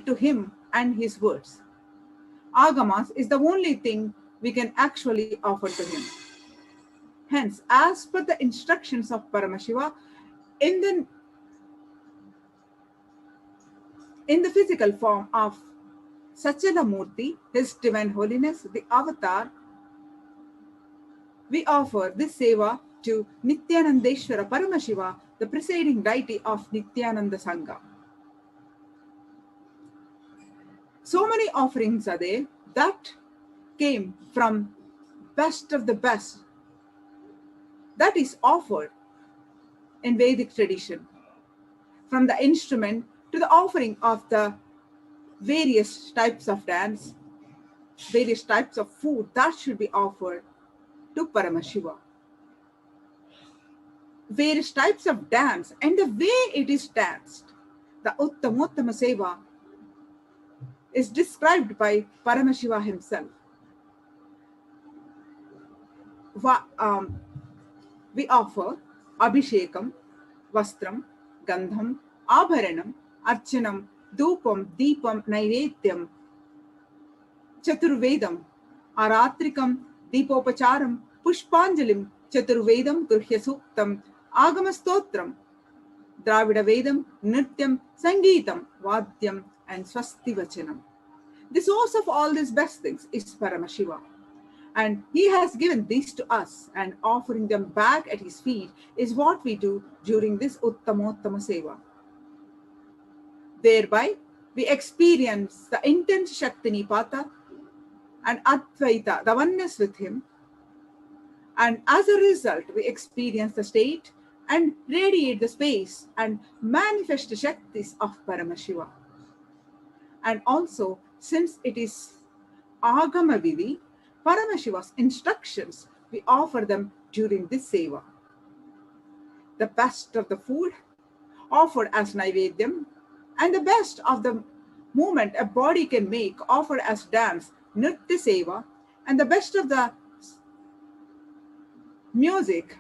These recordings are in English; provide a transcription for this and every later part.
to him and his words. Agamas is the only thing we can actually offer to him. Hence, as per the instructions of Paramashiva, in the physical form of Sachala Murti, His Divine Holiness, the Avatar, we offer this seva to Nithyanandeshwara Paramashiva, the presiding deity of Nithyananda Sangha. So many offerings are there that came from best of the best that is offered in Vedic tradition, from the instrument to the offering of the various types of dance, various types of food that should be offered to Paramashiva. Various types of dance and the way it is danced, the Uttamottama Seva, is described by Paramashiva himself. We offer Abhishekam, Vastram, Gandham, Abharanam, Archanam, Dupam, Deepam, Naivedyam, Chaturvedam, Aratrikam, Deepopacharam, Pushpanjalim, Chaturvedam, Gruhya Suktam, Agamastotram, Dravida Vedam, Nityam, Sangeetam, Vadyam, and Swasti Vachanam. The source of all these best things is Paramashiva. And he has given these to us, and offering them back at his feet is what we do during this Uttamottama Seva. Thereby, we experience the intense Shakti Nipata and Advaita, the oneness with him. And as a result, we experience the state and radiate the space and manifest the Shaktis of Paramashiva. And also, since it is Agama Vidhi, Paramashiva's instructions, we offer them during this seva. The best of the food offered as Naivedyam, and the best of the movement a body can make offered as dance, Nritya Seva, and the best of the music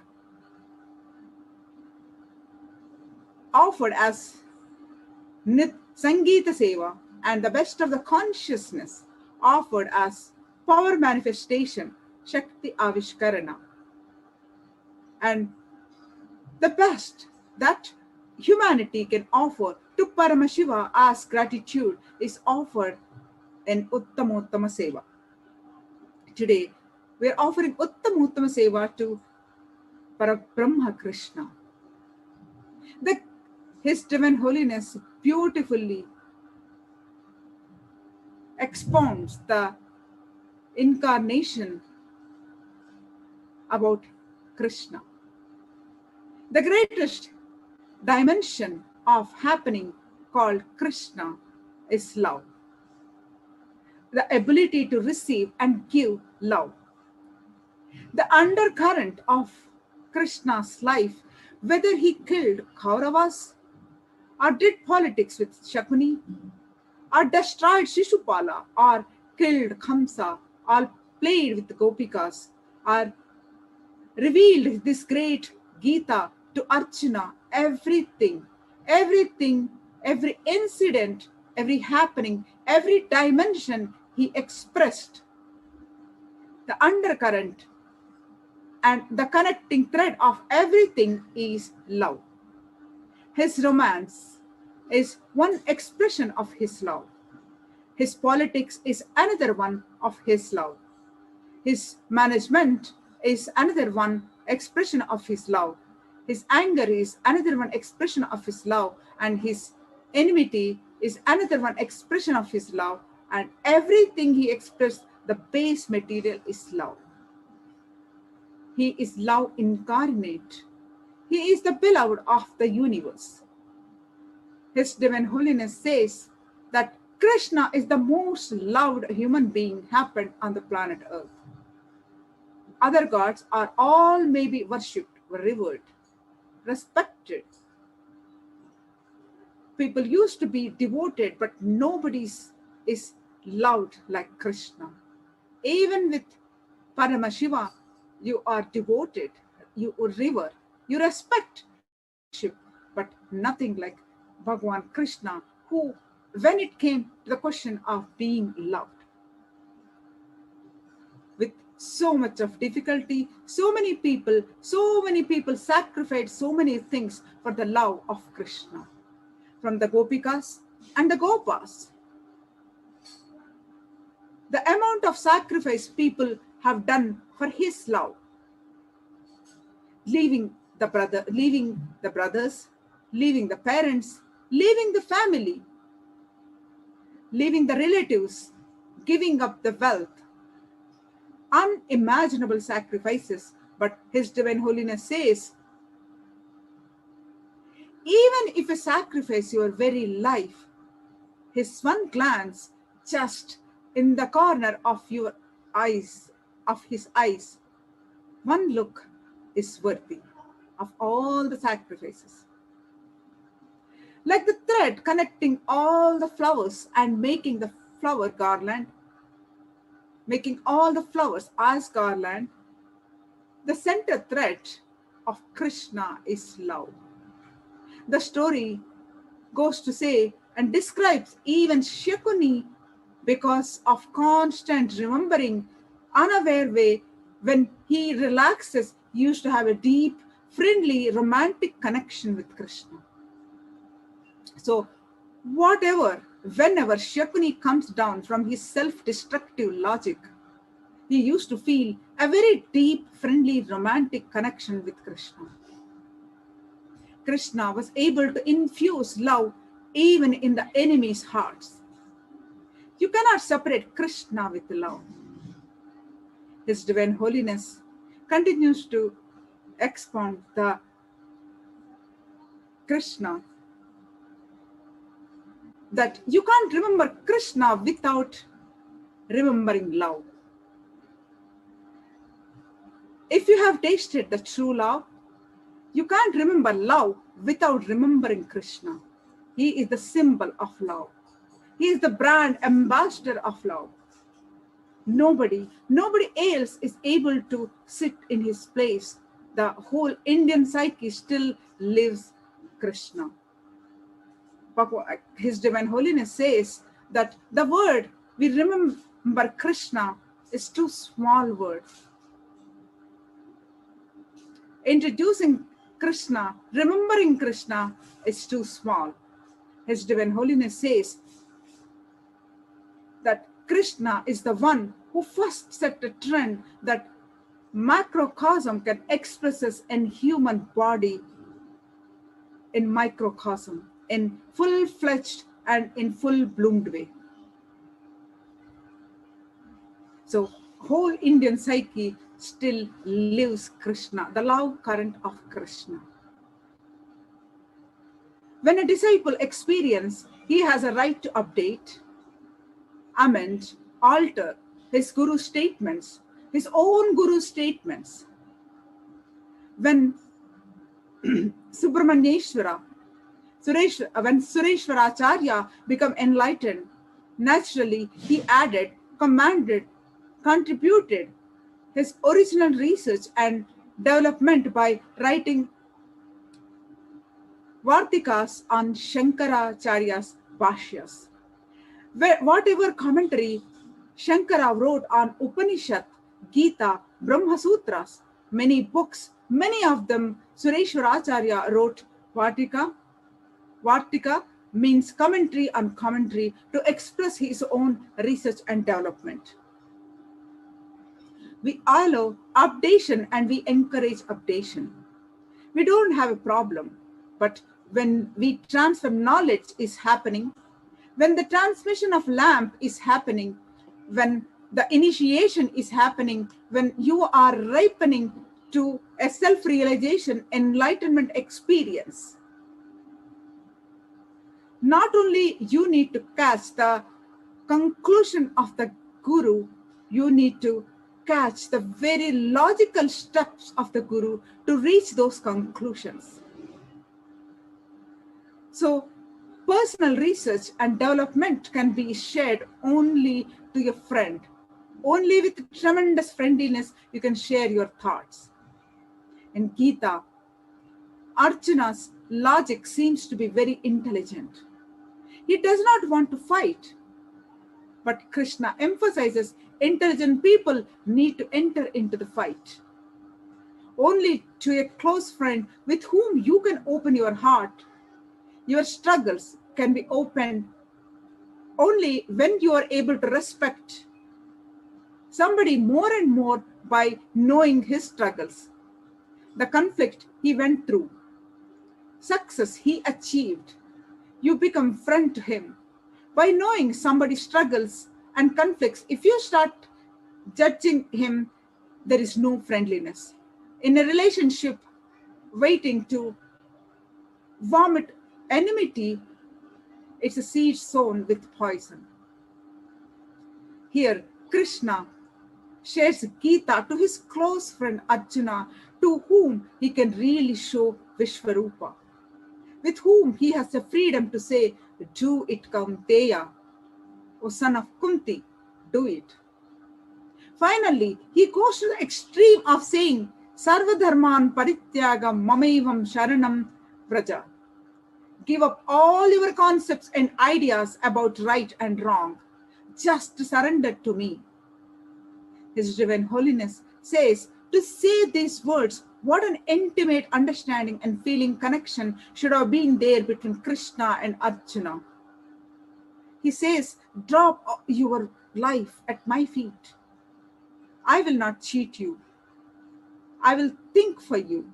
offered as Sangeeta Seva, and the best of the consciousness offered as power manifestation, Shakti Avishkarana. And the best that humanity can offer to Paramashiva as gratitude is offered in Uttamottama Seva. Today, we are offering Uttamottama Seva to Parabrahma Krishna. His Divine Holiness beautifully expounds the incarnation about Krishna. The greatest dimension of happening called Krishna is love. The ability to receive and give love. The undercurrent of Krishna's life, whether he killed Kauravas or did politics with Shakuni, or destroyed Shishupala, or killed Kamsa, or played with the Gopikas, or revealed this great Gita to Archana, everything, every incident, every happening, every dimension he expressed. The undercurrent and the connecting thread of everything is love. His romance is one expression of his love. His politics is another one of his love. His management is another one expression of his love. His anger is another one expression of his love. And his enmity is another one expression of his love. And everything he expressed, the base material is love. He is love incarnate. He is the beloved of the universe. His Divine Holiness says that Krishna is the most loved human being happened on the planet Earth. Other gods are all maybe worshipped, revered, respected. People used to be devoted, but nobody is loved like Krishna. Even with Paramashiva, you are devoted, you revere, you respect, but nothing like Bhagavan Krishna, who when it came to the question of being loved. With so much of difficulty, so many people sacrificed so many things for the love of Krishna. From the Gopikas and the Gopas. The amount of sacrifice people have done for his love. Leaving the brothers, leaving the parents, leaving the family, leaving the relatives, giving up the wealth. Unimaginable sacrifices, but His Divine Holiness says, even if you sacrifice your very life, His one glance just in the corner of your eyes, of His eyes, one look is worthy of all the sacrifices. Like the thread connecting all the flowers and making the flower garland, making all the flowers as garland, the center thread of Krishna is love. The story goes to say and describes even Shakuni, because of constant remembering, unaware way, when he relaxes, he used to have a deep, friendly, romantic connection with Krishna. So whenever Shakuni comes down from his self-destructive logic, he used to feel a very deep, friendly, romantic connection with Krishna. Krishna was able to infuse love even in the enemy's hearts. You cannot separate Krishna with love. His Divine Holiness continues to expound the Krishna, that you can't remember Krishna without remembering love. If you have tasted the true love, you can't remember love without remembering Krishna. He is the symbol of love. He is the brand ambassador of love. Nobody else is able to sit in his place. The whole Indian psyche still lives Krishna. His Divine Holiness says that the word we remember Krishna is too small word. Introducing Krishna, remembering Krishna is too small. His Divine Holiness says that Krishna is the one who first set a trend that macrocosm can express us in human body in microcosm, in full-fledged and in full-bloomed way. So whole Indian psyche still lives Krishna, the love current of Krishna. When a disciple experiences, he has a right to update, amend, alter his guru's statements, his own guru's statements. When Sureshwaracharya became enlightened, naturally he added, commanded, contributed his original research and development by writing Vartikas on Shankaracharya's Bhashyas. Whatever commentary Shankara wrote on Upanishad, Gita, Brahma Sutras, many books, many of them Sureshwaracharya wrote Vartika. Vartika means commentary on commentary to express his own research and development. We allow updation and we encourage updation. We don't have a problem, but when we transfer knowledge is happening, when the transmission of lamp is happening, when the initiation is happening, when you are ripening to a self-realization, enlightenment experience, not only you need to catch the conclusion of the Guru, you need to catch the very logical steps of the Guru to reach those conclusions. So, personal research and development can be shared only to your friend. Only with tremendous friendliness you can share your thoughts. In Gita, Arjuna's logic seems to be very intelligent. He does not want to fight. But Krishna emphasizes intelligent people need to enter into the fight. Only to a close friend with whom you can open your heart, your struggles can be opened only when you are able to respect somebody more and more by knowing his struggles, the conflict he went through, success he achieved. You become friend to him by knowing somebody's struggles and conflicts. If you start judging him, there is no friendliness. In a relationship, waiting to vomit enmity, it's a seed sown with poison. Here, Krishna shares Gita to his close friend Arjuna, to whom he can really show Vishwarupa, with whom he has the freedom to say, do it, Kaunteya, O son of Kunti, do it. Finally, he goes to the extreme of saying, Sarvadharman Parityagam Mamaivam Sharanam Vraja. Give up all your concepts and ideas about right and wrong. Just surrender to me. His Divine Holiness says, to say these words, what an intimate understanding and feeling connection should have been there between Krishna and Arjuna. He says, drop your life at my feet. I will not cheat you. I will think for you.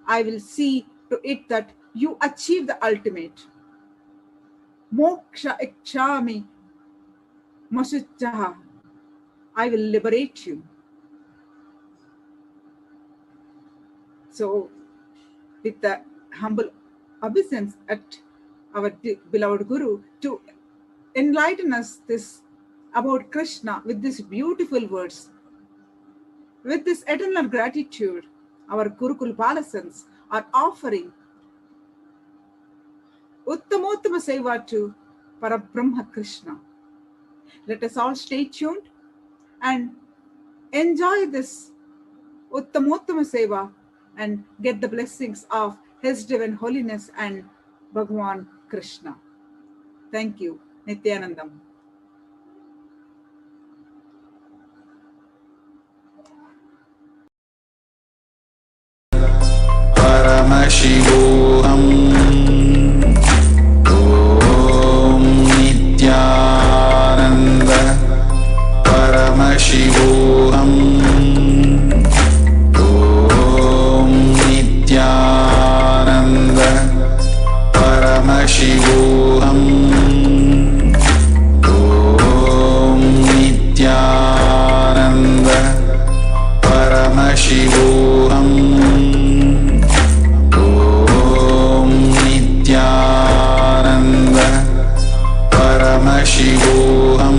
I will see to it that you achieve the ultimate. Moksha ikshami masuchaha. I will liberate you. So, with the humble obeisance at our beloved Guru to enlighten us this about Krishna with these beautiful words, with this eternal gratitude, our Gurukul Balasans are offering Uttamottama Seva to Parabrahma Krishna. Let us all stay tuned and enjoy this Uttamottama Seva and get the blessings of His Divine Holiness and Bhagavan Krishna. Thank you. Nithyanandam. Paramashivoham. Om Nithyananda Paramashivoham. Om Nithyananda Paramashivoham. Om Nithyananda Paramashivoham. Paramashivoham.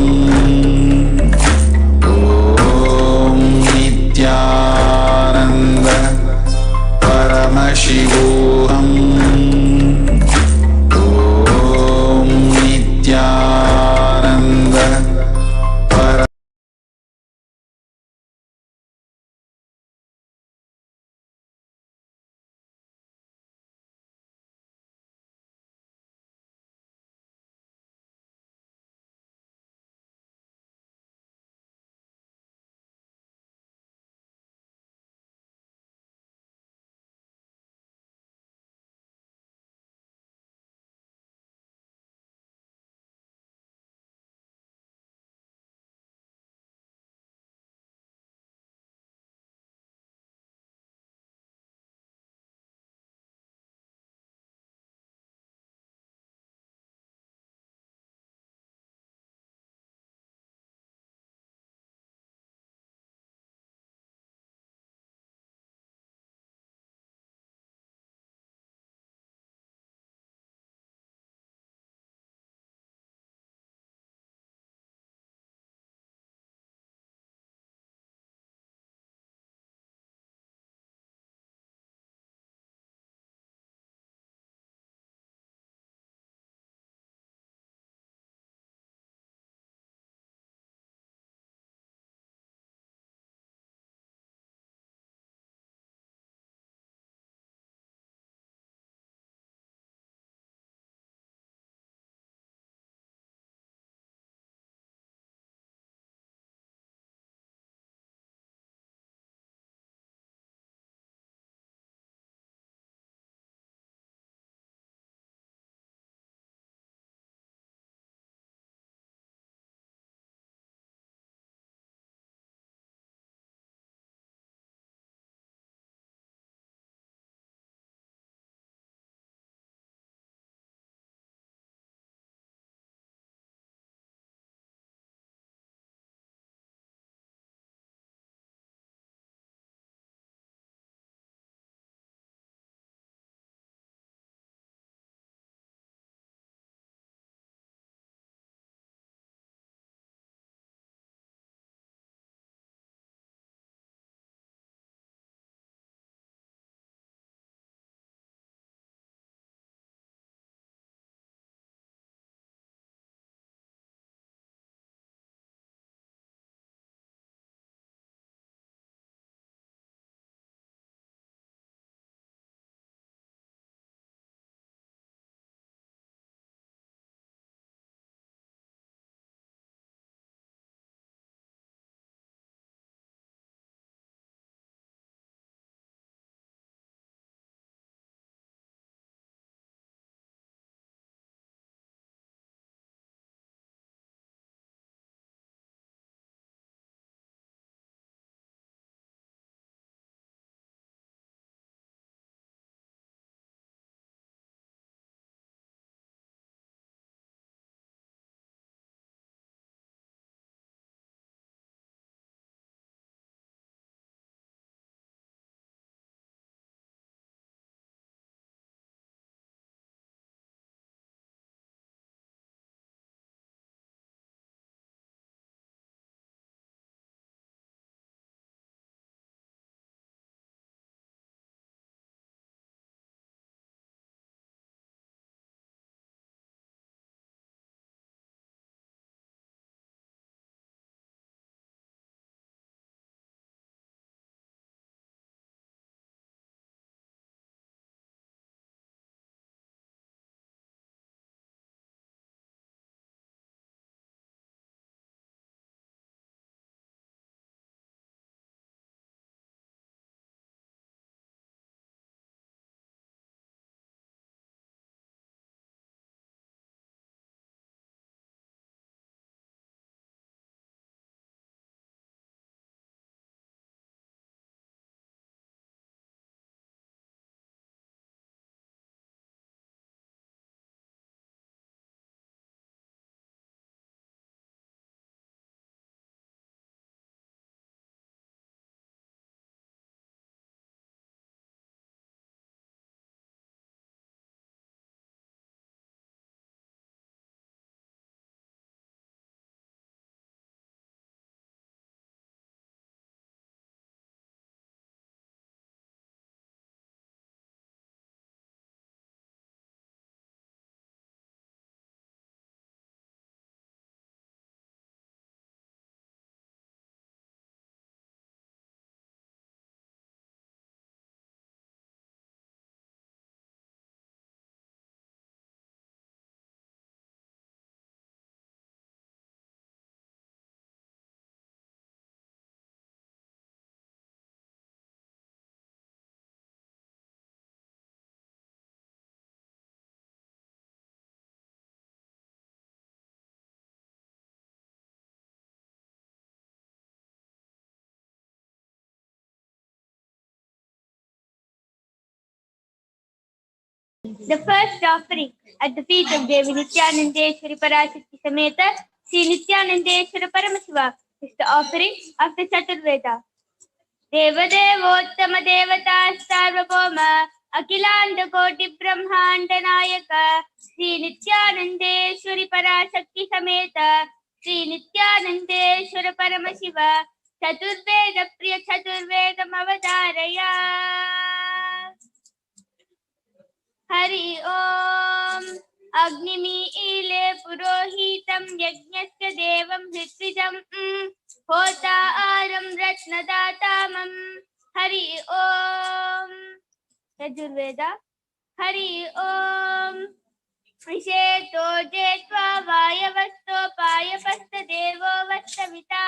Om Nithyananda Paramashivoham. Om Nithyananda The first offering at the feet of Devi Nithyanandeshwari Parashakti Sameta Sri Nithyanandeshwara Paramashiva is the offering of the Chaturveda. Devadevottama Devata Sarvabhauma Akilanda Koti Brahmanda Nayaka Sri Nithyanandeshwari Parashakti Sameta Sri Nithyanandeshwara Paramashiva Chaturveda Priya Chaturvedam Avataraya. Hari Om Agnimile Purohitam Yajnasya Devam Hritsvijam Hota Aram Ratnadatamam. Hari Om Yajurveda. Hari Om Visheto Jetva Vayavasto Payapasta Devo Vastavita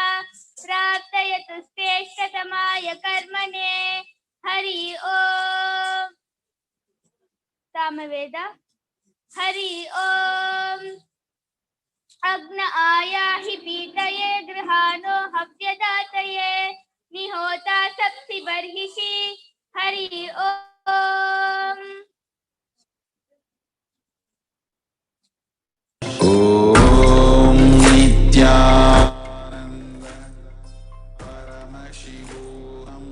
Praptayatu Steshtatamaya Karmane. Hari Om Samaveda. Hari Om Agna Ayahi Pitaye Grihano Havyadataye Nihota Sapsi Barhishi. Hari Om Om Nithyananda Paramashivoham.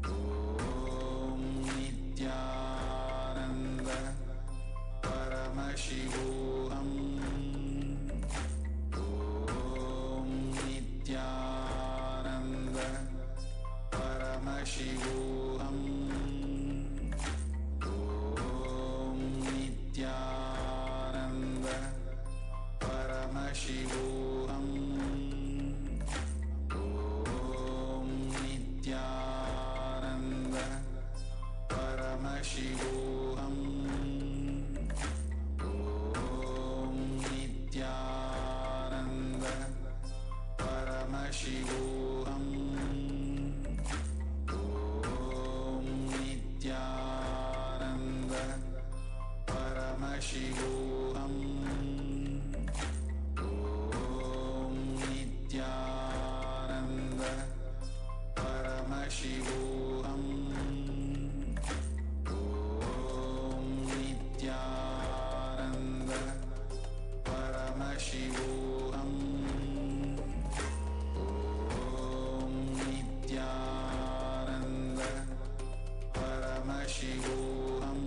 Om Nithyananda Paramashivoham. Om Nithyananda Paramashivoham. Om Nithyananda Paramashivoham. Om Nithyananda Paramashivoham. Om Nithyananda Paramashivoham. Om Nithyananda Paramashivoham. Om Nithyananda Paramashivoham. Om Nithyananda Paramashivoham. Om Nithyananda Paramashivoham. Om Nithyananda Paramashivoham.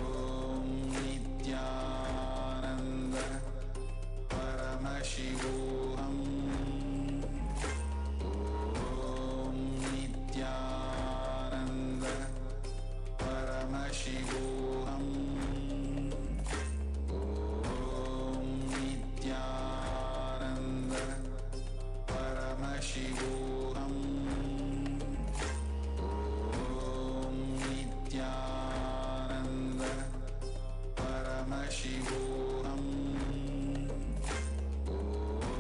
Om Nithyananda Paramashivoham. Om Nithyananda Paramashivoham. Om Nithyananda Paramashivoham.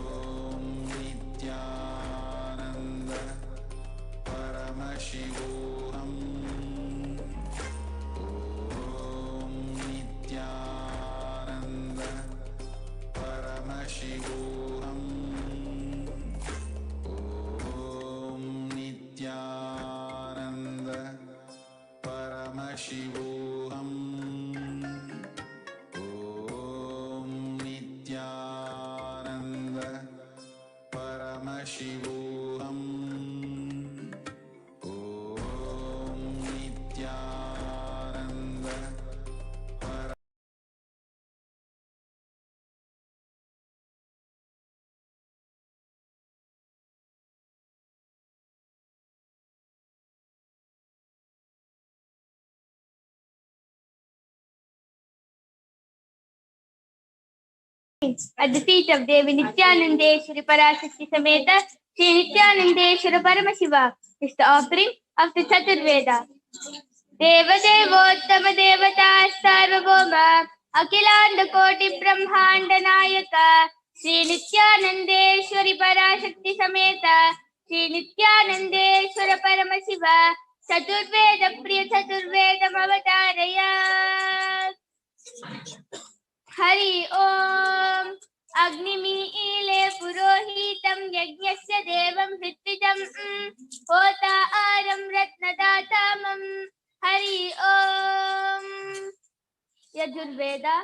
Om Nithyananda Paramashivoham. Om Nithyananda Paramashivoham. Om Nithyananda Paramashivoham. Om Nithyananda Paramashivoham. Om Nithyananda at the feet of Devi Nithyanandeshwari Parashakti Sameta Sri Nithyanandeshwara Paramashiva is the offering of the Chaturveda. Devadevottama Devata Sarvabhauma Akilanda Koti Brahmanda Nayaka Sri Nithyanandeshwari Parashakti Sameta Sri Nithyanandeshwara Paramashiva Chaturveda Priya Chaturvedam Avataraya. Hari Om Agnimile Purohitam Yajnasya Devam Hritsvijam Hota Aram Ratnadatamam. Yajurveda.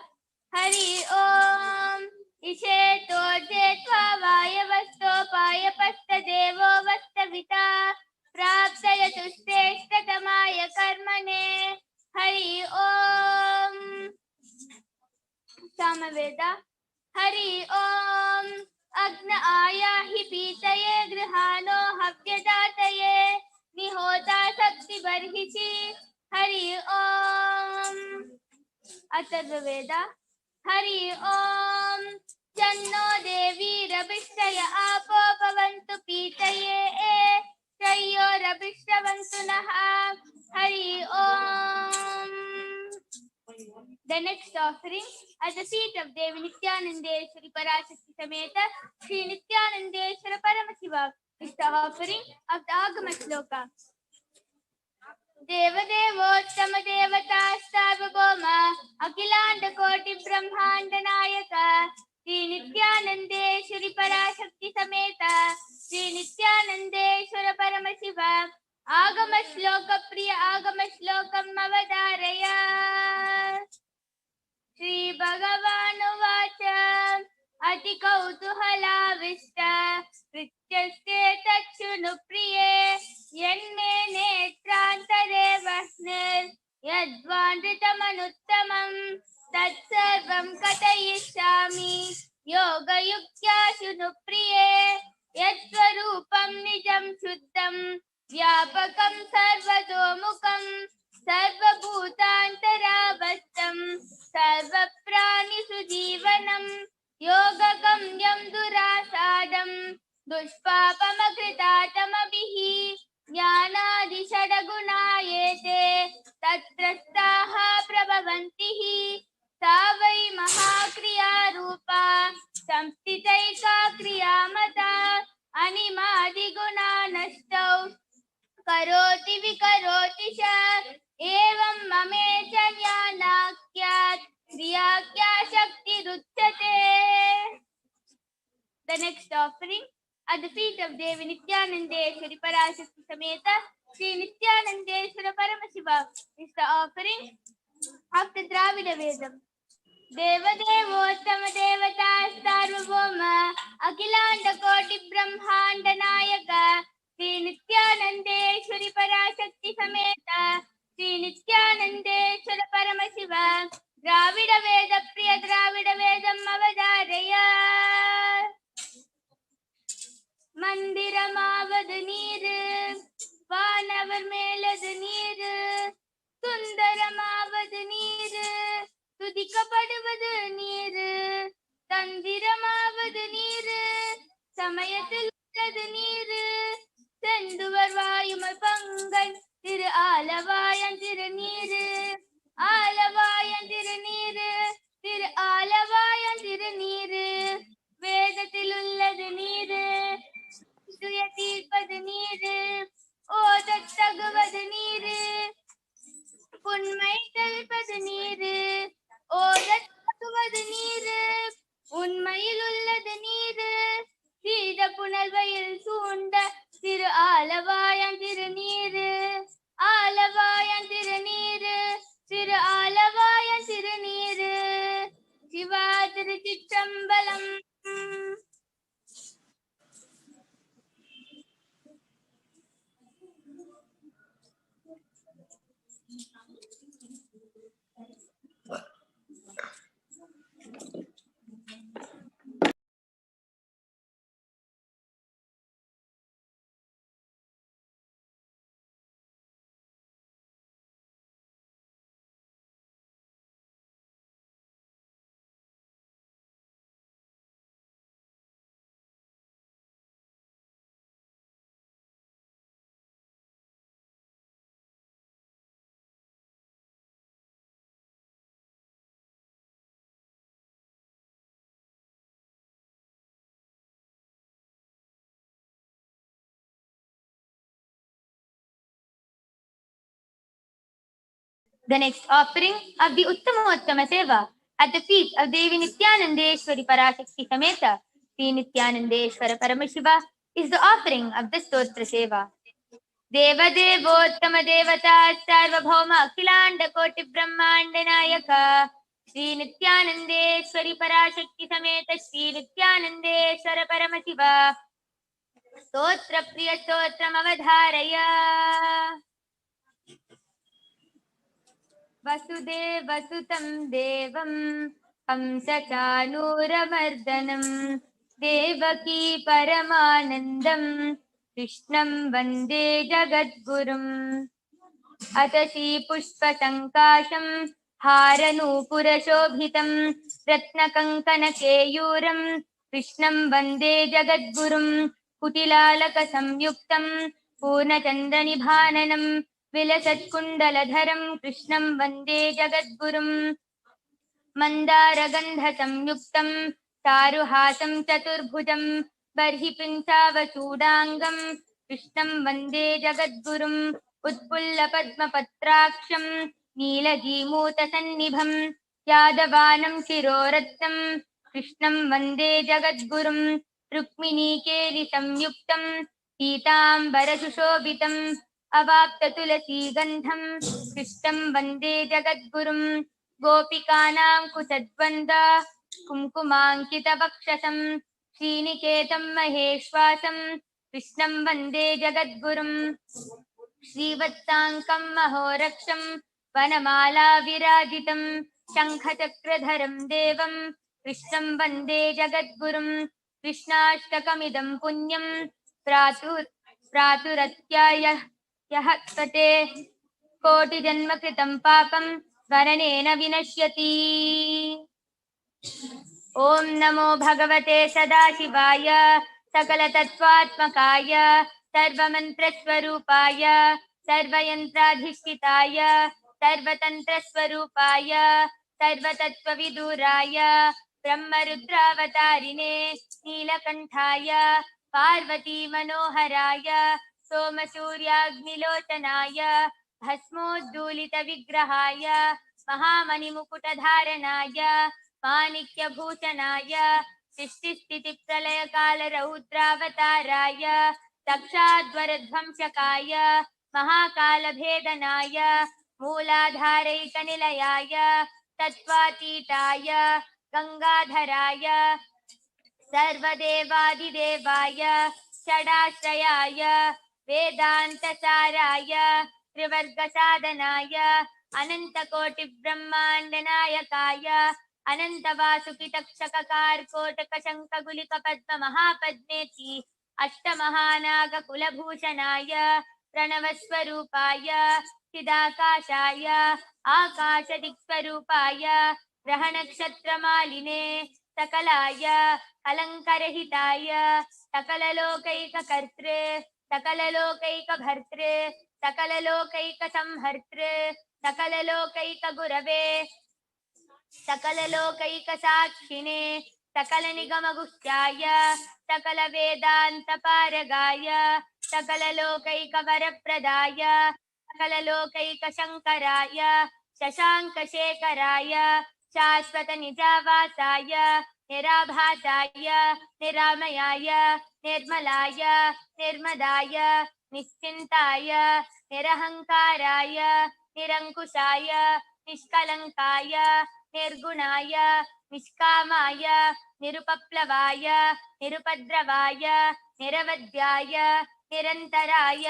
Hari Om. Isheto jetva vayavasto payapasta devo vastavita. Praptayatu shreshtatamaya karmane. Hari Om. Samaveda. Hari Om. Agna ayahi pitaye grihano havyadataye. Nihota sakti barhichi. Hari Om. Atharvaveda. Hari Om. Janno devi rabhishtaya apo pavantu pitaye Chayo rabhishtavantu naha. Hari Om. The next offering at the feet of Devi Nithyanandeshwari Parashakti Sameta Shri Nithyanandeshwara Paramashiva is the offering of the Agama Shloka. Devadevottama Devata Sarvabhauma Akhilanda Koti Brahmanda Nayaka Shri Nithyanandeshwari Parashakti Sameta Shri Nithyanandeshwara Paramashiva Agama Shloka Priya Agama Shlokam Avadaraya. Shri Bhagavan Vacha Ati Kautuhala Vishta Prityaste Tachunu Priye Yanme Netrantare Vasnir Yadvandritamannuttamam Tatsarvam Katayishami Yoga Yuktya Shunu Priye Yatsvarupam Nijam Shuddham Vyapakam Sarvadomukam Sarvabhutantarabhastam Sarvaprani Sujivanam Yogagam Durasadam Dushpapamakritatamabhihi Jnanadi Shadagunayete Tatrastaha Prabhavantihi Savai Mahakriya Rupa Samstitaika Kriyamata Animadi Guna Nastau Karoti Vikaroti Sha Evam Mamecha Jnanakyat Kriyakya Shakti Ruchyate. The next offering at the feet of Devi Nithyanandeshwari Parashakti Sameta Shri Nithyanandeshwara Paramashiva is the offering of the Dravida Vedam. Devadevottama Devata Sarvabhauma Akhilanda Koti Brahmanda Nayaka Shri Nithyanandeshwari Parashakti Sameta Shri Nithyanandeshwara Paramashiva Dravida Veda Priya Dravida Vedam Avadaraya. மந்திரமாவது நீரு வானவர் மேலது நீரு சுந்தரமாவது நீரு துதிக்கப்படுவது நீரு தந்திரமாவது நீரு சமயத்தில் உள்ளது நீரு செந்துவர் வாயுமை பங்கன் திரு ஆலவாயன் திரு நீரு ஆலவாயன் திரு நீரு திரு ஆலவாயன் திரு நீரு வேதத்தில் உள்ளது நீரு துய தீர்ப்பது நீரு ஓதத்தகுவது நீரு புண்மை தெளிப்பது நீரு ஓதத்தகுவது நீரு உண்மையில் உள்ளது நீரு சீத புனல்வையில் சூண்ட திரு ஆலவாயன் திரு நீரு ஆலவாயன் திரு நீரு திரு ஆலவாயன் திரு நீரு சிவா திருச்சிற்றம்பலம். The next offering of the Uttama Seva at the feet of Devi Nithyanandeshwari Parashakti Sameta Shri Nithyanandeshwara Paramashiva is the offering of the Stotra Seva. Devadevottama Devata Sarvabhauma Akhilanda Koti Brahmanda Nayaka Shri नित्यानंदेश्वरी पराशक्ति समेत श्री नित्यानंदेश्वर परमशिव स्तोत्र प्रिय स्तोत्रमवधारय। वसुदेवसुतं देवं कंसचाणूरमर्दनं देवकी परमानन्दं कृष्णं वन्दे जगद्गुरुम्। अथ श्रीपुष्पसङ्काशं हारनूपुरशोभितं रत्नकङ्कणकेयूरं कृष्णं वन्दे जगद्गुरुं। कुटिलालकसंयुक्तं पूर्णचन्द्रनिभाननं विलसत्कुण्डलधरं कृष्णं वन्दे जगद्गुरुम्। मन्दारगन्धसंयुक्तं चारुहासं चतुर्भुजं बर्हिपिञ्चावचूडाङ्गं कृष्णं वन्दे जगद्गुरुम्। उत्पुल्लपद्मपत्राक्षं नीलजीमूतसन्निभं यादवानं शिरोरत्नं कृष्णं वन्दे जगद्गुरुम्। रुक्मिणीकेलिसंयुक्तं पीताम्बरसुशोभितम् अवाप्ततुलसीगन्धं कृष्णं वन्दे जगद्गुरुम्। गोपिकानां कुचद्वन्द्व कुङ्कुमाङ्कितवक्षसं श्रीनिकेतं महेश्वासं कृष्णं वन्दे जगद्गुरुम्। श्रीवत्साङ्कं महोरक्षं वनमाला विराजितं शङ्खचक्रधरं देवं कृष्णं वन्दे जगद्गुरुम्। कृष्णाष्टकमिदं पुण्यं प्रातुरत्याय यः कृते कोटिजन्मकृतं पापं स्मरणेन विनश्यति। ॐ नमो भगवते सदाशिवाय सकलतत्त्वात्मकाय सर्वमन्त्रस्वरूपाय सर्वयन्त्राधिष्ठिताय सर्वतन्त्रस्वरूपाय सर्वतत्त्वविदुराय ब्रह्मरुद्रावतारिणे नीलकण्ठाय पार्वतीमनोहराय सोमसूर्याग्निलोचनाय भस्मोद्धूलितविग्रहाय महामणिमुकुटधारणाय माणिक्यभूषणाय सृष्टिस्थितिप्रलयकालरौद्रावताराय साक्षाद्वरध्वंसकाय महाकालभेदनाय मूलाधारैकनिलयाय तत्त्वातीताय गंगाधराय सर्वदेवादिदेवाय षडाश्रयाय वेदान्तसाराय त्रिवर्गसाधनाय अनन्तकोटिब्रह्माण्डनायकाय अनन्तवासुकितक्षककारकोटकशङ्खगुलिकपद्ममहापद्मेति अष्टमहानागकुलभूषणाय प्रणवस्वरूपाय चिदाकाशाय आकाशदिक्स्वरूपाय ग्रहनक्षत्रमालिने सकलाय अलङ्कारहिताय सकललोकैककर्त्रे सकललोकैकभर्त्रे सकललोकैकसंहर्त्रे सकललोकैकगुरवे सकललोकैकसाक्षिणे सकलनिगमगुह्याय सकलवेदान्तपारगाय सकललोकैकवरप्रदाय सकललोकैकशङ्कराय शशाङ्कशेखराय शाश्वतनिजावासाय निराभासाय निरामयाय निर्मलाय निर्मदाय निश्चिन्ताय निरहङ्काराय निरङ्कुशाय निष्कलङ्काय निर्गुणाय निष्कामाय निरुपप्लवाय निरुपद्रवाय निरवध्याय निरन्तराय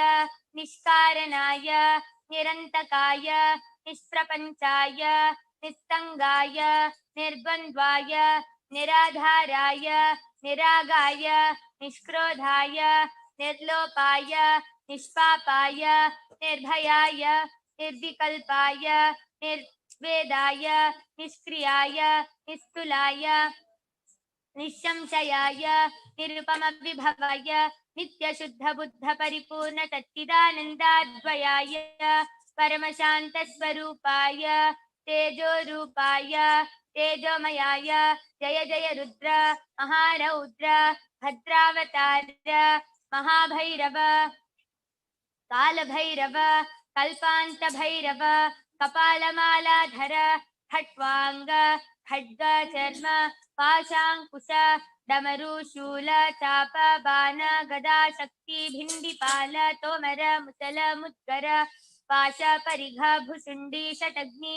निष्कारणाय निरन्तकाय निष्प्रपञ्चाय निस्सङ्गाय निर्द्वन्द्वाय निराधाराय निरागाय निष्क्रोधाय निर्लोपाय निष्पापाय निर्भयाय निर्विकल्पाय निर्वेदाय निष्क्रियाय निस्तुलाय निःशंशयाय निरुपमविभवाय नित्यशुद्धबुद्धपरिपूर्ण सच्चिदानन्दाद्वयाय परमशान्तस्वरूपाय तेजोरूपाय तेजोमयाय जय जय रुद्र महारौद्र भद्रावतार महाभैरव कालभैरव कल्पान्तभैरव कपालमालाधर खट्वांग खड्ग चर्म पाशांकुश डमरू शूल चाप बाण गदा शक्ति भिंडिपाल तोमर मुसल मुद्गर पाश परिघ Bhusundi शतग्नि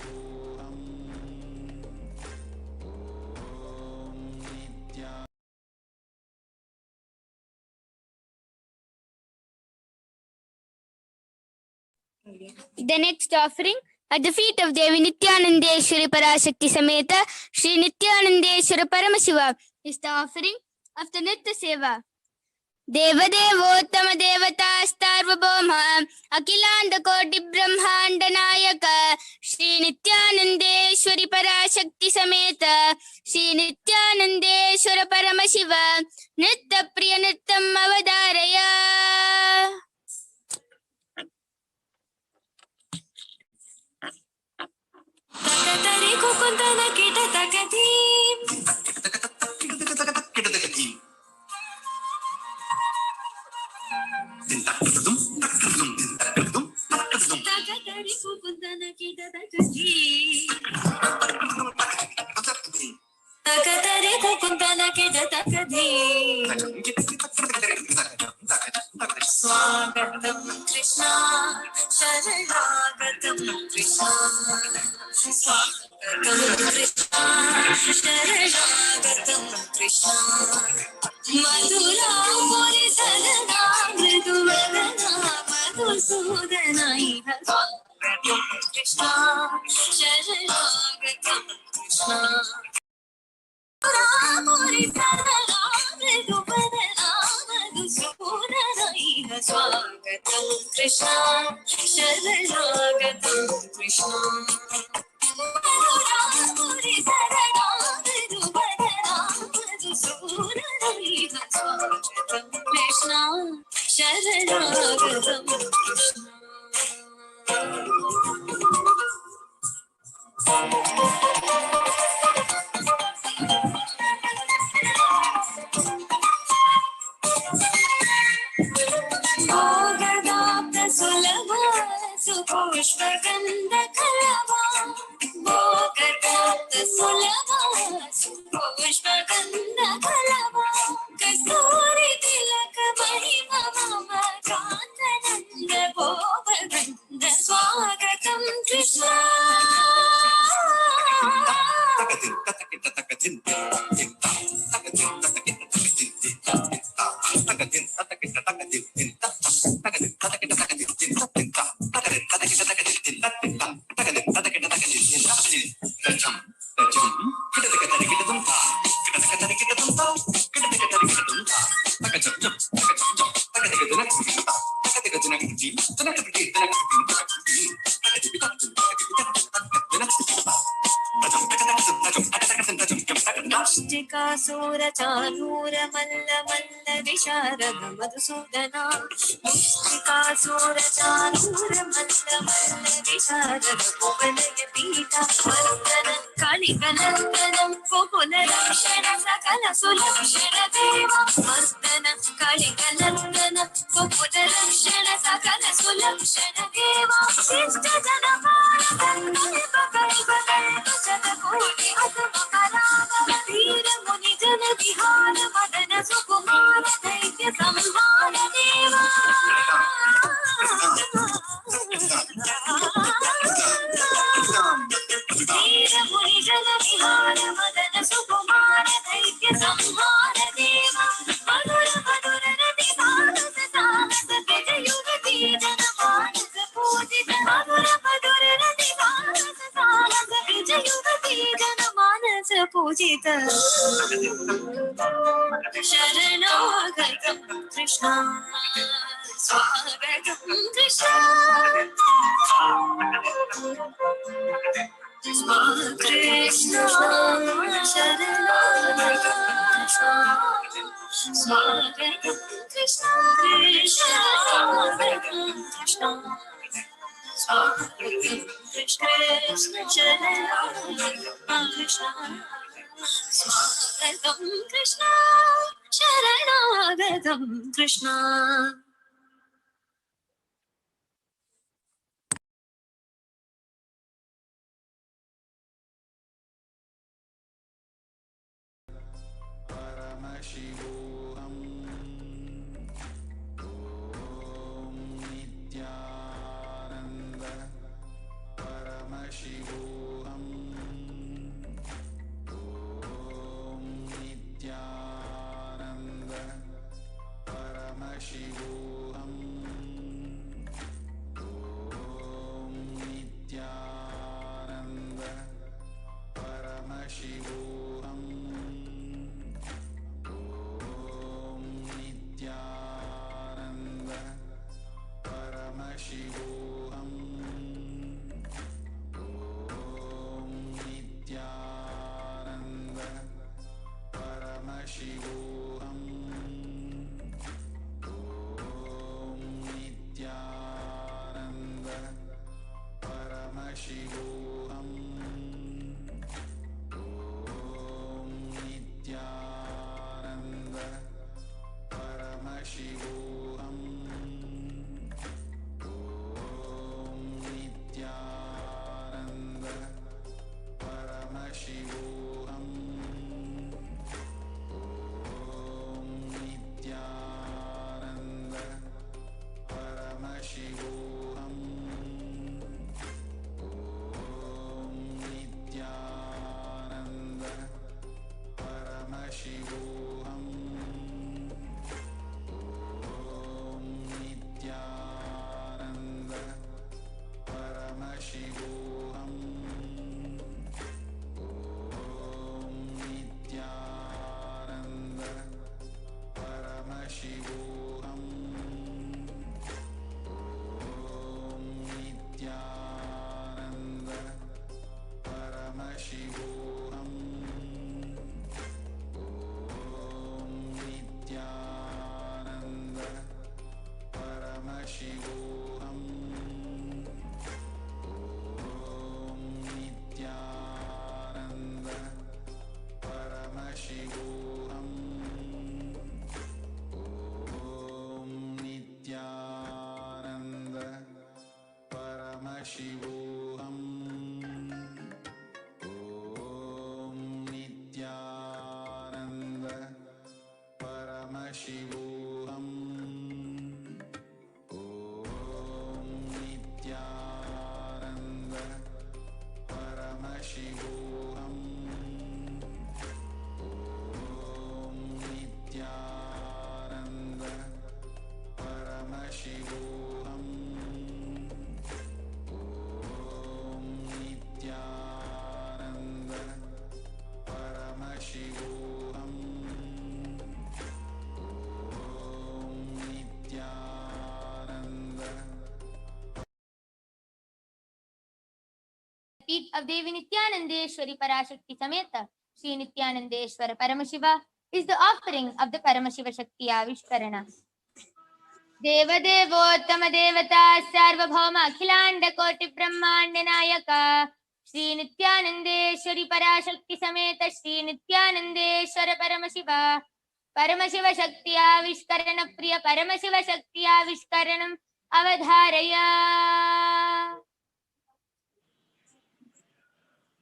Paramashivoham. Om Nitya. The next offering at the feet of Devi Nithyanandeshwari Parashakti Sameta Shri Nithyanandeshwara Paramashiva is the offering of the Nitya Seva. Devadevottama Devatastarvabhoma Akhilanda Koti Brahmanda Nayaka Shri Nithyanandeshwari Parashakti Sameta Shri Nithyanandeshwara Paramashiva Nitya Priya Nityam Avadaraya. Takatari kukundana kita takati. Takatari kukundana kita takati. Takatari kukundana kita takati. Swagatam Krishna, Sharanagatam Krishna. Swagatam Krishna, Sharanagatam Krishna. Madhura Mori Sarana, Mriduvadana, Madhusudana Iha. Swagatam Krishna, Sharanagatam Krishna. Mori Sarana, Mriduvadana, Madhusudana Iha. Swagatam Krishna, Sharanagatam Krishna. Mori Sarana, Mriduvadana, Madhusudana Iha. Swagatam Krishna, Sharanagatam Krishna. Bhogadapta sulabha supushpagandha kalava. Bhogadapta sulabha supushpagandha kalava. Kasturi tilaka mahima mama kandananda bhovagandha. Swagatam Krishna. Nashtikasura chanura malla malla visharada madhusudana. Nashtikasura chanura malla malla visharada kuvalaya pita mardana kalikanandanam kupunarakshana sakala sulakshana deva. Mardana kalikanandanam kupunarakshana sakala sulakshana deva. Shishta janamana kalpa kalpa kalpa satakoti atmakarama. Veera muni jana vihara madana sukumara daitya samhara deva. Veera muni jana vihara madana sukumara daitya samhara deva. Madhura madhura nadi bhagata sahasa bija yugati jana manasa pujita. Madhura madhura nadi bhagata sahasa bija yugati jana manasa pujita. Sharanagatam Krishna. Swagatam Krishna. Krishna, Sharanagatam Krishna. Swagatam Krishna. Sharanagatam Krishna. Swagatam Krishna. Sharanagatam Krishna. Swagatam Krishna. Sharanagatam Krishna. Paramashivoham. Om Nityananda Paramashivoham. Paramashivoham. Om Nithyananda Paramashivoham. Om Nithyananda Paramashivoham. Om Nithyananda Paramashivoham. Om Nithyananda Paramashivoham. Om Nithyananda. Feet of Devi Nithyanandeshwari Parashakti Sameta Shri Nithyanandeshwara Paramashiva is the offering of the Paramashiva Shakti Avishkarana. Deva Devottama Devata Sarvabhauma Akhilanda Koti Brahmanda Nayaka Shri Nithyanandeshwari Parashakti Sameta Shri Nithyanandeshwara Paramashiva Paramashiva Shakti Avishkarana Priya Paramashiva Shakti Avishkaranam Avadharaya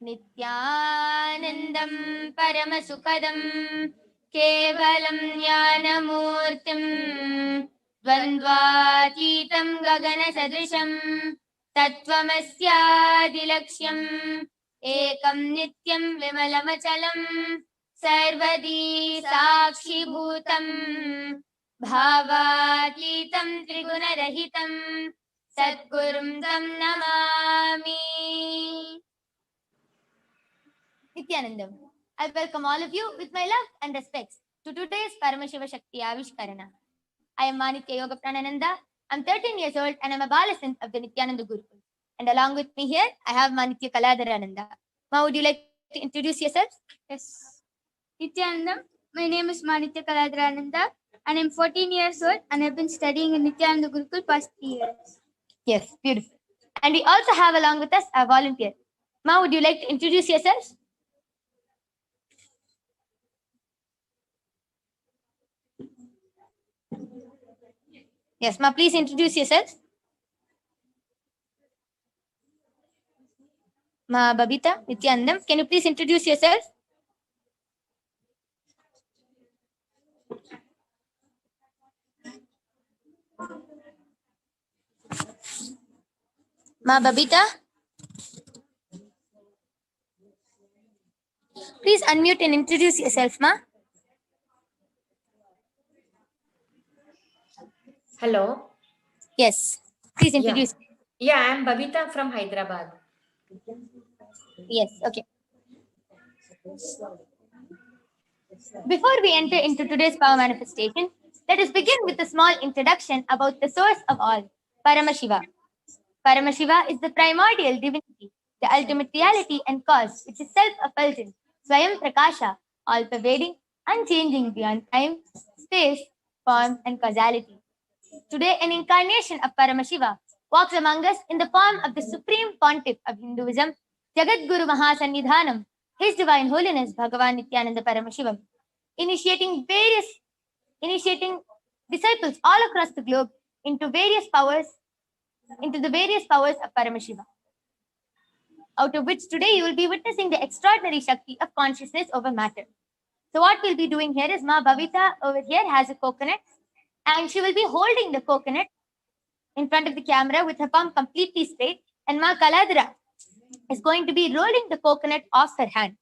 Nithyanandam Paramasukadam Kevalam Jnanamurtim Dvandvatītam Gagana Sadrisham Tattvamasyadilaksham Ekam Nityam Vimalamachalam Sarvadi Sakshi Bhutam Bhavatītam Trigunarahitam Satgurum Tam Namami Nithyanandam. I welcome all of you with my love and respects to today's Paramashiva Shakti Avishkarana. I am Manitya Yoga Pranananda. I'm 13 years old and I'm a Balasant of the Nithyananda Gurukul. And along with me here, I have Manitya Kaladharananda. Ma, would you like to introduce yourself? Yes. Nithyanandam. My name is Manitya Kaladharananda and I'm 14 years old and I've been studying in Nithyananda Gurukul past 3 years. Yes, beautiful. And we also have along with us a volunteer. Ma, would you like to introduce yourself? Yes, Ma, please introduce yourself. Ma Babita Nithyanandam, can you please introduce yourself? Ma Babita, please unmute and introduce yourself, Ma. Hello. Yes, please introduce. Yeah, I'm Babita from Hyderabad. Yes, okay. Before we enter into today's power manifestation, let us begin with a small introduction about the source of all, Paramashiva. Paramashiva is the primordial divinity, the ultimate reality and cause, which is self-effulgent, Swayam Prakasha, all-pervading, unchanging beyond time, space, form, and causality. Today, an incarnation of Paramashiva walks among us in the form of the Supreme Pontiff of Hinduism, Jagatguru Mahasannidhanam, His Divine Holiness Bhagavan Nithyananda Paramashivam, initiating disciples all across the globe into the various powers of Paramashiva, out of which today you will be witnessing the extraordinary Shakti of consciousness over matter. So what we'll be doing here is Ma Bhavita over here has a coconut and she will be holding the coconut in front of the camera with her palm completely straight, and Ma Kaladra is going to be rolling the coconut off her hand.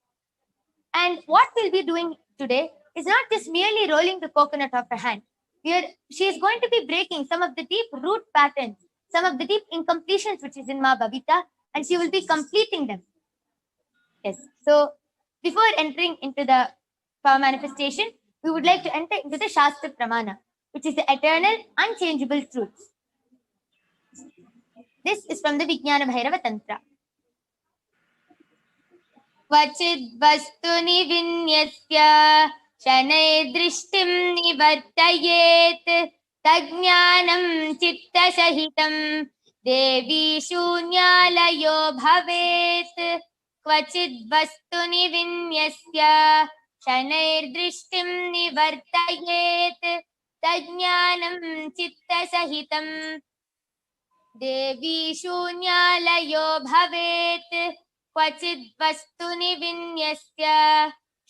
And what we'll be doing today is not just merely rolling the coconut off her hand. She is going to be breaking some of the deep root patterns, some of the deep incompletions which is in Ma Babita, and she will be completing them. Yes. So before entering into the power manifestation, we would like to enter into the Shastra Pramana, which is the eternal, unchangeable truths. This is from the Vijnana Bhairava Tantra. Vachid vastuni vinyasya shanay drishtim nivartayet tajnanam chitta sahitam devi shunyalayo bhavet kvachid vastuni vinyasya shanay drishtim nivartayet tajnanam chitta sahitam. देवी शून्यालयो भवेत् क्वचिद् वस्तुनि विन्यस्य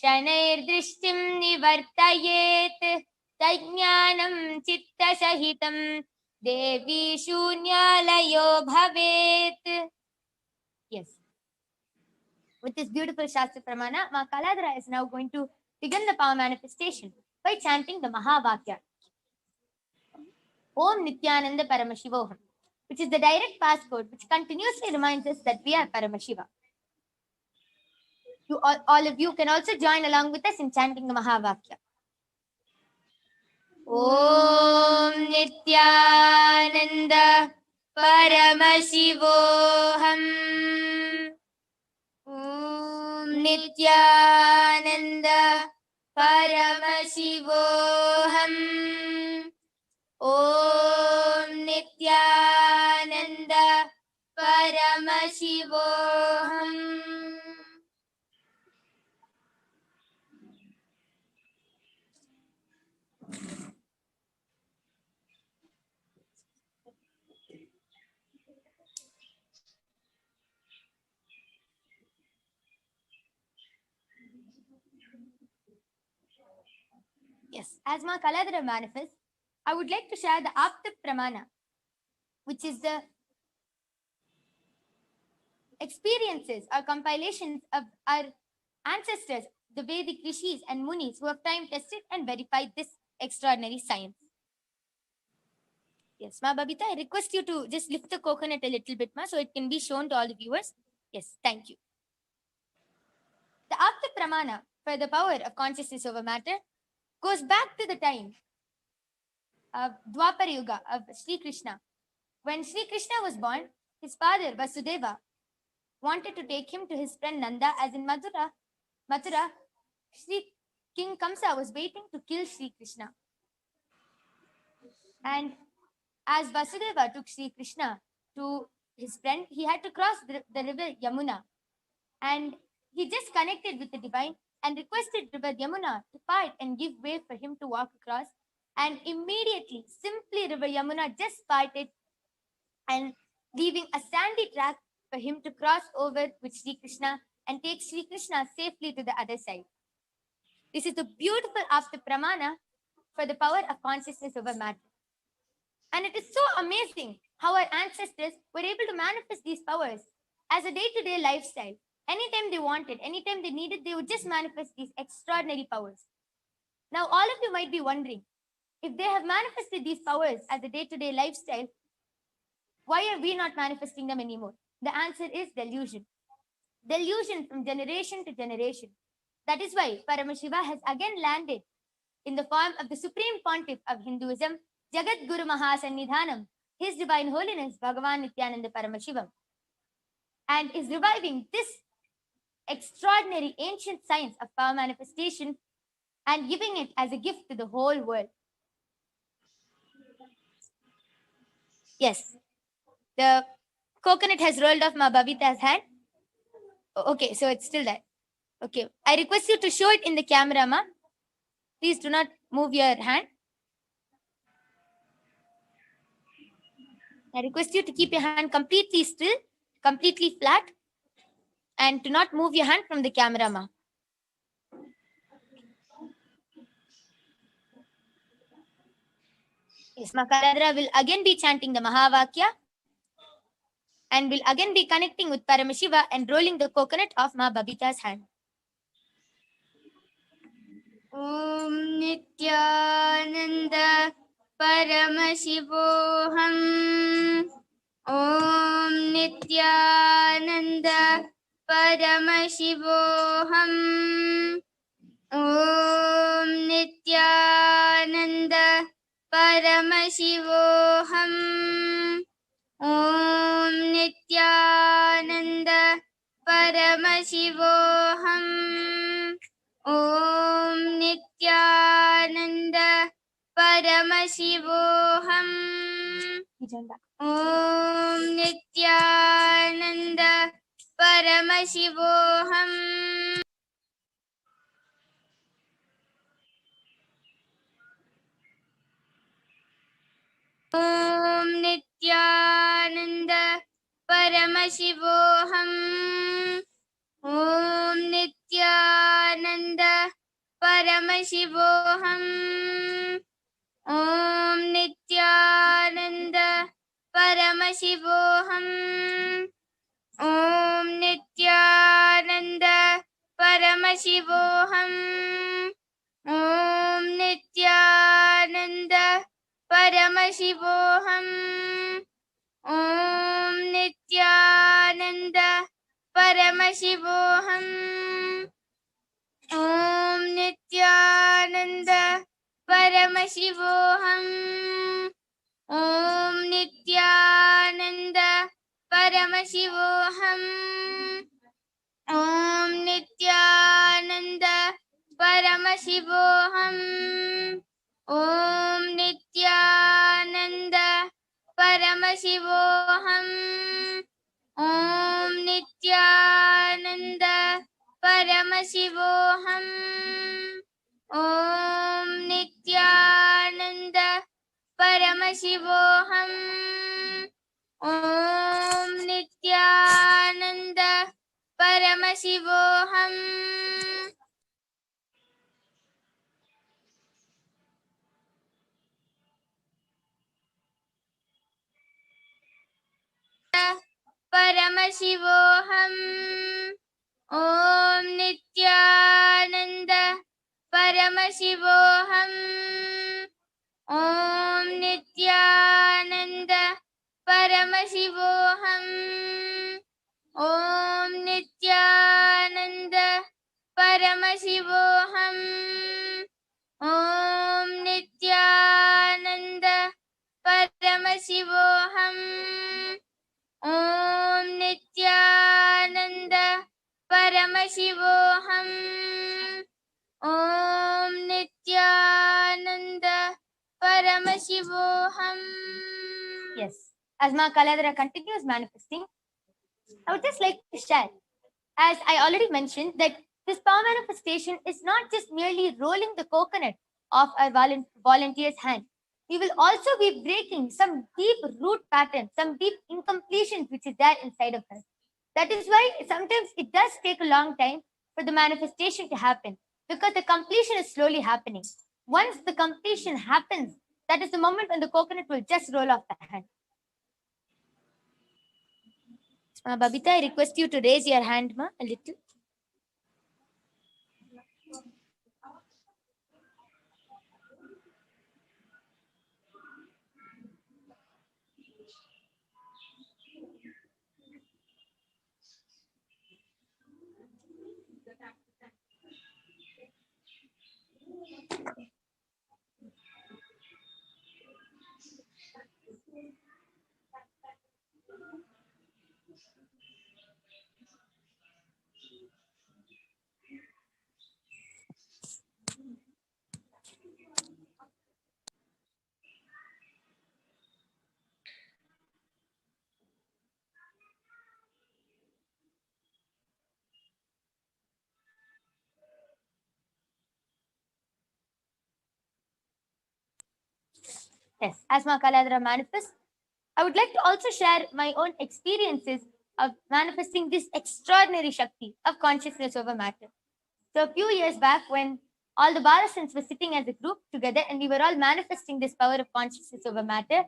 शनैर्दृष्टिं निवर्तयेत् तज्ज्ञानं चित्तसहितं देवी शून्यालयो भवेत्. Yes. With this beautiful Shastra Pramana, Ma Kaladhara is now going to begin the power manifestation by chanting the Mahavakya. Om Nithyananda Paramashivoham, which is the direct passcode which continuously reminds us that we are Paramashiva. You all of you can also join along with us in chanting the Mahavakya. Om Nithyananda Paramashivoham. Om Nithyananda Paramashivoham. Om Nithyananda Paramashivoham. Yes, as Ma Kaladhara manifests, I would like to share the Apta Pramana, which is the experiences or compilations of our ancestors, the Vedic rishis and munis who have time tested and verified this extraordinary science. Yes, Ma Babita, I request you to just lift the coconut a little bit, Ma, so it can be shown to all the viewers. Yes, thank you. The Apta Pramana for the power of consciousness over matter goes back to the time of Dwapara Yuga of Sri Krishna. When Sri Krishna was born, his father Vasudeva wanted to take him to his friend Nanda, as in Mathura, King Kamsa was waiting to kill Sri Krishna. And as Vasudeva took Sri Krishna to his friend, he had to cross the river Yamuna. And he just connected with the divine and requested River Yamuna to part and give way for him to walk across. And immediately, simply River Yamuna just parted and leaving a sandy track for him to cross over with Sri Krishna and take Sri Krishna safely to the other side. This is the beautiful Apta Pramana for the power of consciousness over matter. And it is so amazing how our ancestors were able to manifest these powers as a day-to-day lifestyle. Anytime they wanted, anytime they needed, they would just manifest these extraordinary powers. Now, all of you might be wondering, if they have manifested these powers as a day-to-day lifestyle, why are we not manifesting them anymore? The answer is delusion. Delusion from generation to generation. That is why Paramashiva has again landed in the form of the Supreme Pontiff of Hinduism, Jagatguru Mahasannidhanam, His Divine Holiness Bhagavan Nithyananda Paramashivam, and is reviving this extraordinary ancient science of power manifestation and giving it as a gift to the whole world. Yes, the coconut has rolled off Ma Babita's hand. Okay, so it's still there. Okay, I request you to show it in the camera, Ma. Please do not move your hand. I request you to keep your hand completely still, completely flat, and to not move your hand from the camera, Ma. Yes, Ma Kaladhara will again be chanting the Mahavakya and will again be connecting with Paramashiva and rolling the coconut off Ma Babita's hand. Om Nithyananda Paramashivoham. Om Nithyananda Paramashivoham. Om Nithyananda Paramashivoham. Om Nithyananda Paramashivoham. Om Nithyananda Paramashivoham. Om Nithyananda Paramashivoham. Om Nityananda Paramashivoham. Om Nityananda Paramashivoham. Om Nityananda Paramashivoham. Om Nityananda Paramashivoham. Om Nityananda Paramashivoham. Om Nityananda Paramashivoham. Om Nityananda Paramashivoham. Om Nityananda Paramashivoham. Om Nityananda Paramashivoham. Om Nityananda Paramashivoham. Om Nityananda Paramashivoham. Om Nityananda Paramashivoham. Om Nityananda Paramashivoham. Paramashivoham. Om Nityananda Paramashivoham. Om Nityananda Paramashivoham. Om Nityananda Paramashivoham. Om Nityananda Paramashivoham. Om Nityananda Paramashivoham. Om Nityananda Paramashivoham. Yes. As Ma Kaladhara continues manifesting, I would just like to share, as I already mentioned, that this power manifestation is not just merely rolling the coconut off a volunteer's hand. We will also be breaking some deep root patterns, some deep incompletions which is there inside of us. That is why sometimes it does take a long time for the manifestation to happen, because the completion is slowly happening. Once the completion happens, that is the moment when the coconut will just roll off the hand. Babita, I request you to raise your hand, ma, a little. Yes, as Ma Kaladhara manifests, I would like to also share my own experiences of manifesting this extraordinary Shakti of consciousness over matter. So a few years back, when all the Balasans were sitting as a group together and we were all manifesting this power of consciousness over matter.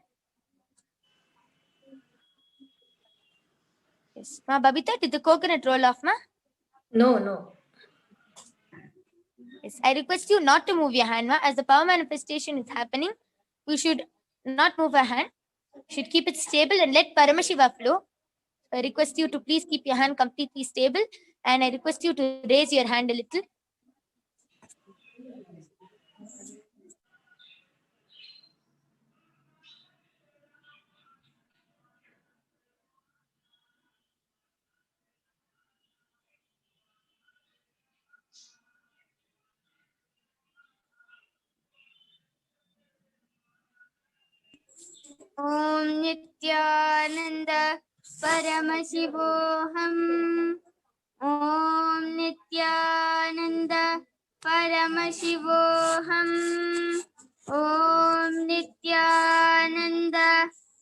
Yes. Ma Babita, did the coconut roll off, ma? No. Yes, I request you not to move your hand, ma. As the power manifestation is happening, we should not move our hand. Should keep it stable and let Paramashiva flow. I request you to please keep your hand completely stable, and I request you to raise your hand a little. Om Nityananda Paramashivoham. Om Nityananda Paramashivoham. Om Nityananda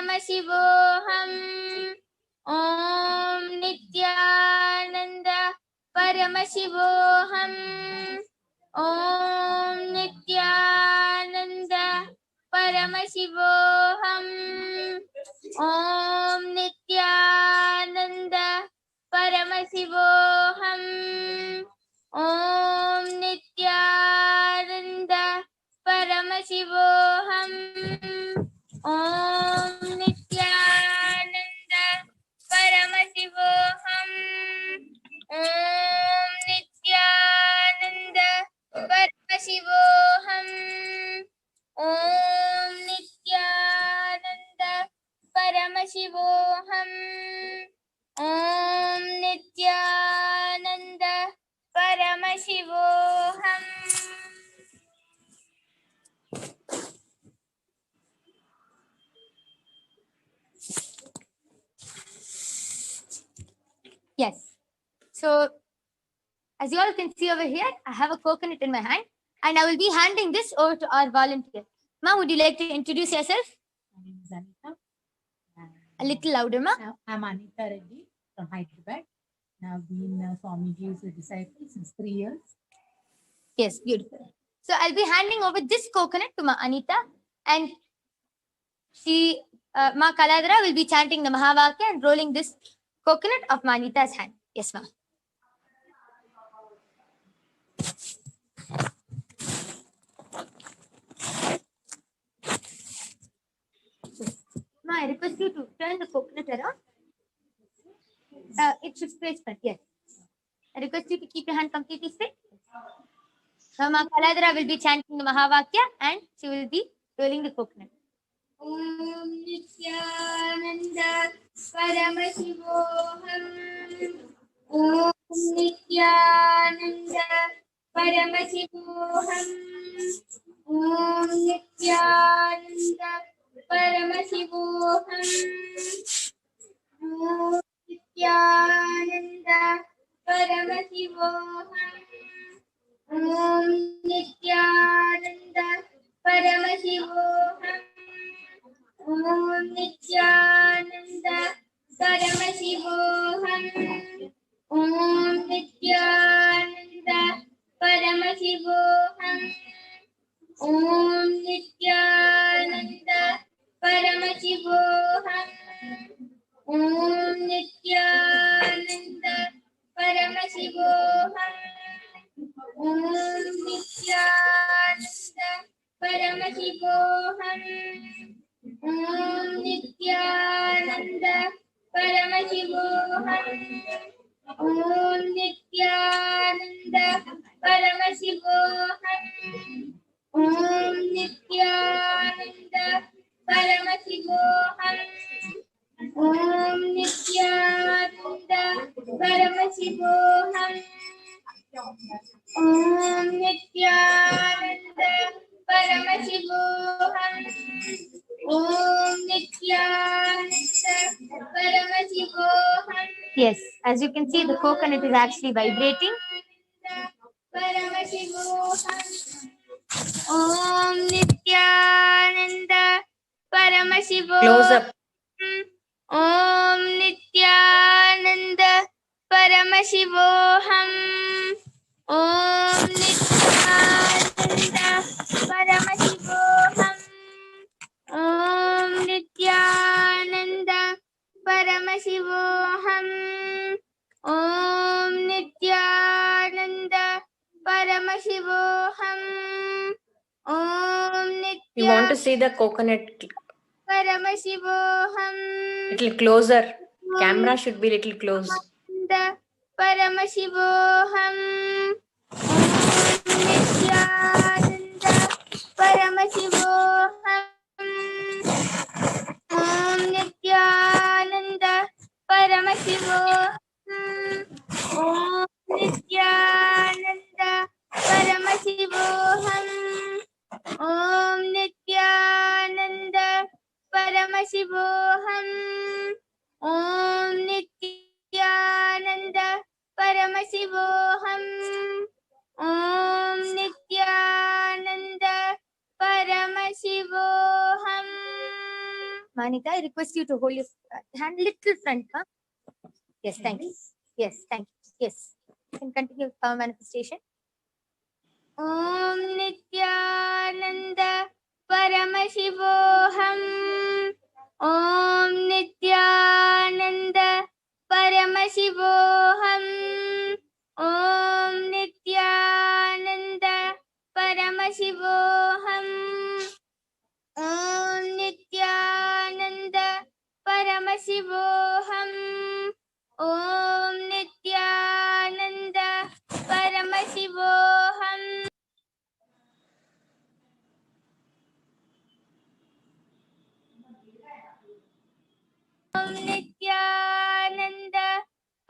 Paramashivoham. Om Nityananda Paramashivoham. Om Nityananda Paramashivoham. Om Nityananda Paramashivoham. Om Nityananda Paramashivoham. Om Nityananda Paramashivoham. Om Nityananda Paramashivoham. Om Nityananda Paramashivoham. Om Nityananda Paramashivoham. Yes. So, as you all can see over here, I have a coconut in my hand, and I will be handing this over to our volunteer. Ma, would you like to introduce yourself? My name is Anita. A little louder, ma. I'm Anita Reddy from Hyderabad. I've been Swamiji's disciple since 3 years. Yes, beautiful. So I'll be handing over this coconut to Ma Anita, and she, Ma Kaladra, will be chanting the Mahavakya and rolling this coconut of Ma Anita's hand. Yes, ma. Ma, I request you to turn the coconut around. It should face front, yes. I request you to keep your hand completely straight. Now, Ma Kaladra will be chanting the Mahavakya and she will be rolling the coconut. Om Nityananda Paramashivoham. Om Nityananda Paramashivoham. Om Nityananda Paramashivoham. Om Nityananda Paramashivoham. Om Nityananda Paramashivoham. Om Nityananda Paramashivoham. Om Nityananda Paramashivoham. Om Nityananda Paramashivoham. Om Nityananda Paramashivoham. Om Nityananda Paramashivoham. Om Nityananda Paramashivoham. Om Nityananda Paramashivoham. Om Nityananda Paramashivoham. Om Nityananda Paramashivoham. Om Nityananda Paramashivoham. Om Nityananda Paramashivoham. Yes, as you can see, the coconut is actually vibrating. Paramashivoham. Om Nityananda Paramashivoham. Close up. Om Nityananda Paramashivoham. Om Nityananda Paramashivoham. Om Nityananda Paramashivoham. Om Nityananda Paramashivoham. Om You want to Nityananda see the coconut Paramashivoham. little closer. Camera should be little close. Paramashivoham. Om Nityananda Paramashivoham. Om Nityananda Paramashivoham. Om Nityananda Paramashivoham. Om Nityananda Paramashivoham. Om Nityananda Paramashivoham. Om Nityananda Paramashivoham. Manita, I request you to hold your hand little front. Huh? Yes, thank you. Yes, thank you. Yes. You can continue with power manifestation. Om Nityananda Paramashivoham. Om Nityananda Paramashivoham. Om Nityananda Paramashivoham. Om Nityananda Paramashivoham. Om Nityananda Paramashivoham. Om Nityananda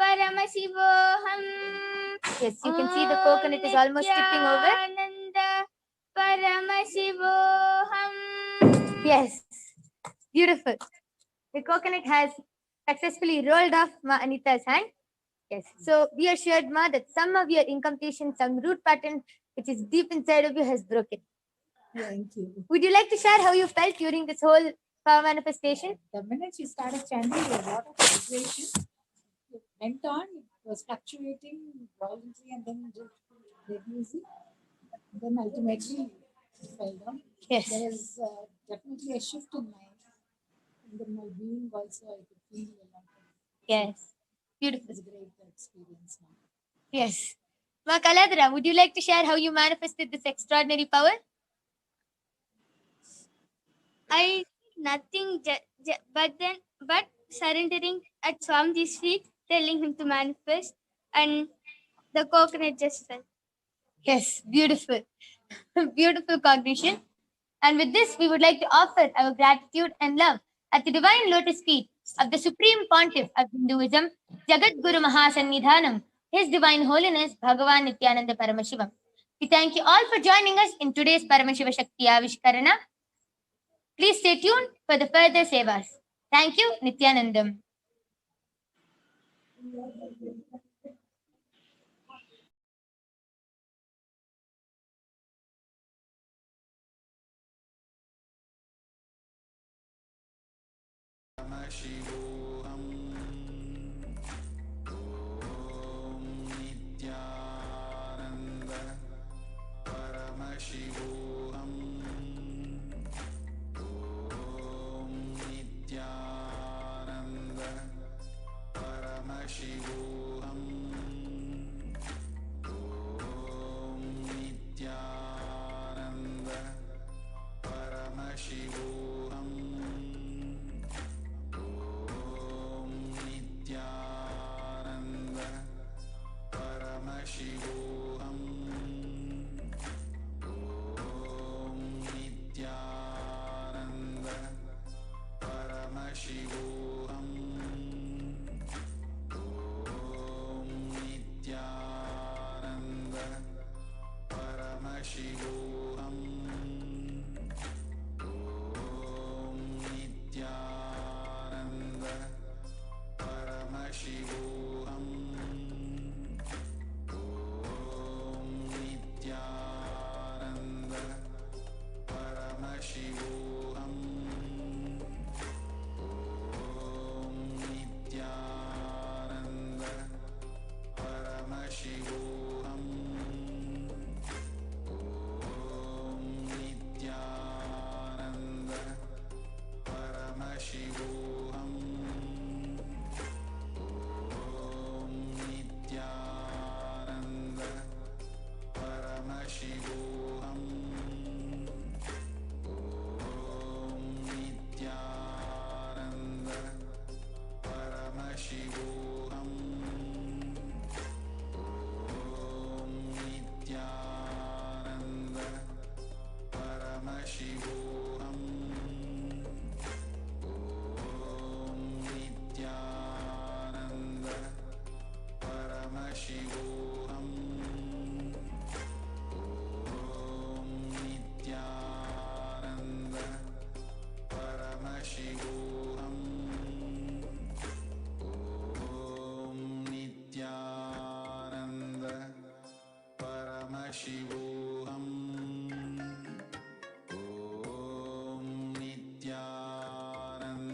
Paramashivoham. Yes, you can see the coconut is almost tipping over. Nityananda Paramashivoham. Yes, beautiful. The coconut has successfully rolled off Ma Anita's hand. Yes, so be assured, Ma, that some of your incantation, some root pattern which is deep inside of you has broken. Thank you. Would you like to share how you felt during this whole power manifestation? The minute she started chanting, there was a lot of vibration. It went on, it was fluctuating violently and then just reducing. Then ultimately it fell down. Yes. There was definitely a shift in my being also. I could feel a lot of Yes, it beautiful. was a great experience now. Yes. Ma Kaladra, would you like to share how you manifested this extraordinary power? I did nothing but surrendering at Swamiji's feet, telling him to manifest, and the coconut just fell. Yes, beautiful. Beautiful cognition. And with this, we would like to offer our gratitude and love at the divine lotus feet of the Supreme Pontiff of Hinduism, Jagatguru Mahasannidhanam, His Divine Holiness Bhagavan Nithyananda Paramashivam. We thank you all for joining us in today's Paramashiva Shakti Avishkarana. Please stay tuned for the further sevas. Thank you, Nithyanandam. Paramashivoham. Om Nithyananda Paramashivoham. Om Nithyananda Paramashivoham. Om Nithyananda Paramashivoham. Om Nithyananda Paramashivoham. Om Nithyananda Paramashivoham. Om Nithyananda Paramashivoham. Om Nithyananda Paramashivoham. Om Nithyananda Paramashivoham. Om Nithyananda Paramashivoham. Om Nithyananda Paramashivoham. Om Nithyananda Paramashivoham. Om Nithyananda Paramashivoham. Om Nithyananda Paramashivoham. Om Nithyananda Paramashivoham. Om Nithyananda Paramashivoham. Om Nithyananda Paramashivoham. Om Nithyananda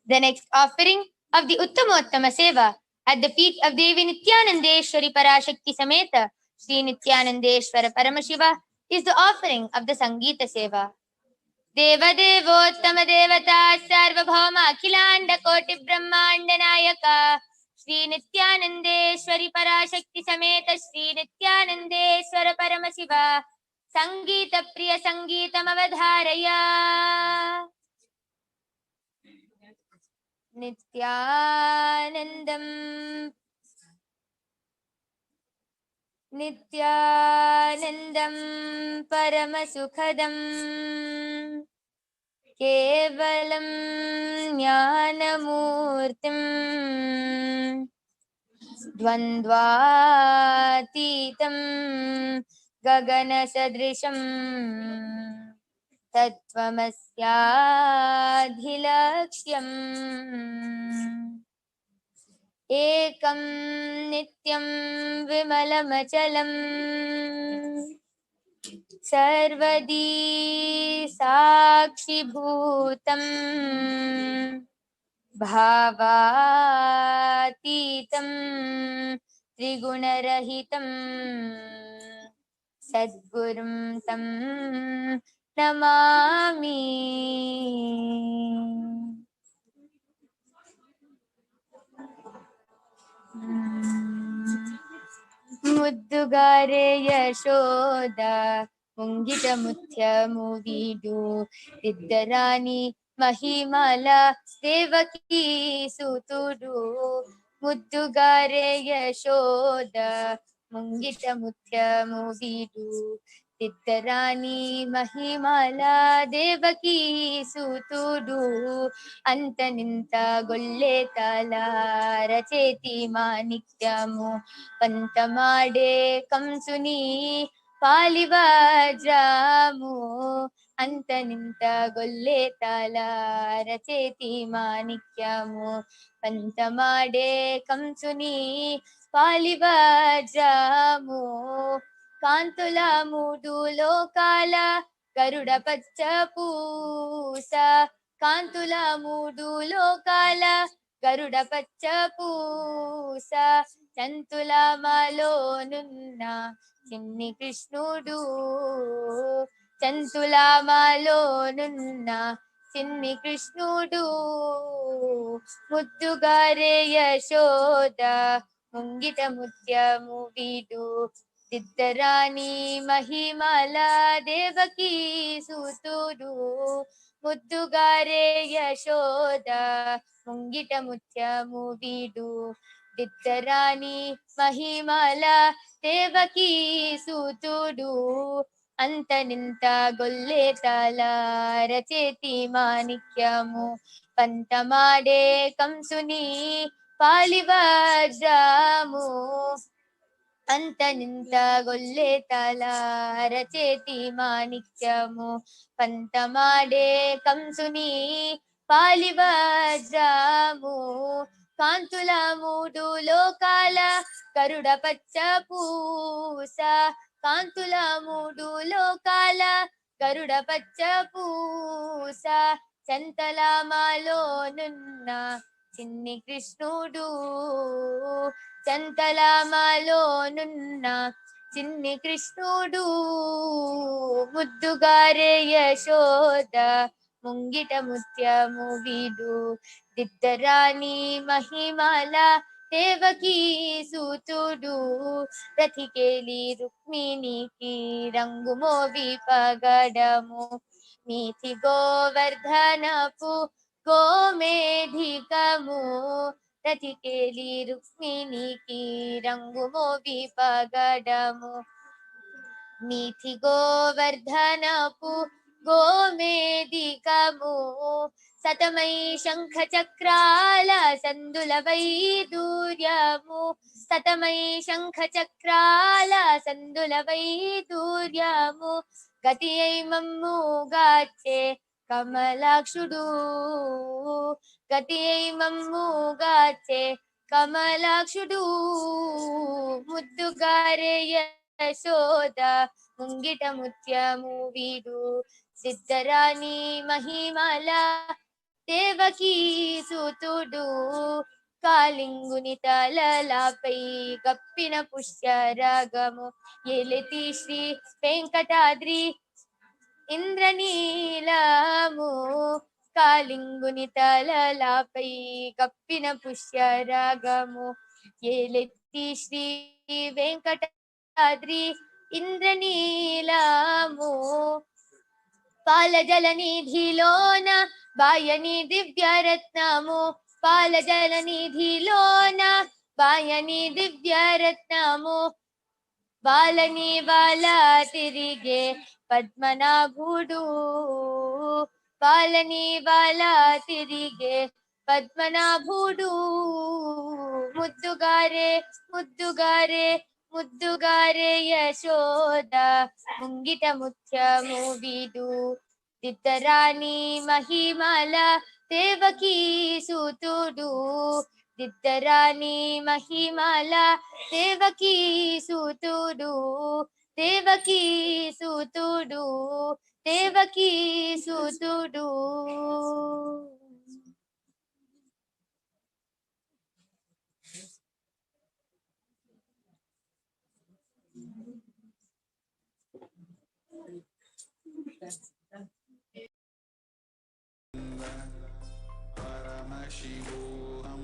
The next offering of the Uttamottama Seva at the feet of Devi Nithyanandeshwari Parashakti Sameta Sri Nithyanandeshwara Paramashiva is the offering of the Sangeeta Seva. Devadevottama Devata Sarvabhauma Akhilanda Koti Brahmanda Nayaka Sri Nithyanandeshwari Parashakti Sameta Sri Nithyanandeshwara Paramashiva Sangeeta Priya Sangeetam Avadharaya Nithyanandam Paramasukhadam Kevalam Jnanamurtim Dvandvatitam Gaganasadrisham Tattvamasyadhilaksyam Ekam Nityam Vimalamachalam Sarvadi Sakshibhutam Bhavatitam Trigunarahitam Sadgurum Tam Namami Muddugare Yashoda Mungita Muthyamu Vidu Tiddarani Mahimala Devaki Sutudu Muddugare Yashoda Mungita Muthyamu Vidu Tiddarani Mahimala Devaki Sutudu Antaninta Golletala Racheti Manikyamu Pantamade Kamsuni Palivajramu Antaninta Golletala Racheti Manikyamu Pantamade Kamsuni Palivajramu Kantula Mudu Lokala Garuda Pacha Pusa Kantula Mudu Lokala Garuda Pacha Pusa Chantula Malo Nunna Chinni Krishnudu Chantula Malo Nunna Chinni Krishnudu Muddugare Yashoda Mungita Mutyamu Vidu Tiddarani Mahimala Devaki Sutudu Muddugare Yashoda Mungita Mutyamu Vidu Tiddarani Mahimala Devaki Sutudu Antaninta Golletala Racheti Manikyamu Pantamade Kamsuni Palivajramu Antaninta Golletala Racheti Manikyamu Pantamade Kamsuni Palivajramu Kantula Mudu Lokala Garuda Pacha Pusa Kantula Mudu Lokala Garuda Pacha Pusa Chantala Malo Nunna Chinni Krishnudu Chantala Malo Nunna Chinni Krishnudu Muddugare Yashoda Mungita Mutyamu Vidu Tiddarani Mahimala Devaki Sutudu Rathikeli Rukmini ki Rangumo Vipagadamu Mithi Govardhanapu Gomedhikamu Rathikeli Rukmini ki Rangumo Vipagadamu Mithi Govardhanapu Gomedhikamu Satamai Shankha Chakrala Sandulavai Duryamu Satamai Shankha Chakrala Sandulavai Duryamu Gatiyai Mammu Gache Kamalakshudu Gatiyai Mammu Gache Kamalakshudu Muddugare Yashoda Mungita Mutyamu Vidu Siddarani Mahimala Devaki సూతుడు కాలింగుని తలలాపై గప్పిన పుష్యరాగము ఏలెతి శ్రీ వెంకటాద్రి ఇంద్రనీలము కాలింగుని తలలాపై గప్పిన పుష్యరాగము ఏలెత్తి శ్రీ వెంకటాద్రి ఇంద్రనీలము పాలజల నిధిలోన బాయని దివ్యరత్నము పాలజల నిధిలోన బాయని దివ్యరత్నము బాలని బాల తిరిగే పద్మనాభుడు బాలని బాల తిరిగే పద్మనాభుడు ముద్దుగారే ముద్దుగారే ముద్దుగారే యశోద ముంగిట ముత్యము వీడు దిద్దరాణి మహిమల దేవకీ సూతుడు దిద్దరాణి మహిమల దేవకీ సూతుడు దేవకీ సూతుడు దేవకీ సూతుడు Paramashivoham.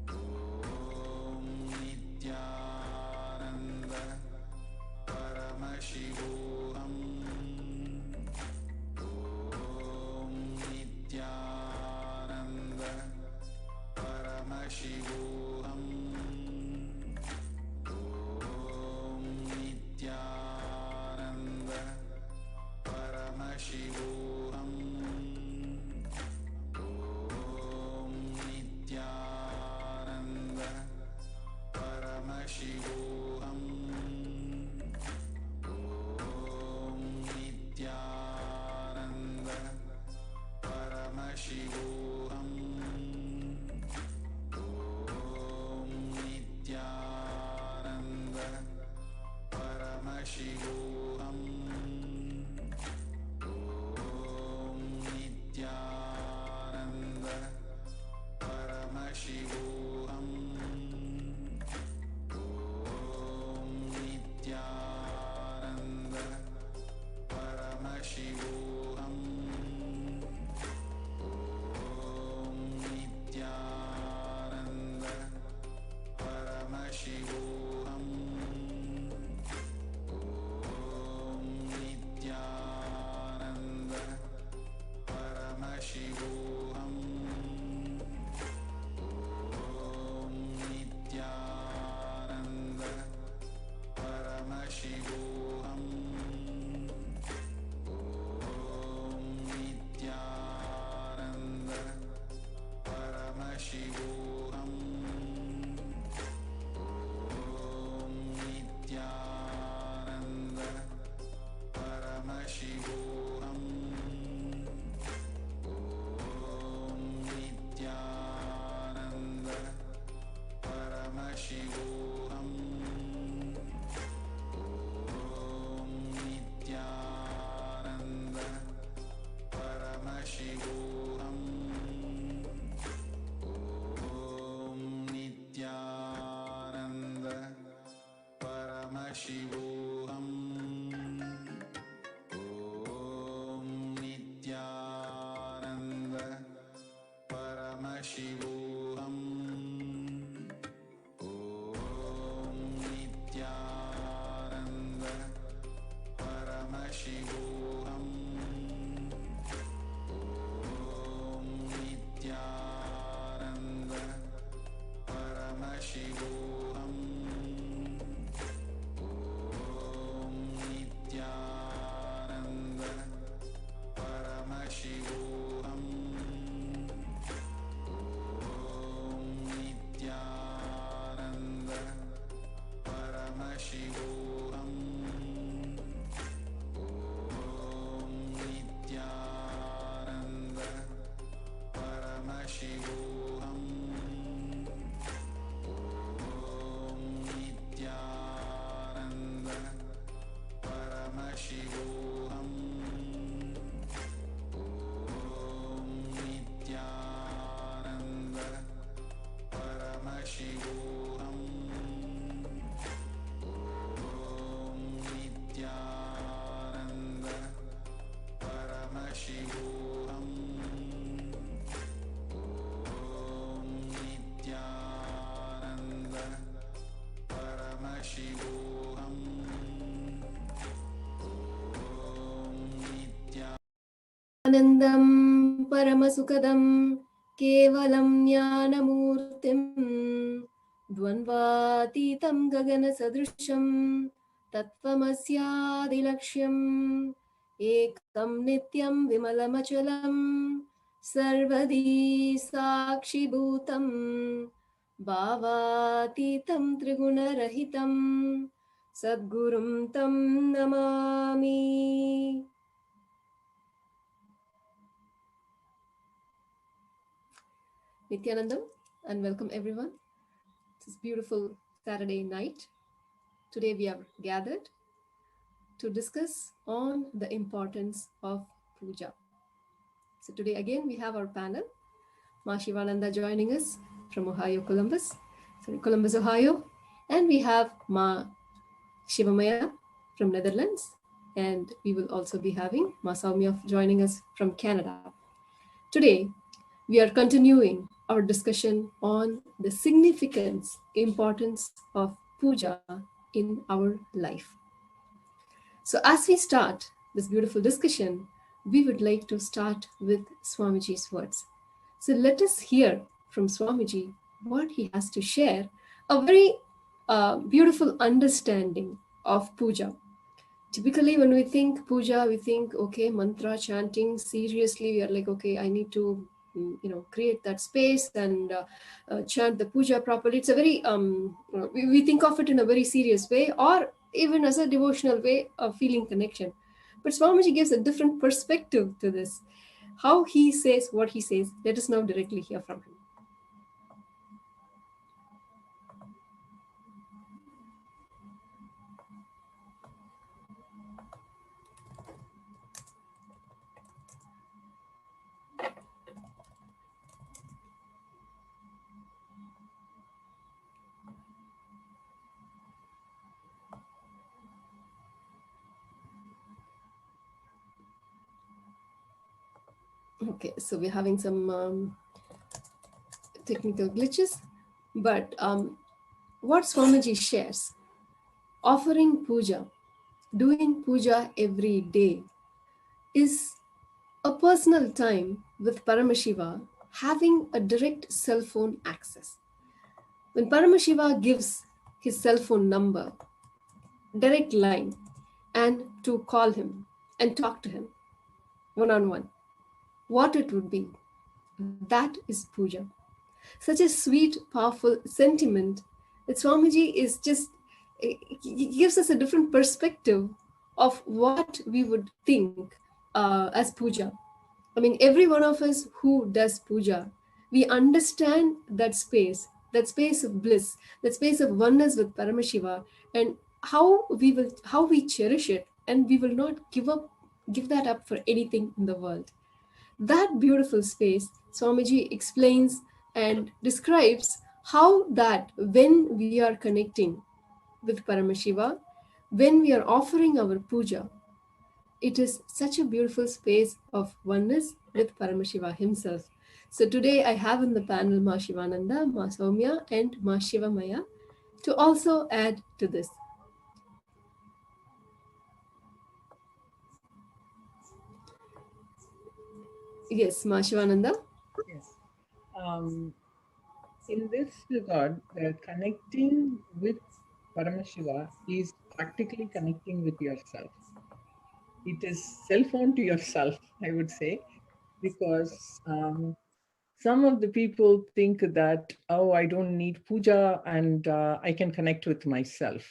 Om Nithyananda Paramashivoham. Om Nithyananda Paramashivoham. Om Nithyananda Paramashivoham. Paramashivoham. Om Nithyananda Paramashivoham. Om Nithyananda Paramashivoham. Om Nithyananda Paramashivoham. Nithyananda Paramashivoham. Om Nithyananda Paramashivoham. Om Nithyananda Paramashivoham. Om Nithyananda Paramashivoham. Om Nithyananda Paramashivoham. Om Nithyananda Paramashivoham. Om Nithyananda Paramashivoham. Om Nithyananda Paramashivoham. Om Nithyananda Paramashivoham. Om Nithyananda Paramashivoham. Om Nithyananda Paramashivoham. Om Nithyananda Paramashivoham. Om Nithyananda Paramashivoham. Om Nithyananda Paramashivoham. Om Nithyananda Paramashivoham. Om Anandam Paramasukadam Kevalam Jnanamurtim Dvanvatitam Gagana Sadrusham Tattvamasyadilaksham Ekam Nityam Vimalamachalam Sarvadi Sakshi Bhutam Bhavatitam Trigunarahitam Sadgurum Tam Namami. Nithyanandam, and welcome everyone. This beautiful Saturday night. Today we are gathered to discuss on the importance of puja. So today again we have our panel, Ma Shivananda joining us from Columbus, Ohio, and we have Ma Shivamaya from Netherlands, and we will also be having Ma Saumya joining us from Canada. Today we are continuing our discussion on the significance, importance of puja in our life. So as we start this beautiful discussion, we would like to start with Swamiji's words. So let us hear from Swamiji what he has to share, a very beautiful understanding of puja. Typically, when we think puja, we think, okay, mantra chanting, seriously, we are like, okay, I need to, create that space and chant the puja properly. It's a very, we think of it in a very serious way, or even as a devotional way of feeling connection. But Swamiji gives a different perspective to this. How he says what he says, let us now directly hear from him. Okay, so we're having some technical glitches, but what Swamiji shares, offering puja, doing puja every day, is a personal time with Paramashiva, having a direct cell phone access. When Paramashiva gives his cell phone number, direct line, and to call him and talk to him one-on-one, what it would be, that is puja. Such a sweet, powerful sentiment that Swamiji is just, he gives us a different perspective of what we would think as puja. I mean, every one of us who does puja, we understand that space of bliss, that space of oneness with Paramashiva, and how we cherish it, and we will not give that up for anything in the world. That beautiful space, Swamiji explains and describes how that when we are connecting with Paramashiva, when we are offering our puja, it is such a beautiful space of oneness with Paramashiva himself. So today I have in the panel Ma Shivananda, Ma Saumya, and Ma Shivamaya to also add to this. Yes, Ma Shivananda. Yes. In this regard, connecting with Paramashiva is practically connecting with yourself. It is cell phone to yourself, I would say, because some of the people think that, oh, I don't need puja and I can connect with myself.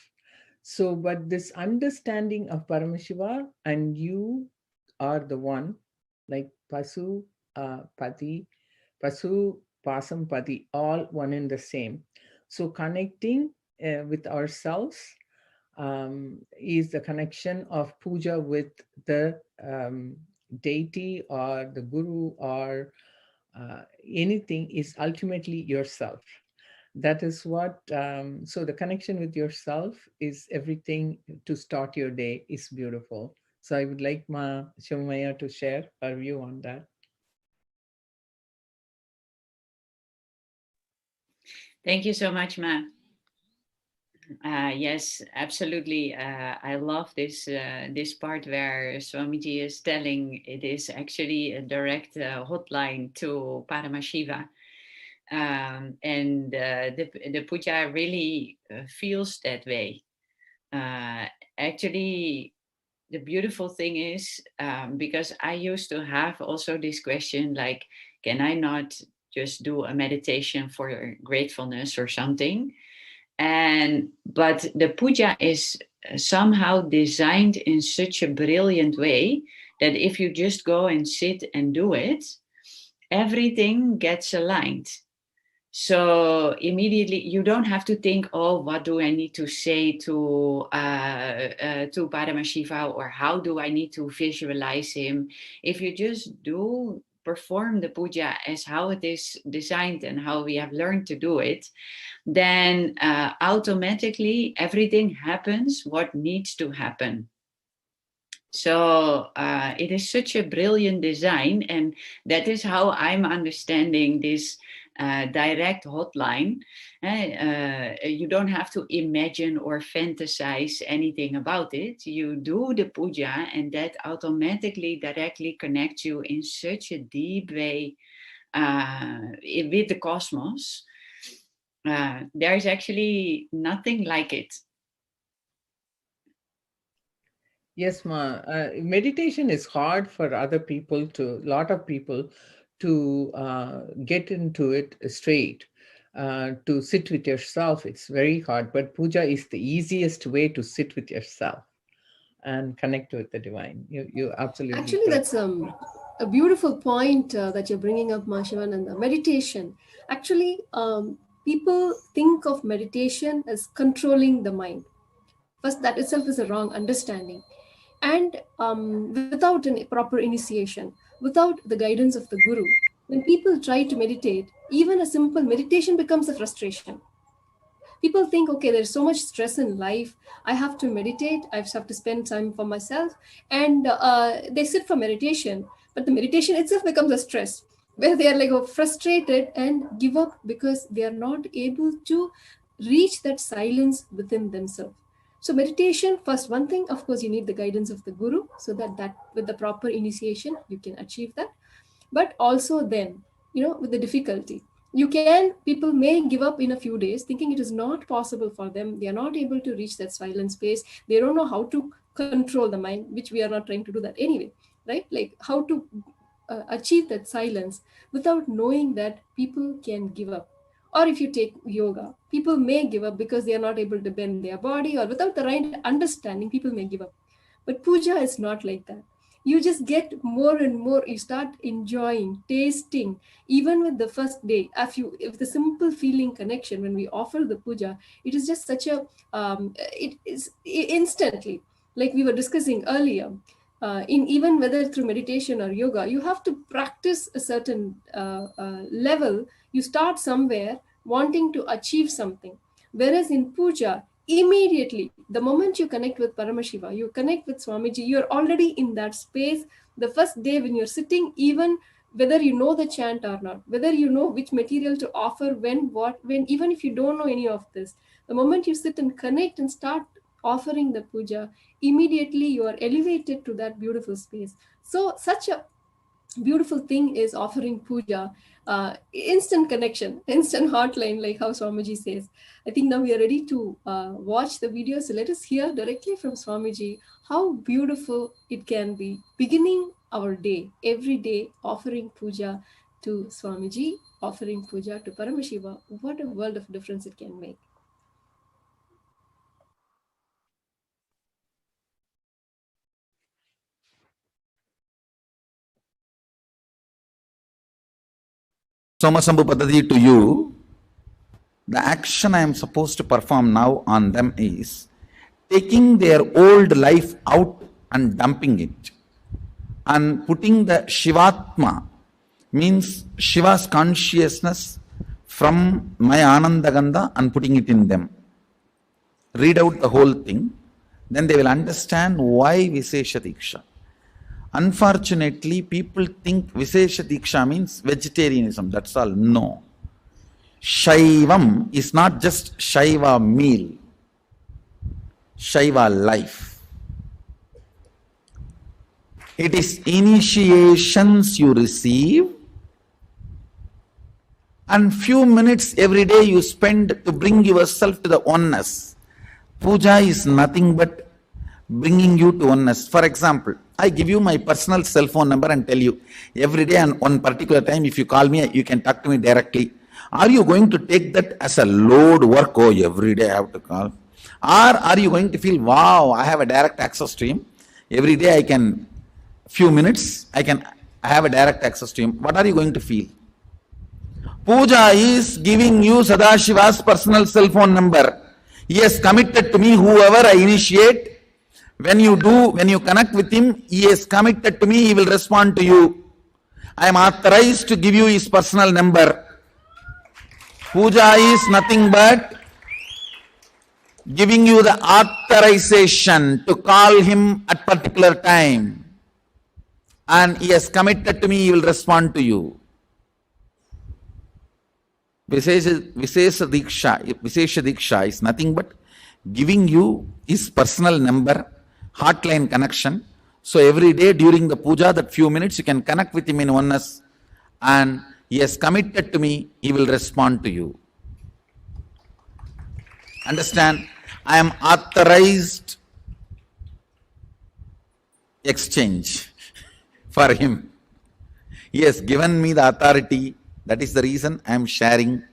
So, but this understanding of Paramashiva, and you are the one, like Pasu, Pati, Pasu, Pasam, Pati, all one and the same. So connecting with ourselves is the connection of puja with the deity or the guru or anything is ultimately yourself. That is what, so the connection with yourself is everything to start your day is beautiful. So I would like Ma Shivamaya to share her view on that. Thank you so much, Ma. Yes, absolutely. I love this part where Swamiji is telling it is actually a direct hotline to Paramashiva. And the puja really feels that way. Actually, the beautiful thing is, because I used to have also this question like, can I not just do a meditation for gratefulness or something? But the puja is somehow designed in such a brilliant way that if you just go and sit and do it, everything gets aligned. So immediately you don't have to think, oh, what do I need to say to Paramashiva, or how do I need to visualize him? If you just perform the puja as how it is designed and how we have learned to do it, then automatically everything happens what needs to happen. So it is such a brilliant design, and that is how I'm understanding this direct hotline. You don't have to imagine or fantasize anything about it. You do the puja, and that automatically directly connects you in such a deep way with the cosmos. There is actually nothing like it. Yes, Ma. Meditation is hard for other people lot of people to get into it straight. To sit with yourself, it's very hard, but puja is the easiest way to sit with yourself and connect with the divine. You absolutely. Actually, that's a beautiful point that you're bringing up, Mahashivananda. Meditation. Actually, people think of meditation as controlling the mind. First, that itself is a wrong understanding. And without a proper initiation, without the guidance of the guru, when people try to meditate, even a simple meditation becomes a frustration. People think, okay, there's so much stress in life, I have to meditate, I have to spend time for myself, and they sit for meditation, but the meditation itself becomes a stress, where they are like frustrated and give up because they are not able to reach that silence within themselves. So meditation, first, one thing, of course, you need the guidance of the guru, so that with the proper initiation, you can achieve that. But also then, with the difficulty, people may give up in a few days, thinking it is not possible for them. They are not able to reach that silent space. They don't know how to control the mind, which we are not trying to do that anyway, right? Like how to achieve that silence without knowing that people can give up. Or if you take yoga, people may give up because they are not able to bend their body, or without the right understanding, people may give up. But puja is not like that. You just get more and more, you start enjoying, tasting, even with the first day. If the simple feeling connection, when we offer the puja, it is just such a, it is instantly, like we were discussing earlier, even whether through meditation or yoga, you have to practice a certain level. You start somewhere wanting to achieve something. Whereas in puja, immediately, the moment you connect with Paramashiva, you connect with Swamiji, you're already in that space. The first day when you're sitting, even whether you know the chant or not, whether you know which material to offer, when, even if you don't know any of this, the moment you sit and connect and start offering the puja, immediately you are elevated to that beautiful space. So such a beautiful thing is offering puja, instant connection, instant hotline, like how Swamiji says. I think now we are ready to watch the video. So let us hear directly from Swamiji how beautiful it can be, beginning our day, every day, offering puja to Swamiji, offering puja to Paramashiva. What a world of difference it can make. Somasambhu Padati to you, the action I am supposed to perform now on them is taking their old life out and dumping it and putting the Shivatma, means Shiva's consciousness from my Anandagandha, and putting it in them. Read out the whole thing, then they will understand why Vishesha Diksha. Unfortunately, people think Vishesha Diksha means vegetarianism, that's all. No. Shaivam is not just Shaiva meal. Shaiva life. It is initiations you receive and few minutes every day you spend to bring yourself to the oneness. Puja is nothing but bringing you to oneness. For example, I give you my personal cell phone number and tell you, every day and one particular time if you call me, you can talk to me directly. Are you going to take that as a load work? Oh, every day I have to call. Or are you going to feel, wow, I have a direct access to him. Every day I can, few minutes, I have a direct access to him. What are you going to feel? Puja is giving you Sadashiva's personal cell phone number. He has committed to me, whoever I initiate. When you connect with him, he is committed to me, he will respond to you. I am authorized to give you his personal number. Puja is nothing but giving you the authorization to call him at particular time. And he has committed to me, he will respond to you. Vishesha Diksha is nothing but giving you his personal number, hotline connection. So every day during the puja, that few minutes you can connect with him in oneness, and he has committed to me, he will respond to you. Understand? I am authorized exchange for him. He has given me the authority. That is the reason I am sharing.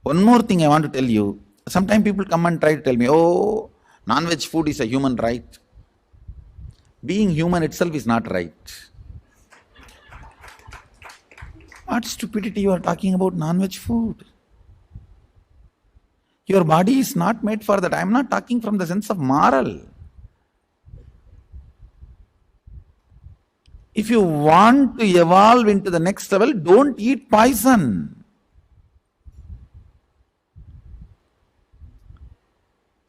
One more thing I want to tell you. Sometimes people come and try to tell me, oh, non-veg food is a human right. Being human itself is not right. What stupidity you are talking about non-veg food? Your body is not made for that. I am not talking from the sense of moral. If you want to evolve into the next level, don't eat poison.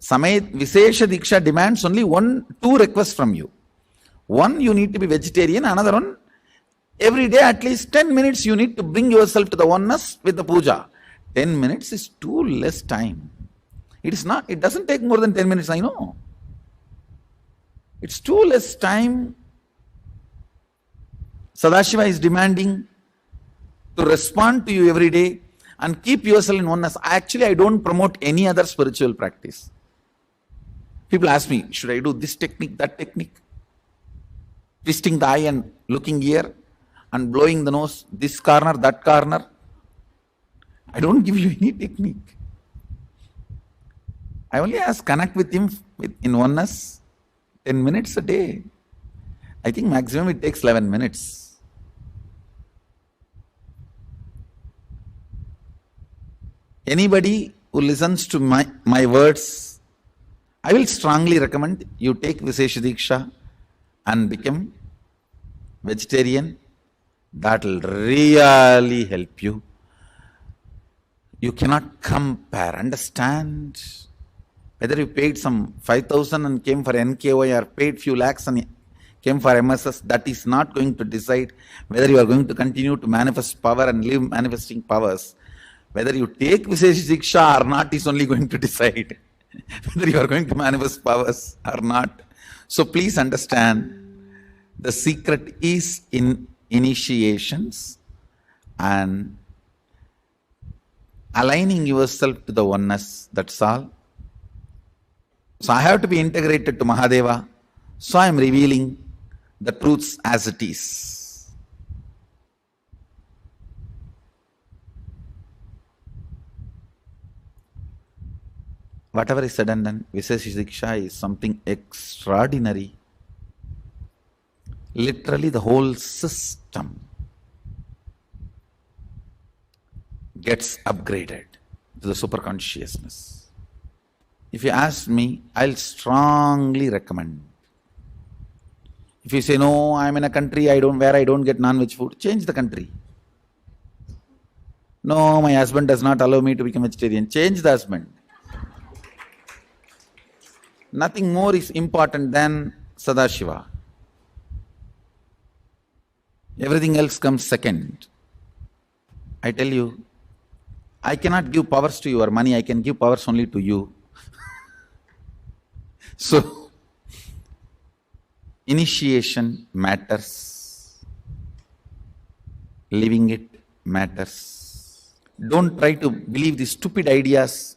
Vishesha Diksha demands only two requests from you. One, you need to be vegetarian. Another one, every day at least 10 minutes you need to bring yourself to the oneness with the puja. 10 minutes is too less time. It doesn't take more than 10 minutes, I know. It's too less time. Sadashiva is demanding to respond to you every day and keep yourself in oneness. Actually, I don't promote any other spiritual practice. People ask me, should I do this technique, that technique? Twisting the eye and looking here and blowing the nose, this corner, that corner. I don't give you any technique. I only ask, connect with him in oneness 10 minutes a day. I think maximum it takes 11 minutes. Anybody who listens to my words, I will strongly recommend you take Vishesha Diksha and become vegetarian. That will really help you. You cannot compare, understand? Whether you paid some 5,000 and came for NKY or paid few lakhs and came for MSS, that is not going to decide whether you are going to continue to manifest power and live manifesting powers. Whether you take Vishesha Diksha or not is only going to decide whether you are going to manifest powers or not. So please understand, the secret is in initiations and aligning yourself to the oneness, that's all. So I have to be integrated to Mahadeva, so I am revealing the truths as it is. Whatever is said and done, Vishesha Diksha is something extraordinary. Literally the whole system gets upgraded to the superconsciousness. If you ask me, I'll strongly recommend. If you say, no, I'm in a country where I don't get non-veg food, change the country. No, my husband does not allow me to become vegetarian, change the husband. Nothing more is important than Sadashiva. Everything else comes second. I tell you, I cannot give powers to your money, I can give powers only to you. So, initiation matters. Living it matters. Don't try to believe these stupid ideas.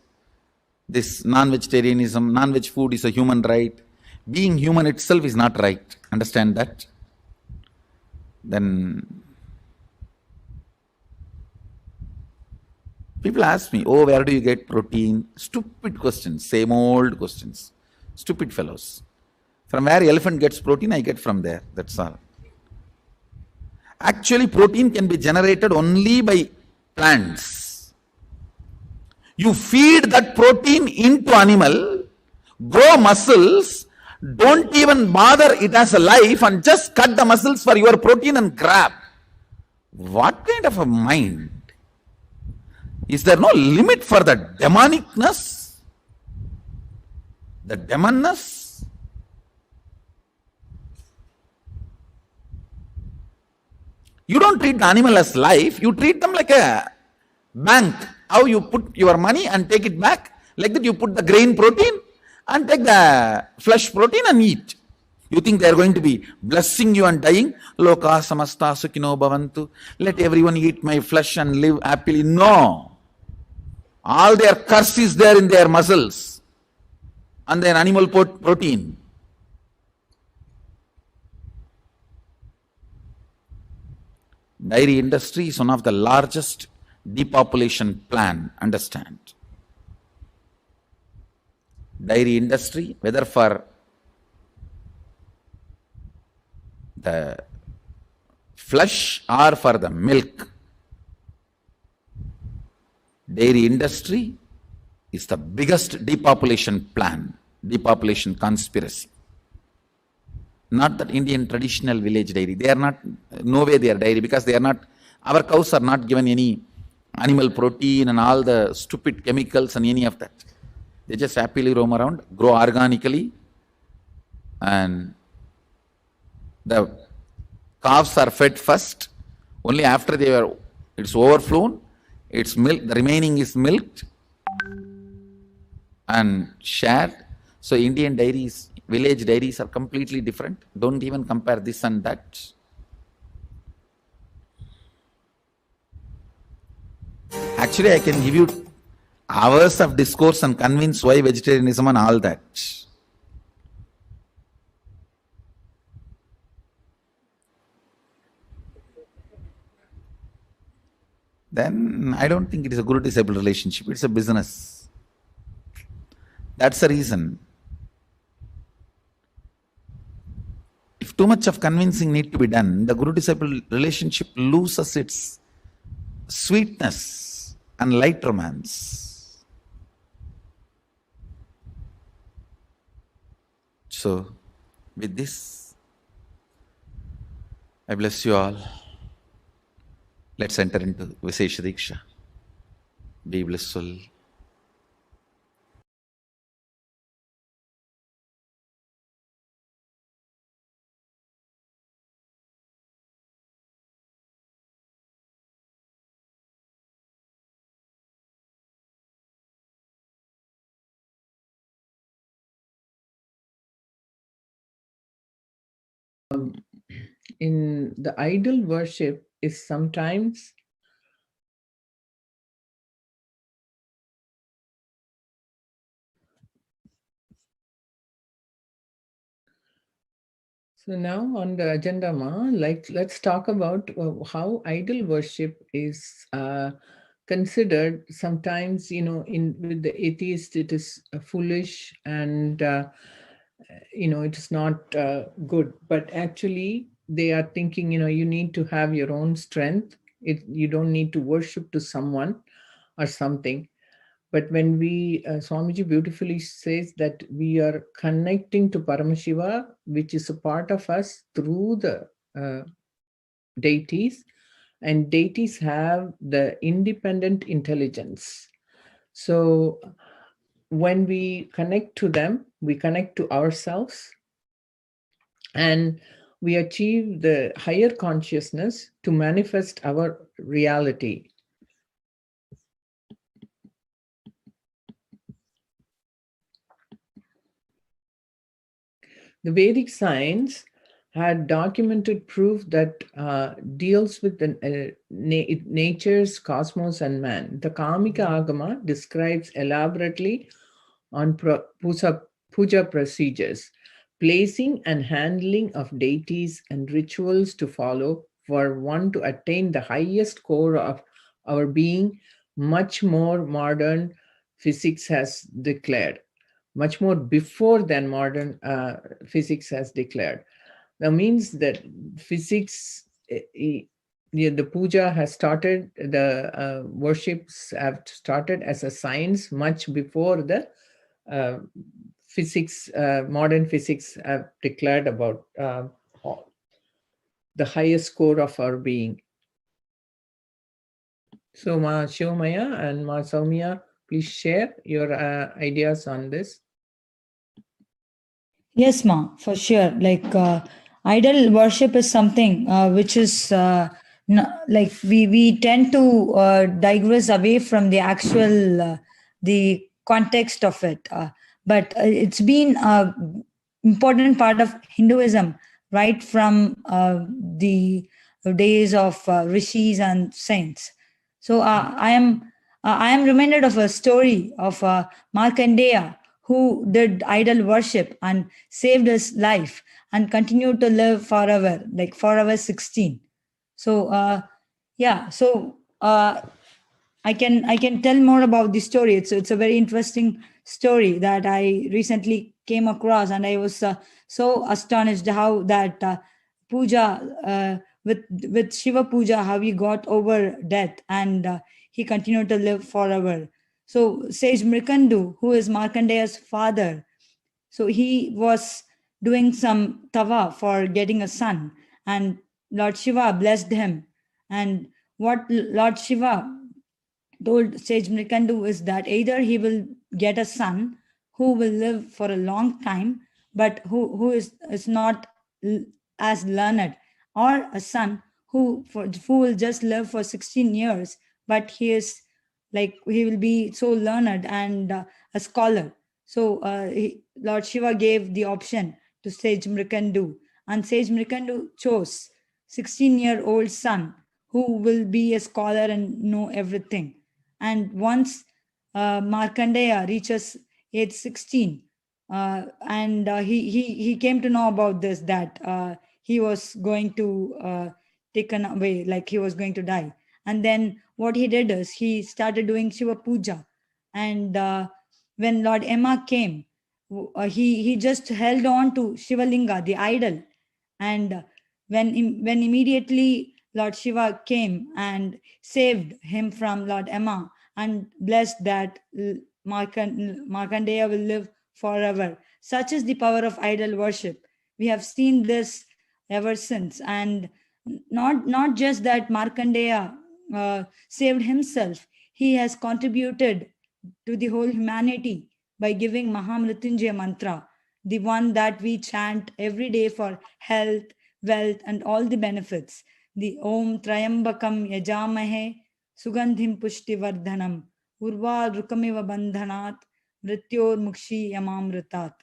This non-vegetarianism, non-veg food is a human right. Being human itself is not right. Understand that? Then people ask me, oh, where do you get protein? Stupid questions, same old questions. Stupid fellows. From where elephant gets protein, I get from there. That's all. Actually, protein can be generated only by plants. You feed that protein into animal, grow muscles, don't even bother it as a life and just cut the muscles for your protein and grab. What kind of a mind? Is there no limit for the demonicness? The demonness? You don't treat the animal as life, you treat them like a bank. How you put your money and take it back, like that you put the grain protein and take the flesh protein and eat. You think they are going to be blessing you and dying? Loka samasta sukhino bhavantu. Let everyone eat my flesh and live happily. No. All their curse is there in their muscles and their animal protein. Dairy industry is one of the largest depopulation plan, understand. Dairy industry, whether for the flesh or for the milk, dairy industry is the biggest depopulation plan, depopulation conspiracy. Not that Indian traditional village dairy. They are not, no way they are dairy, because they are not, our cows are not given any animal protein and all the stupid chemicals and any of that. They just happily roam around, grow organically, and the calves are fed first. Only after it's overflown, it's milk, the remaining is milked and shared. So Indian dairies, village dairies are completely different. Don't even compare this and that. Actually, I can give you hours of discourse and convince why vegetarianism and all that. Then I don't think it is a guru-disciple relationship. It's a business. That's the reason. If too much of convincing need to be done, the guru-disciple relationship loses its sweetness and light romance. So, with this, I bless you all. Let's enter into Visesha Diksha. Be blissful. In the idol worship is sometimes so now on the agenda, let's talk about how idol worship is considered. Sometimes, with the atheist, it is foolish and it is not good. But actually, they are thinking, you need to have your own strength. You don't need to worship to someone or something. But when Swamiji beautifully says that we are connecting to Paramashiva, which is a part of us through the deities, and deities have the independent intelligence. So when we connect to them, we connect to ourselves, and we achieve the higher consciousness to manifest our reality. The Vedic science had documented proof that deals with the nature's cosmos and man. The Kamika Agama describes elaborately on puja procedures, placing and handling of deities and rituals to follow for one to attain the highest core of our being, much more modern physics has declared. Much more before than modern physics has declared. That means that physics, the puja has started, the worships have started as a science much before the physics, modern physics have declared about the highest core of our being. So Ma Shivamaya and Ma Saumya, please share your ideas on this. Yes, ma, for sure. Like idol worship is something which is like we tend to digress away from the actual the context of it, but it's been a important part of Hinduism right from the days of rishis and saints. So I am reminded of a story of Markandeya, who did idol worship and saved his life and continued to live forever, like forever 16. So yeah, so I can tell more about the story. It's a very interesting story that I recently came across, and I was so astonished how that puja with Shiva puja, how he got over death and he continued to live forever. So Sage Mrikandu, who is Markandeya's father, so he was doing some tava for getting a son, and Lord Shiva blessed him. And what Lord Shiva told Sage Mrikandu is that either he will get a son who will live for a long time, but who is not as learned, or a son who will just live for 16 years, but he is like he will be so learned and a scholar. So Lord Shiva gave the option to Sage Mrikandu, and Sage Mrikandu chose 16-year-old son who will be a scholar and know everything. And once Markandeya reaches age 16, and he came to know about this, that he was going to taken away, like he was going to die. And then what he did is he started doing Shiva puja. And when Lord Emma came, he just held on to Shivalinga, the idol. And when immediately Lord Shiva came and saved him from Lord Emma and blessed that Markandeya will live forever. Such is the power of idol worship. We have seen this ever since. And not just that Markandeya saved himself, he has contributed to the whole humanity by giving Mahamrityunjaya mantra, the one that we chant every day for health, wealth, and all the benefits. The Om Trayambakam Yajamahe Sugandhim Pushti Vardhanam Urva Rukamiva Bandhanat Mrityor Mukshi Yamamritat.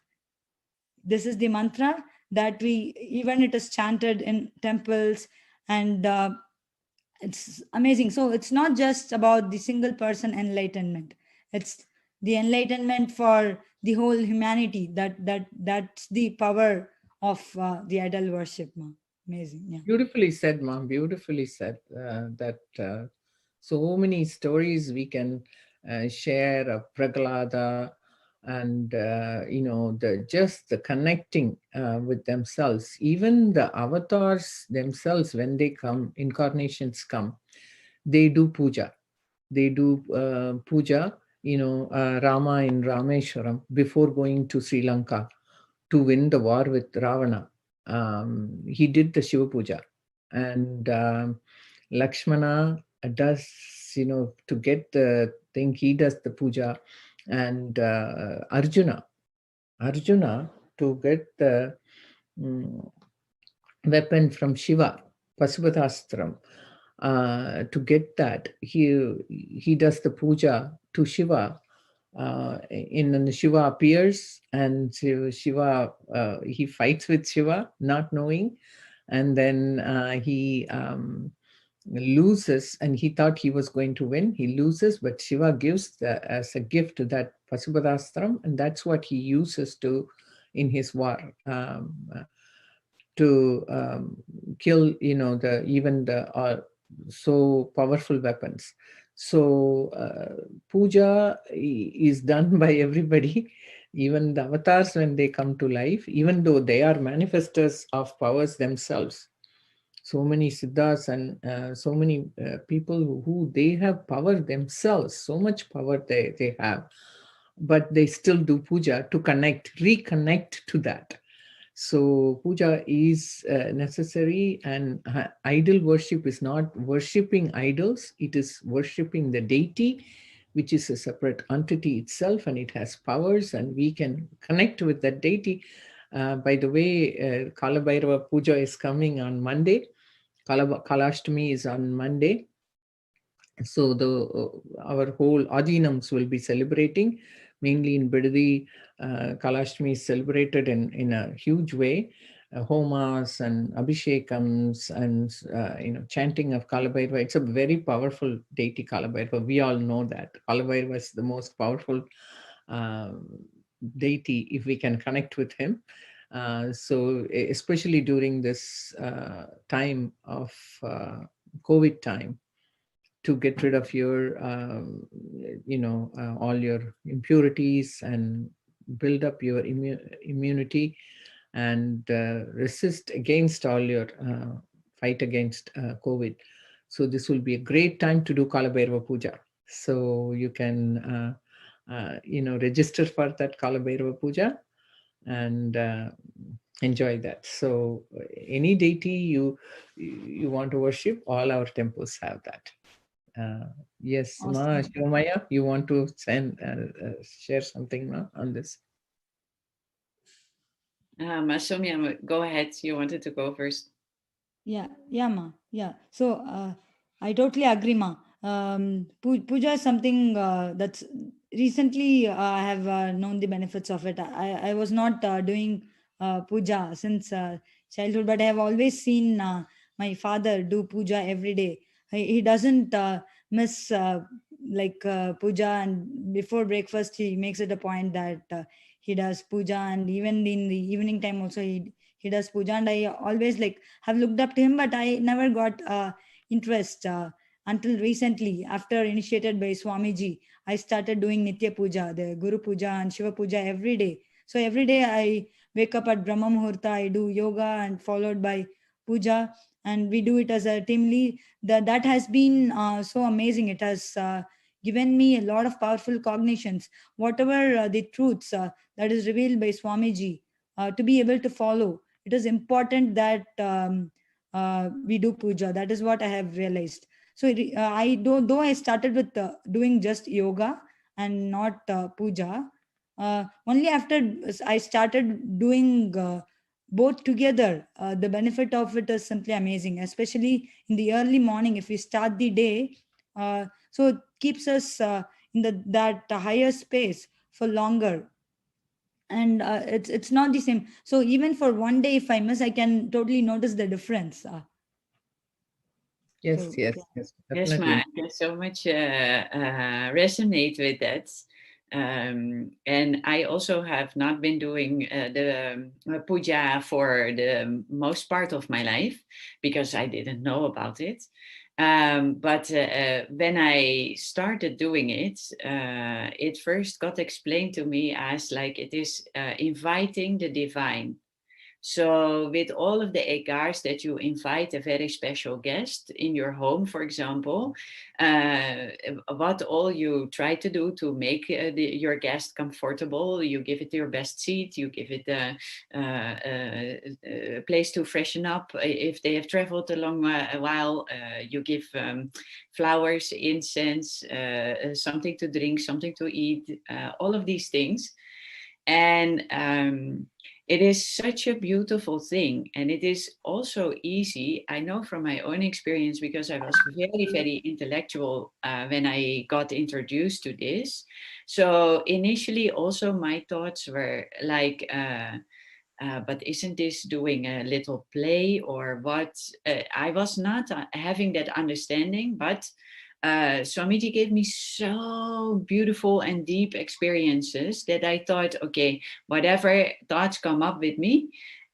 This is the mantra that even it is chanted in temples, and it's amazing. So it's not just about the single person enlightenment. It's the enlightenment for the whole humanity. That's the power of the idol worship, ma. Amazing. Yeah. Beautifully said, Mom. Beautifully said. That so many stories we can share of Prahlada, and the connecting with themselves. Even the avatars themselves, when they come, incarnations come, they do puja. They do puja. Rama in Rameshwaram, before going to Sri Lanka to win the war with Ravana, he did the Shiva puja. And Lakshmana does, to get the thing, he does the puja. And Arjuna, to get the weapon from Shiva, Pasupatastram, to get that, he does the puja to Shiva. in Shiva appears, and Shiva he fights with Shiva, not knowing, and then he loses, and he thought he was going to win. He loses, but Shiva gives as a gift that Pasupadastram, and that's what he uses to in his war to kill, the so powerful weapons. So puja is done by everybody, even the avatars when they come to life, even though they are manifestors of powers themselves. So many siddhas and so many people who they have power themselves, so much power they have, but they still do puja to reconnect to that. So puja is necessary, and idol worship is not worshipping idols, it is worshipping the deity, which is a separate entity itself, and it has powers, and we can connect with that deity. By the way, Kala Bhairava Puja is coming on Monday. Kalashtami is on Monday. So our whole Adinams will be celebrating, mainly in Bidadi. Kalashtami is celebrated in a huge way. Homas and Abhishekams and chanting of Kalabhairava. It's a very powerful deity, Kalabhairava. We all know that Kalabhairava is the most powerful deity if we can connect with him. So especially during this time of COVID time, to get rid of your all your impurities and build up your immunity and resist against all your fight against COVID. So this will be a great time to do Kalabhairava Puja. So you can register for that Kalabhairava Puja and enjoy that. So any deity you want to worship, all our temples have that. Yes, Awesome. Ma Shivamaya, you want to share something on this? Ma Soumya, go ahead. You wanted to go first. Yeah, ma. Yeah. So I totally agree, ma. Puja is something that's recently I have known the benefits of it. I was not doing puja since childhood, but I have always seen my father do puja every day. He doesn't miss puja, and before breakfast he makes it a point that he does puja, and even in the evening time also he does puja. And I always have looked up to him, but I never got interest until recently. After initiated by Swamiji, I started doing Nitya Puja, the Guru Puja and Shiva Puja every day. So every day I wake up at Brahma Muhurta, I do yoga and followed by puja, and we do it as a teamly. That has been so amazing. It has given me a lot of powerful cognitions. Whatever the truths that is revealed by Swamiji, to be able to follow, it is important that we do puja. That is what I have realized. So though I started with doing just yoga and not puja, only after I started doing both together, the benefit of it is simply amazing, especially in the early morning if we start the day. So it keeps us in that higher space for longer, and it's not the same. So even for one day if I miss, I can totally notice the difference. Yes, So, yes, yeah. yes, Yes, Ma, definitely. I can so much resonate with that. And I also have not been doing the puja for the most part of my life because I didn't know about it. But when I started doing it, it first got explained to me as like it is inviting the divine. So, with all of the egars that you invite a very special guest in your home, for example, what all you try to do to make your guest comfortable, you give it your best seat, you give it a place to freshen up. If they have traveled a long while, you give flowers, incense, something to drink, something to eat, all of these things. And it is such a beautiful thing, and it is also easy. I know from my own experience, because I was very, very intellectual when I got introduced to this. So initially also my thoughts were like, but isn't this doing a little play or what? I was not having that understanding, but Swamiji gave me so beautiful and deep experiences that I thought, okay, whatever thoughts come up with me,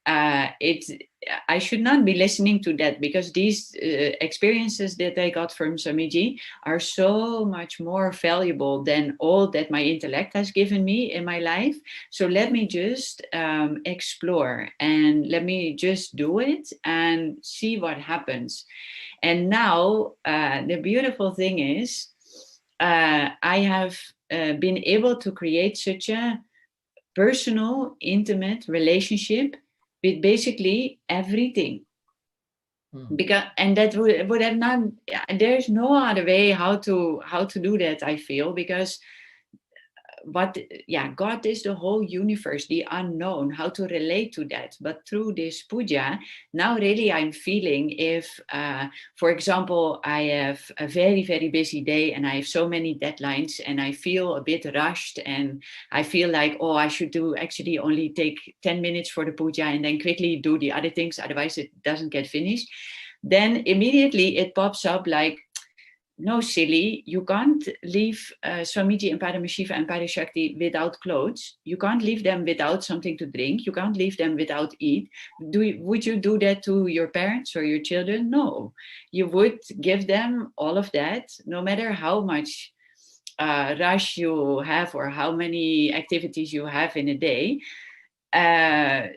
I should not be listening to that, because these experiences that I got from Swamiji are so much more valuable than all that my intellect has given me in my life. So let me just explore, and let me just do it and see what happens. And now the beautiful thing is I have been able to create such a personal, intimate relationship with basically everything. Because, and that would have not, there's no other way how to do that, I feel, because God is the whole universe, the unknown, how to relate to that. But through this puja, now really I'm feeling if, for example, I have a very, very busy day and I have so many deadlines and I feel a bit rushed and I feel like, oh, I should actually only take 10 minutes for the puja and then quickly do the other things, otherwise it doesn't get finished. Then immediately it pops up like, no, silly, you can't leave Swamiji and Paramashiva and Parashakti without clothes. You can't leave them without something to drink. You can't leave them without eat. Would you do that to your parents or your children? No. You would give them all of that, no matter how much rush you have or how many activities you have in a day.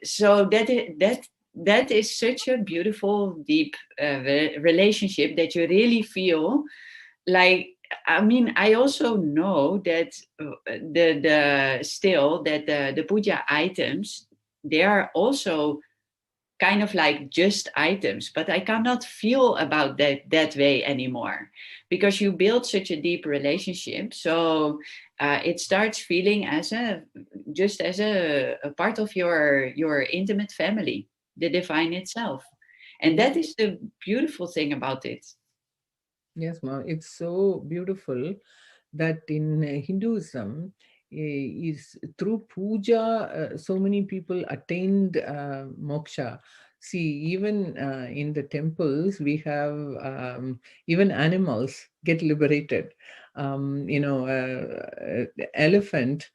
So that is such a beautiful, deep relationship that you really feel like. I mean, I also know that the puja items, they are also kind of like just items, but I cannot feel about that way anymore, because you build such a deep relationship. So it starts feeling as a part of your intimate family, the divine itself. And that is the beautiful thing about it. Yes, ma'am. It's so beautiful that in Hinduism, is through puja, so many people attained moksha. See, even in the temples, we have even animals get liberated. The elephant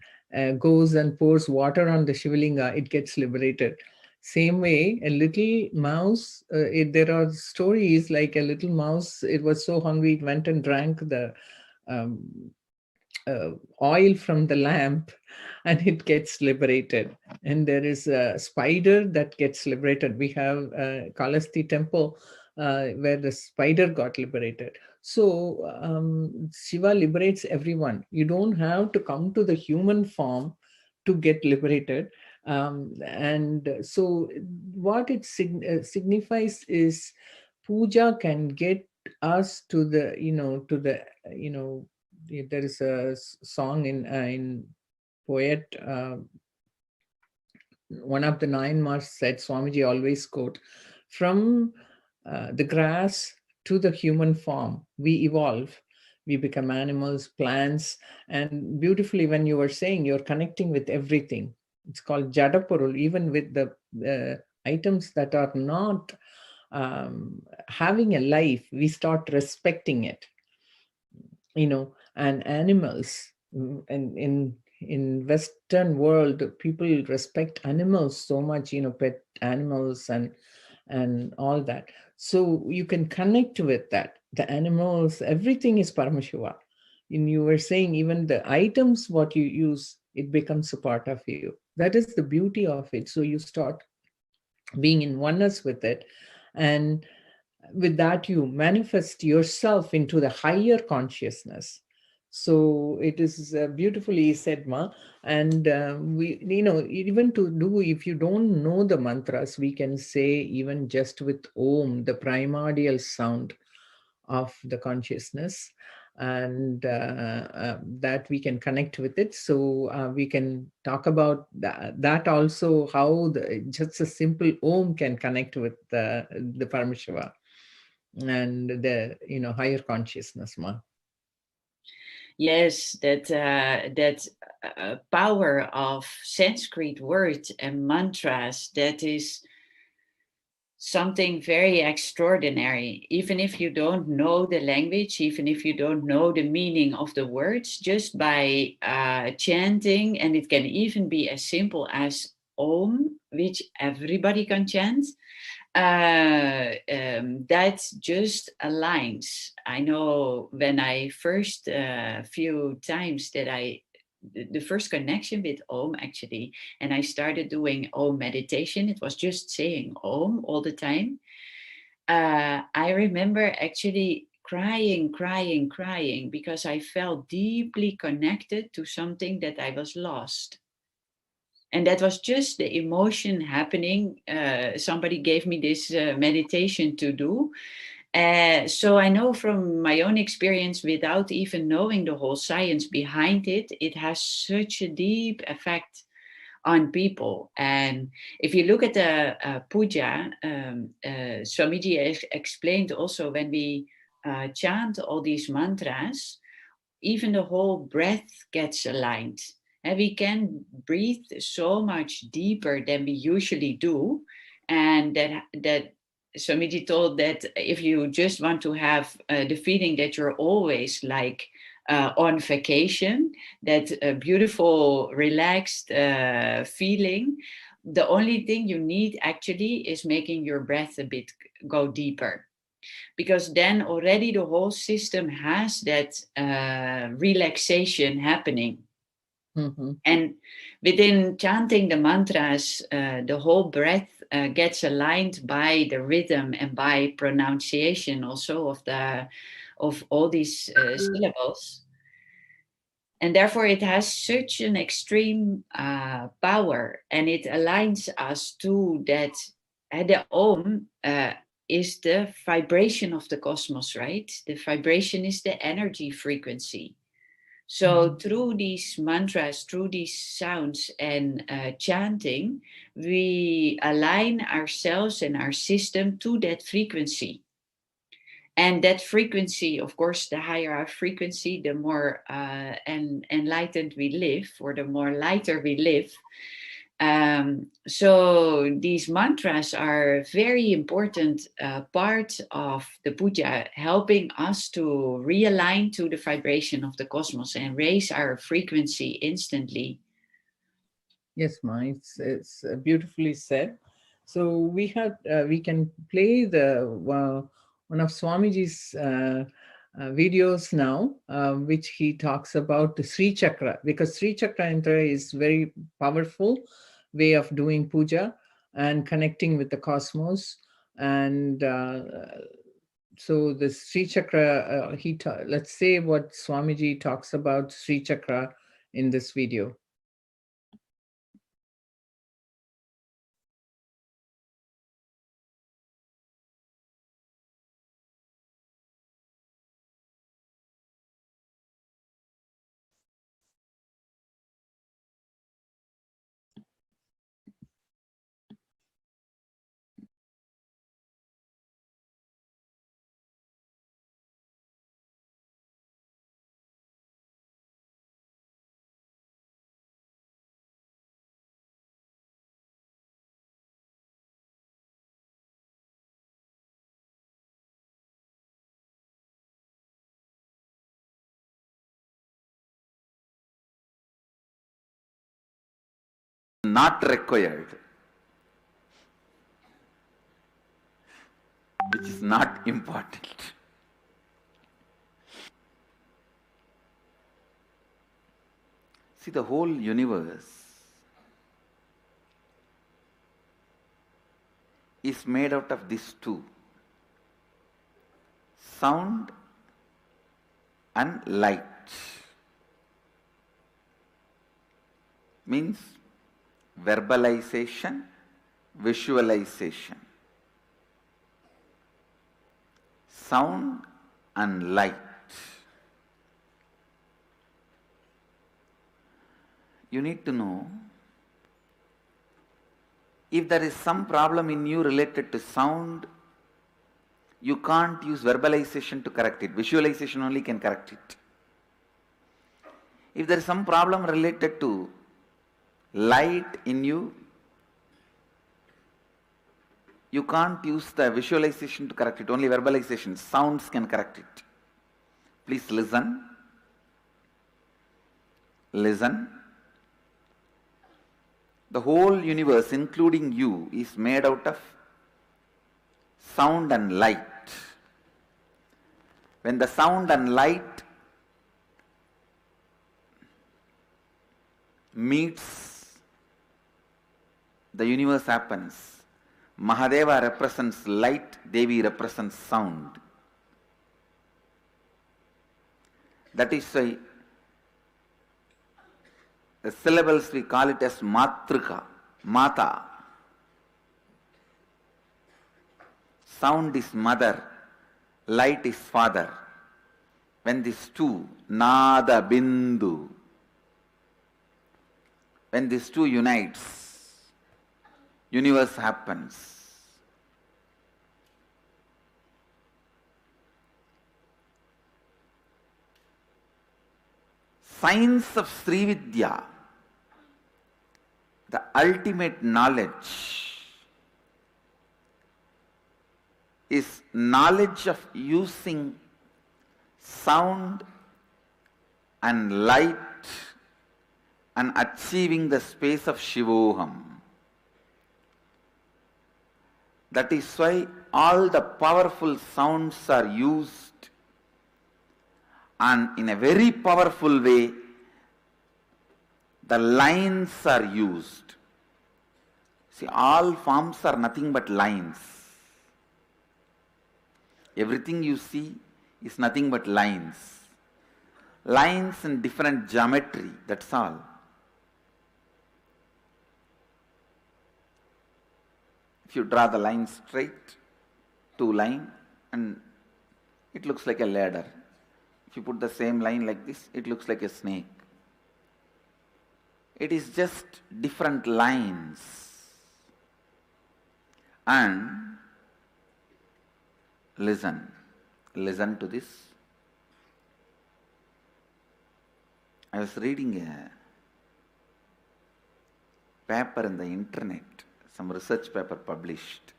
goes and pours water on the Shivalinga, it gets liberated. Same way, a little mouse, there are stories like a little mouse, it was so hungry, it went and drank the oil from the lamp and it gets liberated. And there is a spider that gets liberated. We have Kalasti temple where the spider got liberated. So Shiva liberates everyone. You don't have to come to the human form to get liberated. And so what it signifies is puja can get us to the, there is a song in poet, one of the 9 Mars said, Swamiji always quote, from the grass to the human form, we evolve. We become animals, plants, and beautifully when you were saying you're connecting with everything. It's called Jadapurul, even with the items that are not having a life, we start respecting it. And animals, and in Western world, people respect animals so much, pet animals and all that. So you can connect with that. The animals, everything is Paramashiva. And you were saying even the items, what you use, it becomes a part of you. That is the beauty of it. So you start being in oneness with it. And with that, you manifest yourself into the higher consciousness. So it is beautifully said, Ma. And we, even to do, if you don't know the mantras, we can say even just with Om, the primordial sound of the consciousness, and that we can connect with it. So we can talk about that also, how just a simple Om can connect with the Paramashiva and the higher consciousness, Ma. Yes, that power of Sanskrit words and mantras, that is something very extraordinary. Even if you don't know the language, even if you don't know the meaning of the words, just by chanting, and it can even be as simple as Om, which everybody can chant, that just aligns. I know when I first few times that the first connection with Om actually, and I started doing Om meditation, it was just saying Om all the time. I remember actually crying because I felt deeply connected to something that I was lost. And that was just the emotion happening. Somebody gave me this meditation to do. So I know from my own experience, without even knowing the whole science behind it, it has such a deep effect on people. And if you look at the puja, Swamiji explained also, when we chant all these mantras, even the whole breath gets aligned. And we can breathe so much deeper than we usually do. And that Swamiji told that if you just want to have the feeling that you're always like on vacation, that beautiful, relaxed feeling, the only thing you need actually is making your breath a bit go deeper. Because then already the whole system has that relaxation happening. Mm-hmm. And within chanting the mantras, the whole breath gets aligned by the rhythm and by pronunciation also of all these syllables. And therefore it has such an extreme power, and it aligns us to that. The Om is the vibration of the cosmos, right? The vibration is the energy frequency. So through these mantras, through these sounds and chanting, we align ourselves and our system to that frequency. And that frequency, of course, the higher our frequency, the more enlightened we live, or the more lighter we live. So these mantras are a very important part of the puja, helping us to realign to the vibration of the cosmos and raise our frequency instantly. Yes, Ma, it's beautifully said. So we can play the one of Swamiji's videos now, which he talks about the Sri Chakra, because Sri Chakra Yantra is very powerful way of doing puja and connecting with the cosmos. And so the Sri Chakra, let's say what Swamiji talks about Sri Chakra in this video. Not required, which is not important. See, the whole universe is made out of these two: sound and light. Means verbalization, visualization. Sound and light. you need to know if there is some problem in you related to sound, you can't use verbalization to correct it. Visualization only can correct it. If there is some problem related to light in you, you can't use the visualization to correct it, only verbalization. Sounds can correct it. Please listen. Listen. The whole universe, including you, is made out of sound and light. When the sound and light meets, the universe happens. Mahadeva represents light, Devi represents sound. That is why the syllables we call it as Matrika, Mata. Sound is mother, light is father. When these two, Nada Bindu, when these two unites, universe happens. Science of Srividya, the ultimate knowledge, is knowledge of using sound and light and achieving the space of Shivoham. That is why all the powerful sounds are used, and in a very powerful way the lines are used. See, all forms are nothing but lines. Everything you see is nothing but lines. Lines in different geometry, that's all. If you draw the line straight, two line, and it looks like a ladder. If you put the same line like this, it looks like a snake. It is just different lines. And listen to this. I was reading a paper in the internet, some research paper published.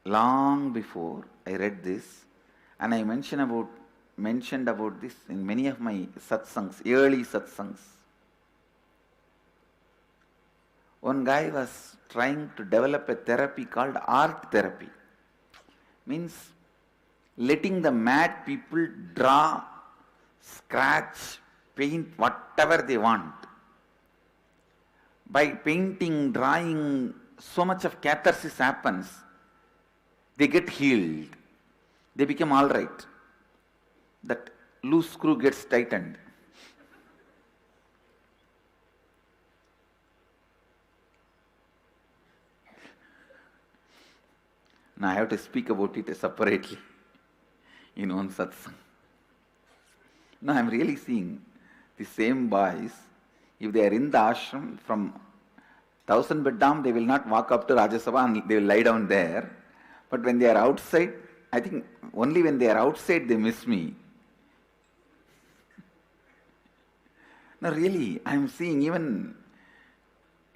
Long before I read this, and I mentioned about this in many of my satsangs, early satsangs. One guy was trying to develop a therapy called art therapy. Means letting the mad people draw, scratch, paint whatever they want. By painting, drawing, so much of catharsis happens. They get healed. They become all right. That loose screw gets tightened. Now I have to speak about it separately in one satsang. Now I am really seeing the same boys, if they are in the ashram from 1000 Beddam, they will not walk up to Rajasabha and they will lie down there. But when they are outside, I think only when they are outside they miss me. Now really, I am seeing even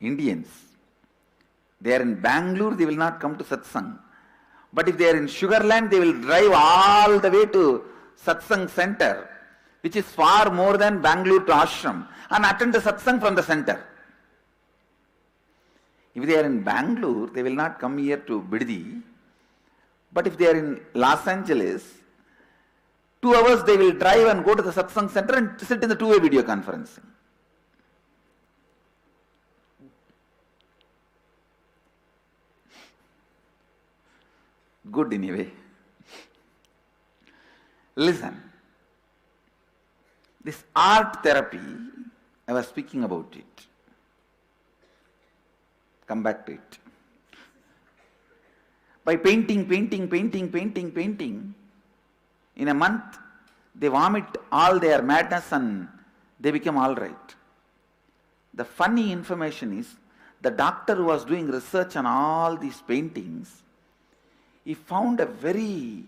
Indians. They are in Bangalore, they will not come to satsang. But if they are in Sugarland, they will drive all the way to satsang center, which is far more than Bangalore to ashram, and attend the satsang from the center. If they are in Bangalore, they will not come here to Biddi. But if they are in Los Angeles, 2 hours they will drive and go to the satsang center and sit in the two-way video conferencing. Good anyway. Listen. This art therapy, I was speaking about it. Come back to it. By painting, in a month, they vomit all their madness and they become all right. The funny information is, the doctor who was doing research on all these paintings, he found a very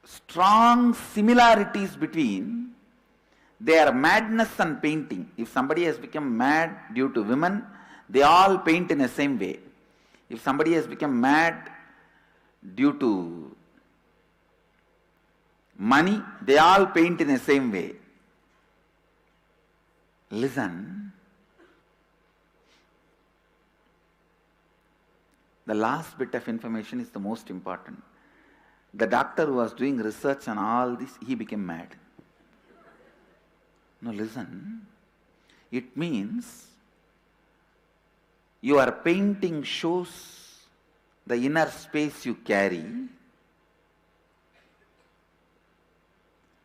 strong similarities between their madness and painting. If somebody has become mad due to women, they all paint in the same way. If somebody has become mad due to money, they all paint in the same way. Listen. The last bit of information is the most important. The doctor who was doing research on all this, he became mad. Now listen. It means your painting shows the inner space you carry.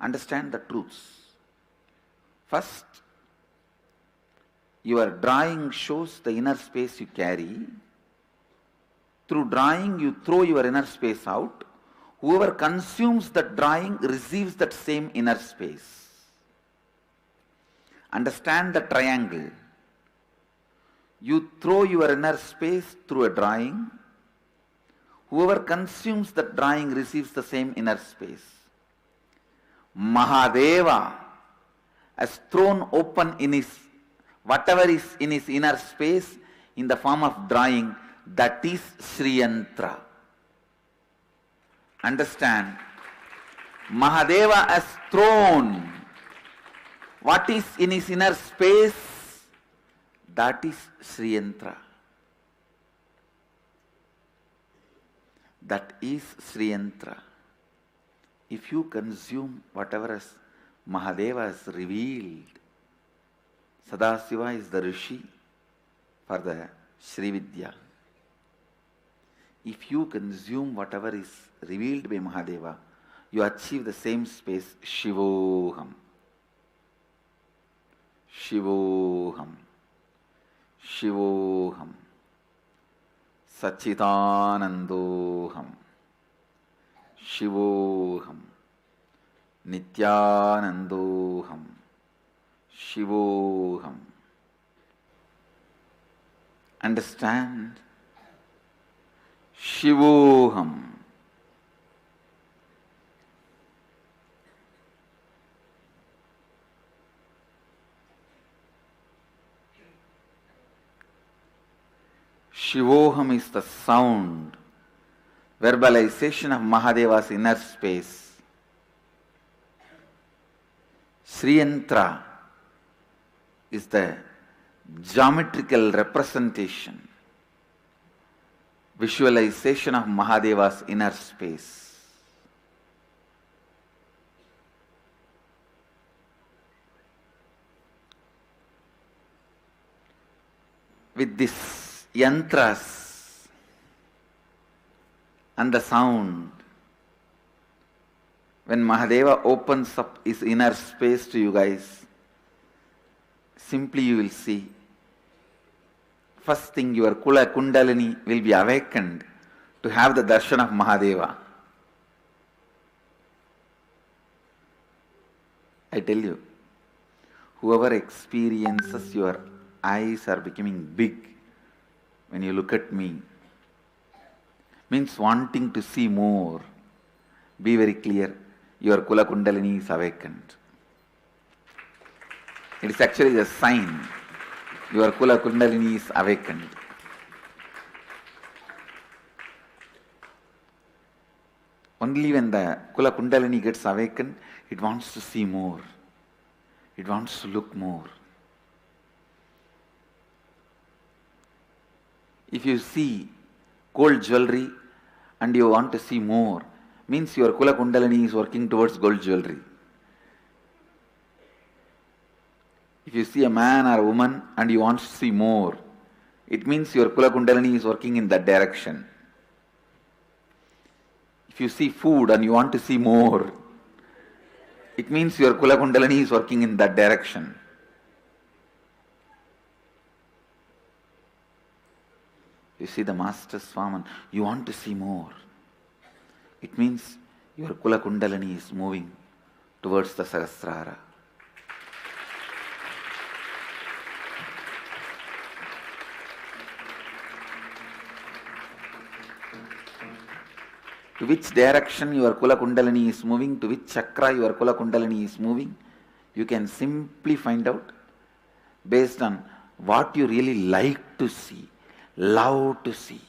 Understand the truths. First, your drawing shows the inner space you carry. Through drawing, you throw your inner space out. Whoever consumes the drawing receives that same inner space. Understand the triangle. You throw your inner space through a drawing. Whoever consumes the drawing receives the same inner space. Mahadeva has thrown open in his whatever is in his inner space in the form of drawing. That is Sri Yantra. Understand? Mahadeva has thrown what is in his inner space. That is Sri Yantra. That is Sri Yantra. If you consume whatever has Mahadeva has revealed, Sadasiva is the Rishi for the Sri Vidya. If you consume whatever is revealed by Mahadeva, you achieve the same space, Shivoham. Shivoham. Shivoham. Sachidanandoham. Shivoham. Nithyanandoham. Shivoham. Understand? Shivoham. Shivoham is the sound, verbalization of Mahadeva's inner space. Sri Yantra is the geometrical representation, visualization of Mahadeva's inner space. With this yantras and the sound, when Mahadeva opens up his inner space to you guys, simply you will see, first thing your Kula Kundalini will be awakened to have the darshan of Mahadeva. I tell you, whoever experiences your eyes are becoming big when you look at me, means wanting to see more. Be very clear, your Kula Kundalini is awakened. It is actually a sign your Kula Kundalini is awakened. Only when the Kula Kundalini gets awakened, it wants to see more. It wants to look more. If you see gold jewelry and you want to see more, means your Kula Kundalini is working towards gold jewelry. If you see a man or a woman and you want to see more, it means your Kula Kundalini is working in that direction. If you see food and you want to see more, it means your Kula Kundalini is working in that direction. You see the Master Swaman, you want to see more. It means your Kula Kundalini is moving towards the Sahasrara. to which direction your Kula Kundalini is moving, to which chakra your Kula Kundalini is moving. You can simply find out based on what you really like to see, love to see.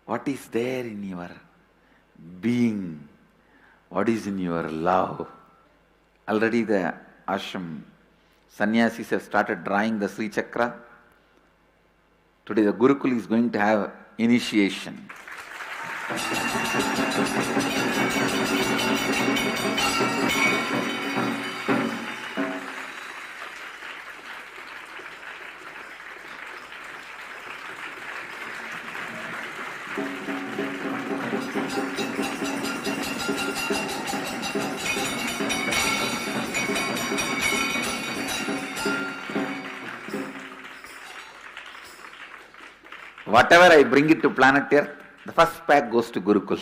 What is there in your being? What is in your love? Already the ashram sannyasis have started drawing the Sri Chakra. Today the Gurukul is going to have initiation. Whatever I bring it to planet Earth, the first pack goes to Gurukul.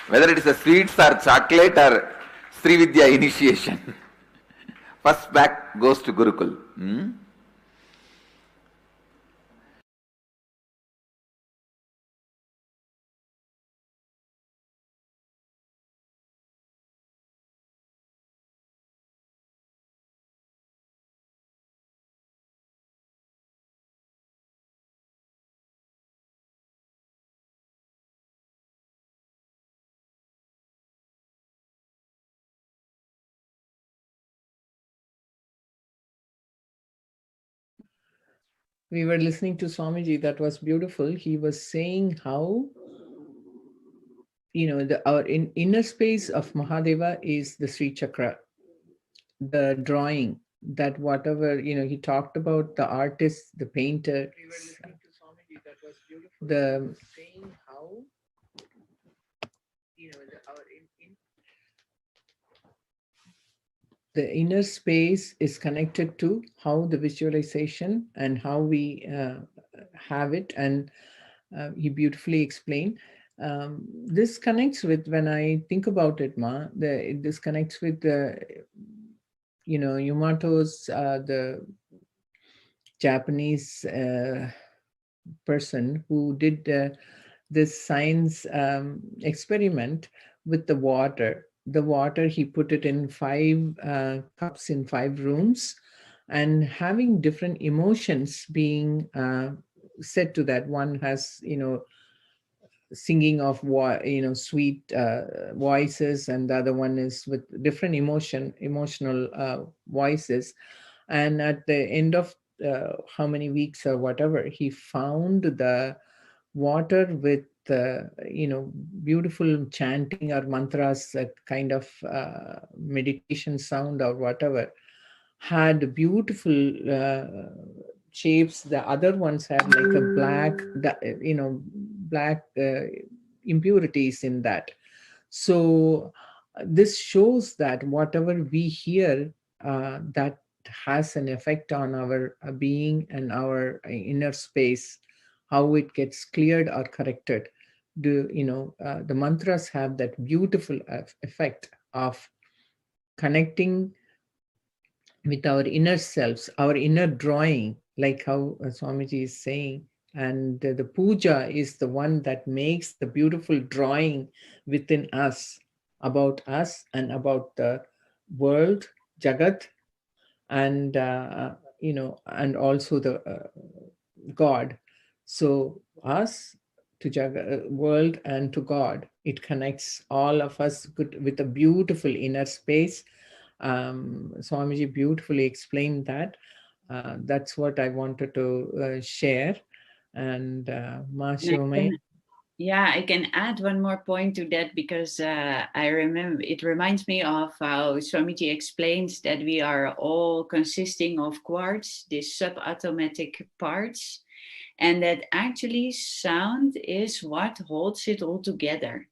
Whether it is a sweets or chocolate or Sri Vidya initiation, first pack goes to Gurukul. We were listening to Swamiji. That was beautiful. He was saying how, our inner space of Mahadeva is the Sri Chakra. The drawing, that whatever, he talked about the artist, the painter. We were listening to Swamiji. That was beautiful. The saying how, the inner space is connected to how the visualization and how we have it, and he beautifully explained. This connects with, when I think about it, this connects with the, Yamato's, the Japanese person who did this science experiment with the water. The water, he put it in 5 cups in 5 rooms, and having different emotions being said to that. One has, singing of sweet voices, and the other one is with different emotional voices. And at the end of how many weeks or whatever, he found the water with beautiful chanting or mantras, kind of meditation sound or whatever, had beautiful shapes. The other ones had like a black, black impurities in that. So this shows that whatever we hear, that has an effect on our being and our inner space, how it gets cleared or corrected. The mantras have that beautiful effect of connecting with our inner selves, our inner drawing, like how Swamiji is saying. And the puja is the one that makes the beautiful drawing within us about us and about the world, Jagat, and and also the God. So us to world and to God, it connects all of us with a beautiful inner space. Swamiji beautifully explained that. That's what I wanted to share. And I can add one more point to that, because I remember, it reminds me of how Swamiji explains that we are all consisting of quarks, these subatomic parts, and that actually sound is what holds it all together.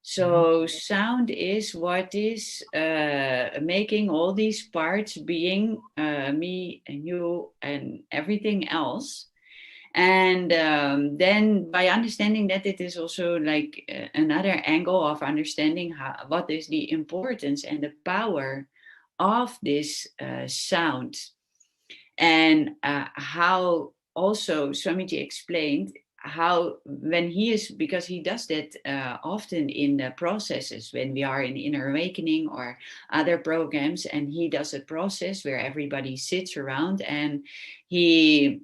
So sound is what is making all these parts, being me and you and everything else. And then by understanding that, it is also like another angle of understanding what is the importance and the power of this sound. And how also Swamiji explained how when he is, because he does that often in the processes when we are in Inner Awakening or other programs, and he does a process where everybody sits around and he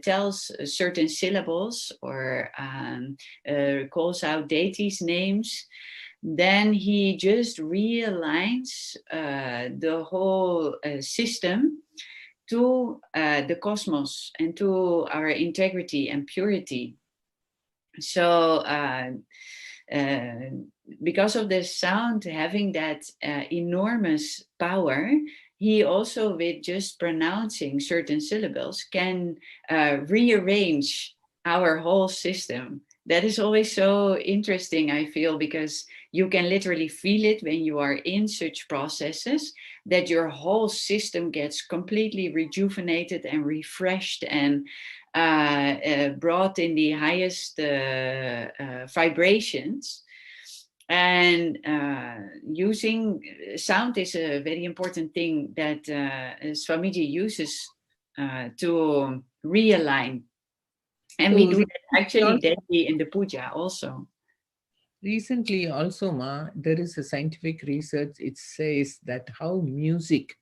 tells certain syllables or calls out deities' names. Then he just realigns the whole system to the cosmos and to our integrity and purity. So because of the sound having that enormous power, he also, with just pronouncing certain syllables, can rearrange our whole system. That is always so interesting, I feel, because you can literally feel it when you are in such processes, that your whole system gets completely rejuvenated and refreshed and brought in the highest vibrations. And using sound is a very important thing that Swamiji uses to realign. And we do that actually daily in the puja also. Recently also, Ma, there is a scientific research. It says that how music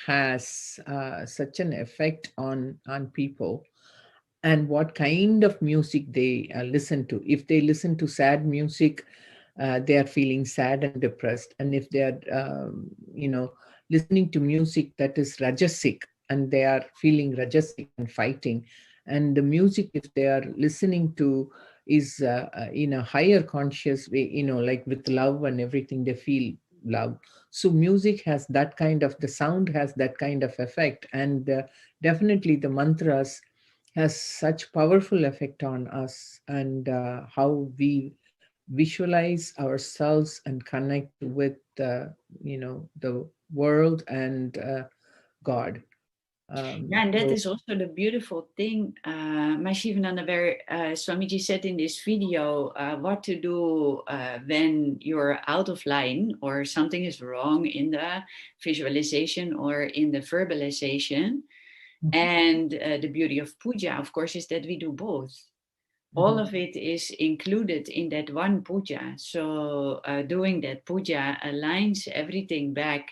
has such an effect on people, and what kind of music they listen to. If they listen to sad music, they are feeling sad and depressed. And if they are, listening to music that is rajasic, and they are feeling rajasic and fighting. And the music, if they are listening to, is in a higher conscious way, like with love and everything, they feel love. So music has that kind of, the sound has that kind of effect. And definitely the mantras has such powerful effect on us, and how we visualize ourselves and connect with the world and God. Yeah, and that is also the beautiful thing, Mahasannidhanam, where Swamiji said in this video what to do when you're out of line or something is wrong in the visualization or in the verbalization. And the beauty of puja, of course, is that we do both. All of it is included in that one puja. So doing that puja aligns everything back,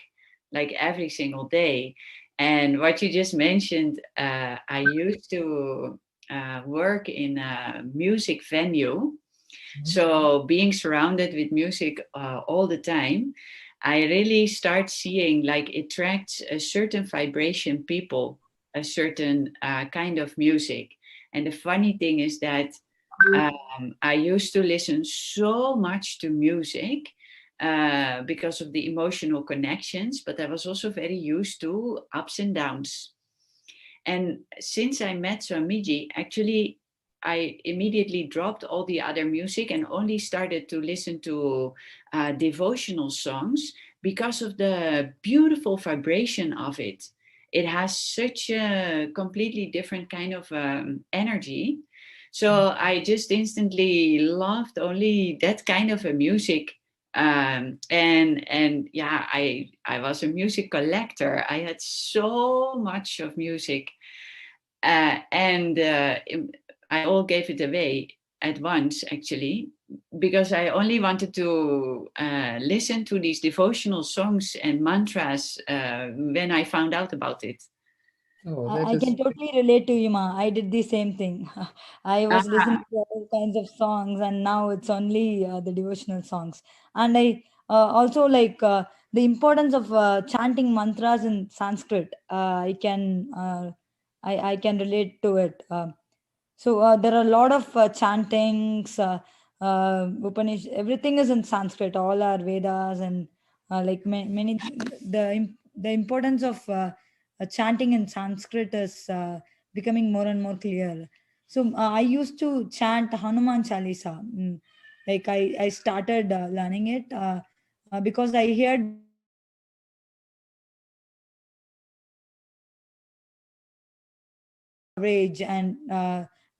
like every single day. And what you just mentioned, I used to work in a music venue. So being surrounded with music all the time, I really start seeing like it attracts a certain vibration people, a certain kind of music. And the funny thing is that I used to listen so much to music because of the emotional connections, but I was also very used to ups and downs. And since I met Swamiji, actually, I immediately dropped all the other music and only started to listen to devotional songs because of the beautiful vibration of it. It has such a completely different kind of energy. So I just instantly loved only that kind of a music. And yeah, I was a music collector. I had so much of music, and I all gave it away at once, actually, because I only wanted to listen to these devotional songs and mantras when I found out about it. I can totally relate to you, Ma. I did the same thing. I was listening to all kinds of songs, and now it's only the devotional songs. And I also like the importance of chanting mantras in Sanskrit. I can relate to it. So there are a lot of chantings, Upanishad, everything is in Sanskrit. All our Vedas and like many the importance of chanting in Sanskrit is becoming more and more clear. So I used to chant Hanuman Chalisa. Like I started learning it because I heard coverage and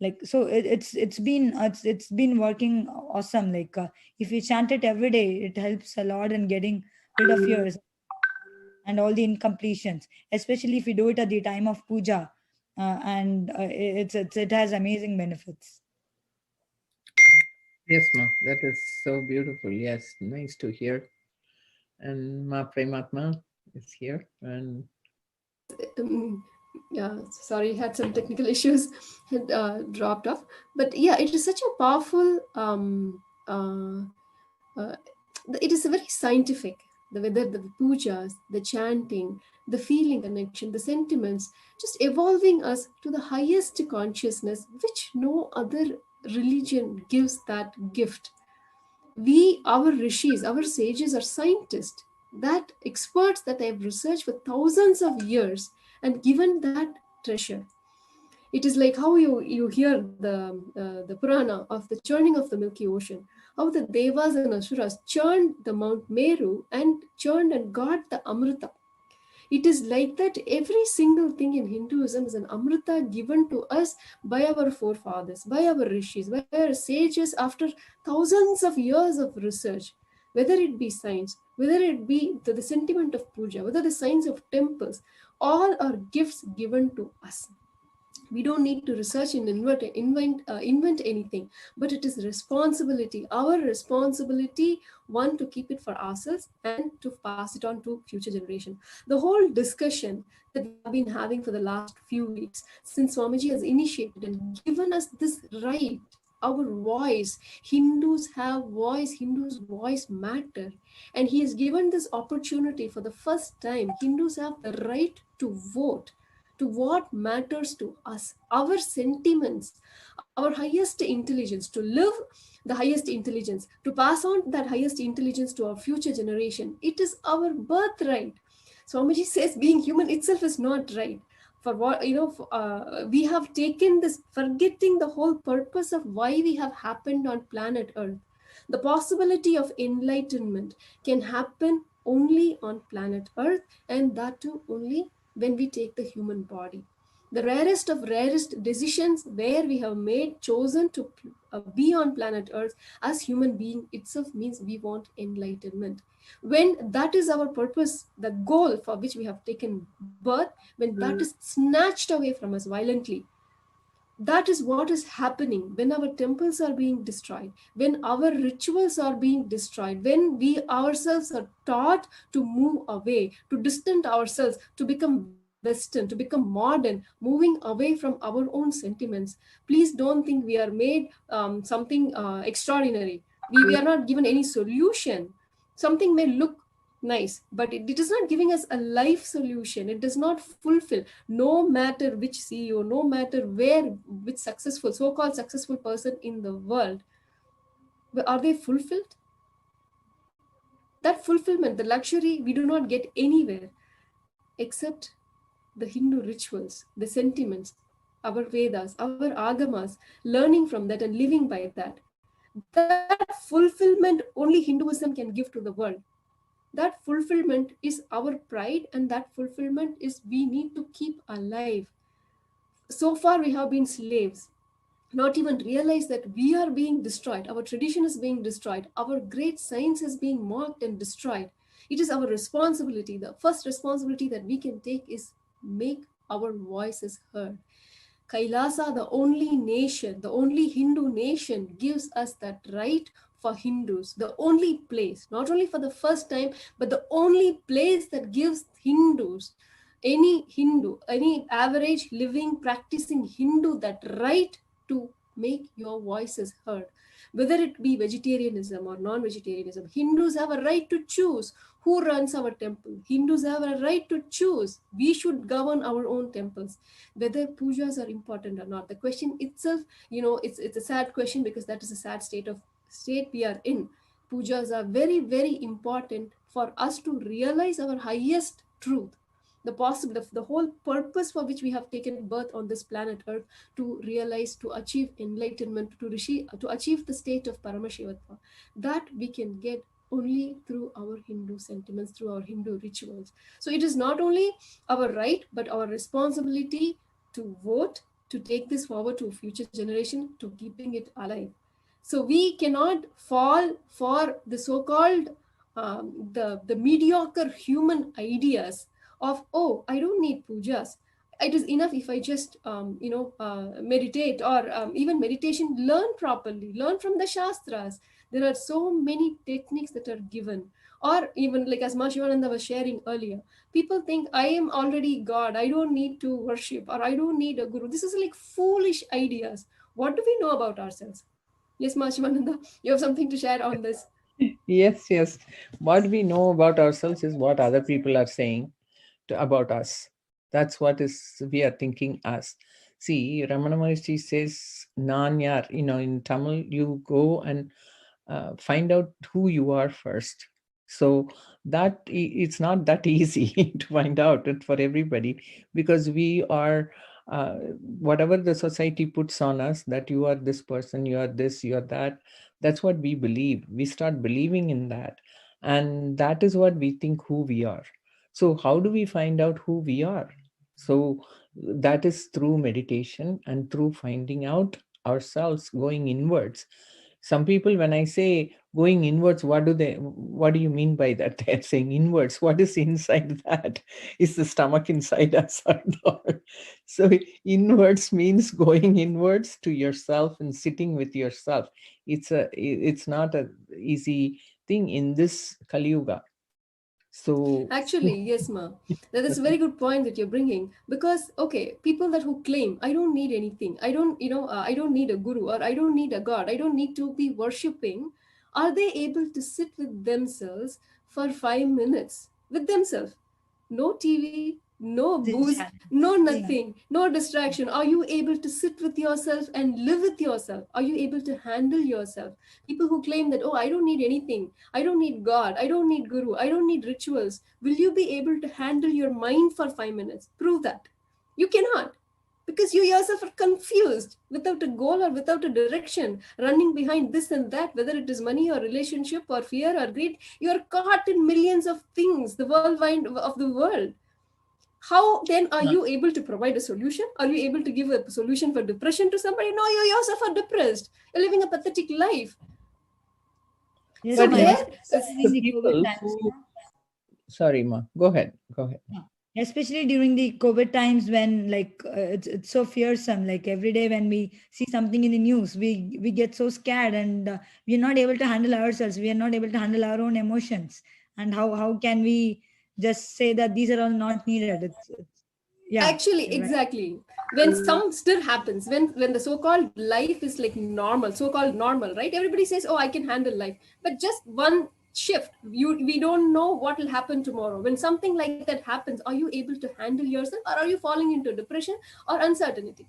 like so it's been working awesome. Like if you chant it every day, it helps a lot in getting rid of your and all the incompletions, especially if we do it at the time of puja. And it has amazing benefits. Yes, Ma, that is so beautiful. Yes, nice to hear. And Ma Prematma is here. And Yeah, sorry, had some technical issues, had dropped off. But yeah, it is such a powerful. Uh, it is a very scientific. Whether the pujas, the chanting, the feeling connection, the sentiments, just evolving us to the highest consciousness, which no other religion gives that gift. Our rishis, our sages are scientists, that experts that have researched for thousands of years and given that treasure. It is like how you hear the Purana of the churning of the Milky Ocean, how the Devas and Asuras churned the Mount Meru and churned and got the Amrita. It is like that every single thing in Hinduism is an Amrita given to us by our forefathers, by our rishis, by our sages after thousands of years of research. Whether it be science, whether it be the sentiment of puja, whether the science of temples, all are gifts given to us. We don't need to research and invent anything, but it is responsibility, our responsibility, one, to keep it for ourselves and to pass it on to future generation. The whole discussion that we have been having for the last few weeks, since Swamiji has initiated and given us this right, our voice, Hindus have voice, Hindus voice matter, and he has given this opportunity for the first time. Hindus have the right to vote to what matters to us, our sentiments, our highest intelligence, to live the highest intelligence, to pass on that highest intelligence to our future generation. It is our birthright. Swamiji says being human itself is not right. For what, we have taken this, forgetting the whole purpose of why we have happened on planet Earth. The possibility of enlightenment can happen only on planet Earth, and that too only when we take the human body. The rarest of rarest decisions where we have chosen to be on planet Earth as human being itself means we want enlightenment. When that is our purpose, the goal for which we have taken birth, when that is snatched away from us violently, that is what is happening when our temples are being destroyed, when our rituals are being destroyed, when we ourselves are taught to move away, to distance ourselves, to become Western, to become modern, moving away from our own sentiments. Please don't think we are made something extraordinary. We are not given any solution. Something may look nice, but it is not giving us a life solution. It does not fulfill. No matter which CEO, no matter which successful, so-called successful person in the world, are they fulfilled? That fulfillment, the luxury, we do not get anywhere except the Hindu rituals, the sentiments, our Vedas, our Agamas, learning from that and living by that. That fulfillment only Hinduism can give to the world. That fulfillment is our pride, and that fulfillment is we need to keep alive. So far we have been slaves, not even realize that we are being destroyed. Our tradition is being destroyed. Our great science is being mocked and destroyed. It is our responsibility. The first responsibility that we can take is make our voices heard. KAILASA, the only nation, the only Hindu nation, gives us that right for Hindus. The only place, not only for the first time, but the only place that gives Hindus, any Hindu, any average living, practicing Hindu, that right to make your voices heard. Whether it be vegetarianism or non-vegetarianism, Hindus have a right to choose who runs our temple. Hindus have a right to choose. We should govern our own temples. Whether pujas are important or not, the question itself, it's a sad question, because that is a sad state we are in. Pujas are very, very important for us to realize our highest truth. The whole purpose for which we have taken birth on this planet Earth, to realize, to achieve enlightenment, to achieve the state of Paramashivoham, that we can get only through our Hindu sentiments, through our Hindu rituals. So it is not only our right, but our responsibility to vote, to take this forward to future generation, to keeping it alive. So we cannot fall for the so-called the mediocre human ideas of, oh, I don't need pujas. It is enough if I just meditate, or even meditation, learn properly, learn from the shastras. There are so many techniques that are given. Or even like as Shivananda was sharing earlier, people think I am already God, I don't need to worship, or I don't need a guru. This is like foolish ideas. What do we know about ourselves? Yes, Shivananda, you have something to share on this. Yes, yes. What we know about ourselves is what other people are saying about us. That's what is we are thinking as. See, Ramana Maharshi says, Nanyar, in Tamil, you go and find out who you are first. So that it's not that easy to find out for everybody, because we are, whatever the society puts on us, that you are this person, you are this, you are that, that's what we believe. We start believing in that. And that is what we think who we are. So how do we find out who we are? So that is through meditation and through finding out ourselves, going inwards. Some people, when I say going inwards, what do you mean by that? They're saying inwards. What is inside that? Is the stomach inside us or not? So inwards means going inwards to yourself and sitting with yourself. It's not an easy thing in this Kali Yuga. So actually, yes, ma, that is a very good point that you're bringing. Because okay, people that who claim I don't need anything, I don't I don't need a guru, or I don't need a god, I don't need to be worshipping, are they able to sit with themselves for 5 minutes with themselves? No TV, no booze, no nothing, no distraction. Are you able to sit with yourself and live with yourself? Are you able to handle yourself? People who claim that, oh, I don't need anything, I don't need God, I don't need guru, I don't need rituals. Will you be able to handle your mind for 5 minutes? Prove that. You cannot. Because you yourself are confused, without a goal or without a direction, running behind this and that, whether it is money or relationship or fear or greed. You are caught in millions of things, the whirlwind of the world. How then are you able to provide a solution? Are you able to give a solution for depression to somebody? No, you yourself are depressed. You're living a pathetic life. Yes, So ma, there, especially in the COVID times. sorry, ma, go ahead. Yeah. Especially during the COVID times, when it's so fearsome. Like every day when we see something in the news, we get so scared, and we're not able to handle ourselves. We are not able to handle our own emotions. And how can we just say that these are all not needed? Yeah, actually, you're right. exactly. When some still happens, when the so-called life is like normal, so-called normal, right? Everybody says, oh, I can handle life. But just one shift, we don't know what will happen tomorrow. When something like that happens, are you able to handle yourself, or are you falling into depression or uncertainty?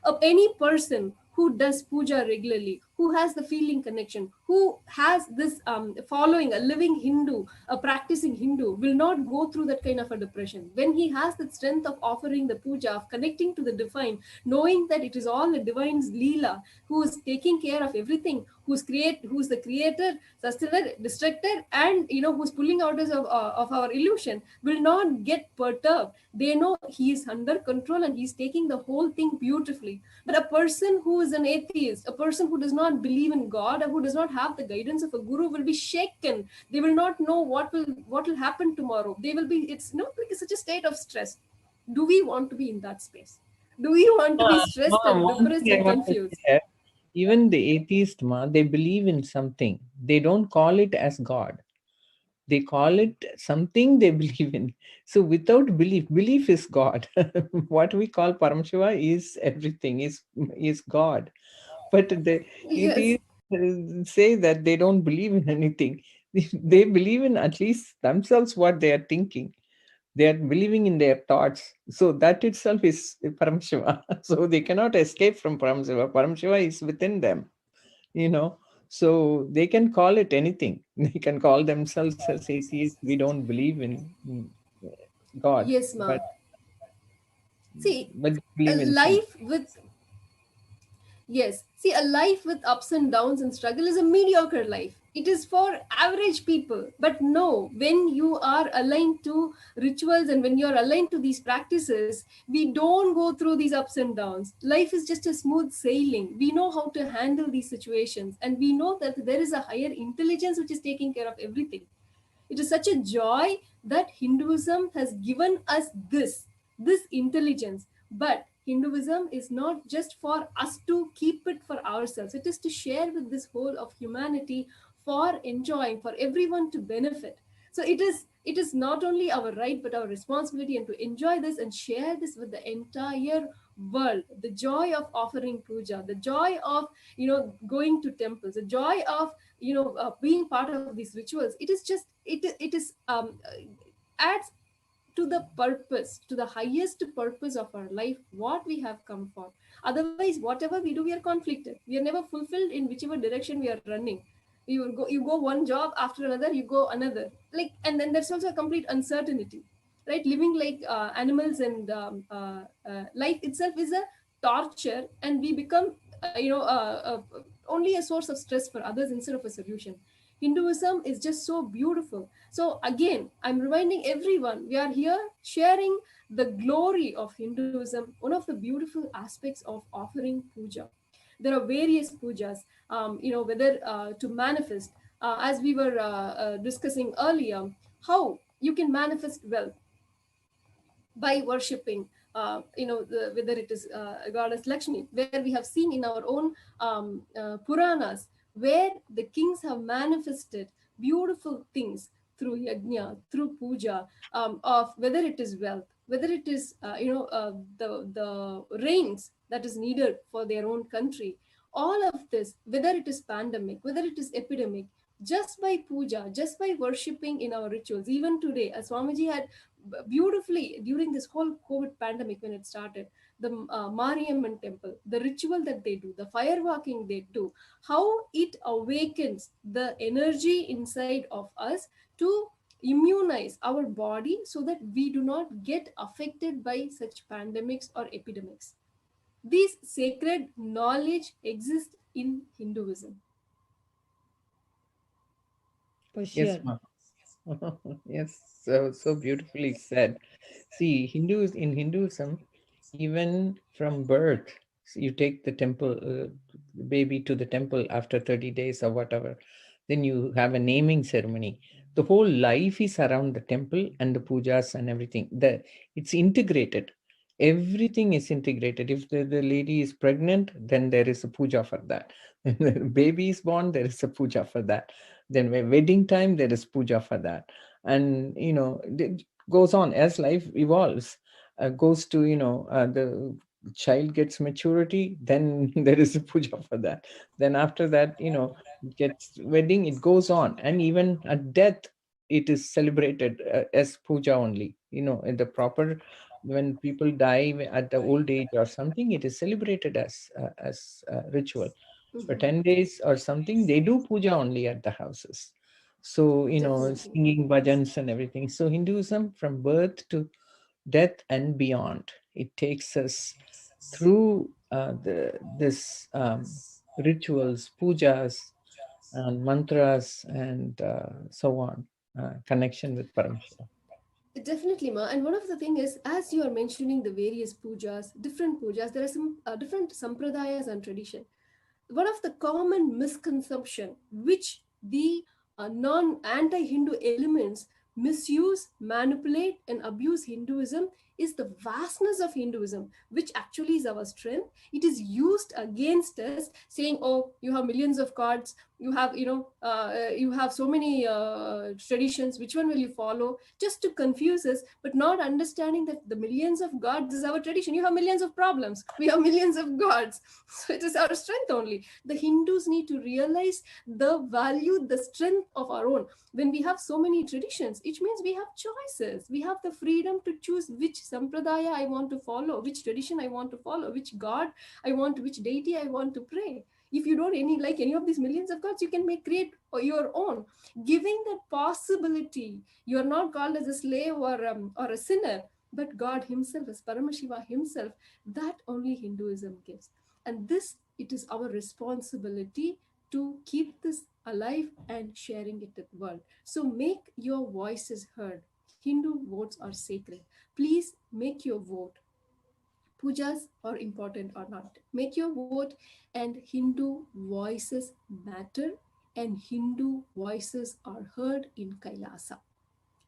Of any person who does puja regularly, who has the feeling connection, who has this following, a living Hindu, a practicing Hindu, will not go through that kind of a depression. When he has the strength of offering the puja, of connecting to the divine, knowing that it is all the divine's leela, who is taking care of everything, who's the creator, sustainer, destructor, and who's pulling out us of our illusion, will not get perturbed. They know he is under control and he's taking the whole thing beautifully. But a person who is an atheist, a person who does not believe in God, or who does not have the guidance of a guru, will be shaken. They will not know what will happen tomorrow. They will be, it's not like such a state of stress. Do we want to be in that space? Do we want to be stressed and One depressed thing I and want to confused? share, even the atheist, they believe in something. They don't call it as God. They call it something they believe in. So without belief is God. What we call Paramashiva is everything, is God. But the Yes. atheists say that they don't believe in anything. They believe in at least themselves, what they are thinking. They are believing in their thoughts. So that itself is Paramashiva. So they cannot escape from Paramashiva. Paramashiva is within them, So they can call it anything. They can call themselves as atheists. We don't believe in God, Yes, ma. but See, they a believe in something. life with Yes. See, a life with ups and downs and struggle is a mediocre life. It is for average people. But no, when you are aligned to rituals and when you're aligned to these practices, we don't go through these ups and downs. Life is just a smooth sailing. We know how to handle these situations, and we know that there is a higher intelligence which is taking care of everything. It is such a joy that Hinduism has given us this intelligence. But Hinduism is not just for us to keep it for ourselves. It is to share with this whole of humanity for enjoying, for everyone to benefit. So it is not only our right but our responsibility, and to enjoy this and share this with the entire world. The joy of offering puja, the joy of going to temples, the joy of being part of these rituals. It is just it is adds to the purpose, to the highest purpose of our life, what we have come for. Otherwise, whatever we do, we are conflicted. We are never fulfilled in whichever direction we are running. You go one job after another, you go another, like, and then there's also a complete uncertainty, right? Living like animals, and life itself is a torture, and we become only a source of stress for others instead of a solution. Hinduism is just so beautiful. So again, I'm reminding everyone, we are here sharing the glory of Hinduism, one of the beautiful aspects of offering puja. There are various pujas, whether to manifest, as we were discussing earlier, how you can manifest wealth by worshipping, whether it is goddess Lakshmi, where we have seen in our own Puranas, where the kings have manifested beautiful things through yajna, through puja, of whether it is wealth, whether it is the rains that is needed for their own country. All of this, whether it is pandemic, whether it is epidemic, just by puja, just by worshipping in our rituals. Even today, as Swamiji had beautifully during this whole COVID pandemic, when it started, the Mariamman temple, the ritual that they do, the fire walking they do, how it awakens the energy inside of us to immunize our body so that we do not get affected by such pandemics or epidemics. This sacred knowledge exists in Hinduism. For Yes, sure. ma. Yes, so beautifully said. See, in Hinduism, even from birth, you take the baby to the temple after 30 days or whatever. Then you have a naming ceremony. The whole life is around the temple and the pujas and everything. It's integrated. Everything is integrated. If the lady is pregnant, then there is a puja for that. When the baby is born, there is a puja for that. Then when wedding time, there is puja for that. And, it goes on as life evolves, goes to, the child gets maturity, then there is a puja for that. Then after that, gets wedding, it goes on. And even at death, it is celebrated as puja only. In the proper, when people die at the old age or something, it is celebrated as ritual. For 10 days or something, they do puja only at the houses. So, Definitely. singing bhajans and everything. So Hinduism, from birth to death and beyond, it takes us through this rituals, pujas, and mantras, and so on, connection with Paramashiva. Definitely, ma. And one of the thing is, as you are mentioning the various pujas, different pujas, there are some different sampradayas and tradition. One of the common misconception which the non-anti-Hindu elements misuse, manipulate, and abuse Hinduism is the vastness of Hinduism, which actually is our strength. It is used against us, saying, "Oh, you have millions of gods. You have, you have so many traditions. Which one will you follow?" Just to confuse us, but not understanding that the millions of gods is our tradition. You have millions of problems. We have millions of gods. So it is our strength only. The Hindus need to realize the value, the strength of our own. When we have so many traditions, it means we have choices. We have the freedom to choose which sampradaya I want to follow, which tradition I want to follow, which god I want, which deity I want to pray. If you don't like any of these millions of gods, you can create your own. Giving that possibility, you are not called as a slave or a sinner, but God Himself, as Paramashiva Himself. That only Hinduism gives. And this, it is our responsibility to keep this alive and sharing it with the world. So make your voices heard. Hindu votes are sacred. Please make your vote. Pujas are important or not. Make your vote, and Hindu voices matter, and Hindu voices are heard in Kailasa,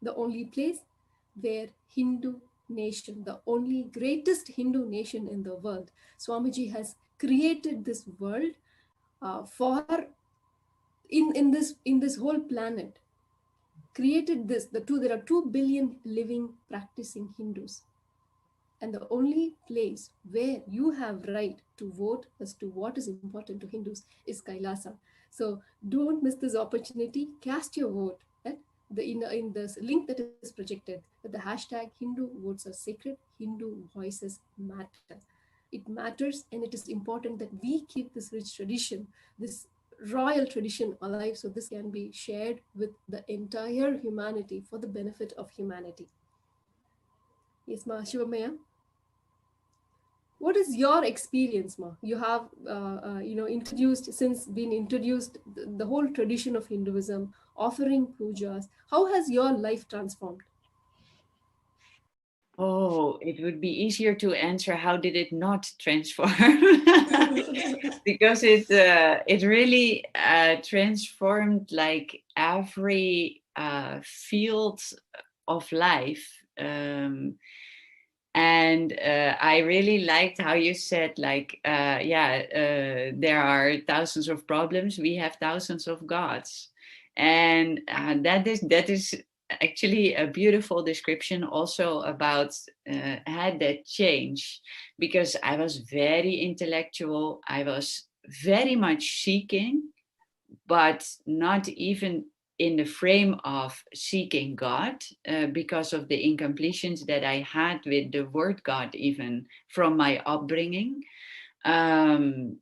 the only place where Hindu nation, the only greatest Hindu nation in the world, Swamiji has created this world for in this whole planet, created this. There are 2 billion living practicing Hindus, and the only place where you have right to vote as to what is important to Hindus is Kailasa. So don't miss this opportunity. Cast your vote at in the link that is projected with the hashtag Hindu votes are sacred, Hindu voices matter. It matters, and it is important that we keep this rich tradition, this royal tradition alive, so this can be shared with the entire humanity for the benefit of humanity. Yes, Ma Shivamaya. What is your experience, Ma? You have, been introduced the whole tradition of Hinduism, offering pujas. How has your life transformed? Oh, it would be easier to answer how did it not transform? Because it really transformed like every field of life. And I really liked how you said, like, there are thousands of problems, we have thousands of gods. And that is actually a beautiful description also about had that change, because I was very intellectual, I was very much seeking, but not even in the frame of seeking God, because of the incompletions that I had with the word God, even from my upbringing.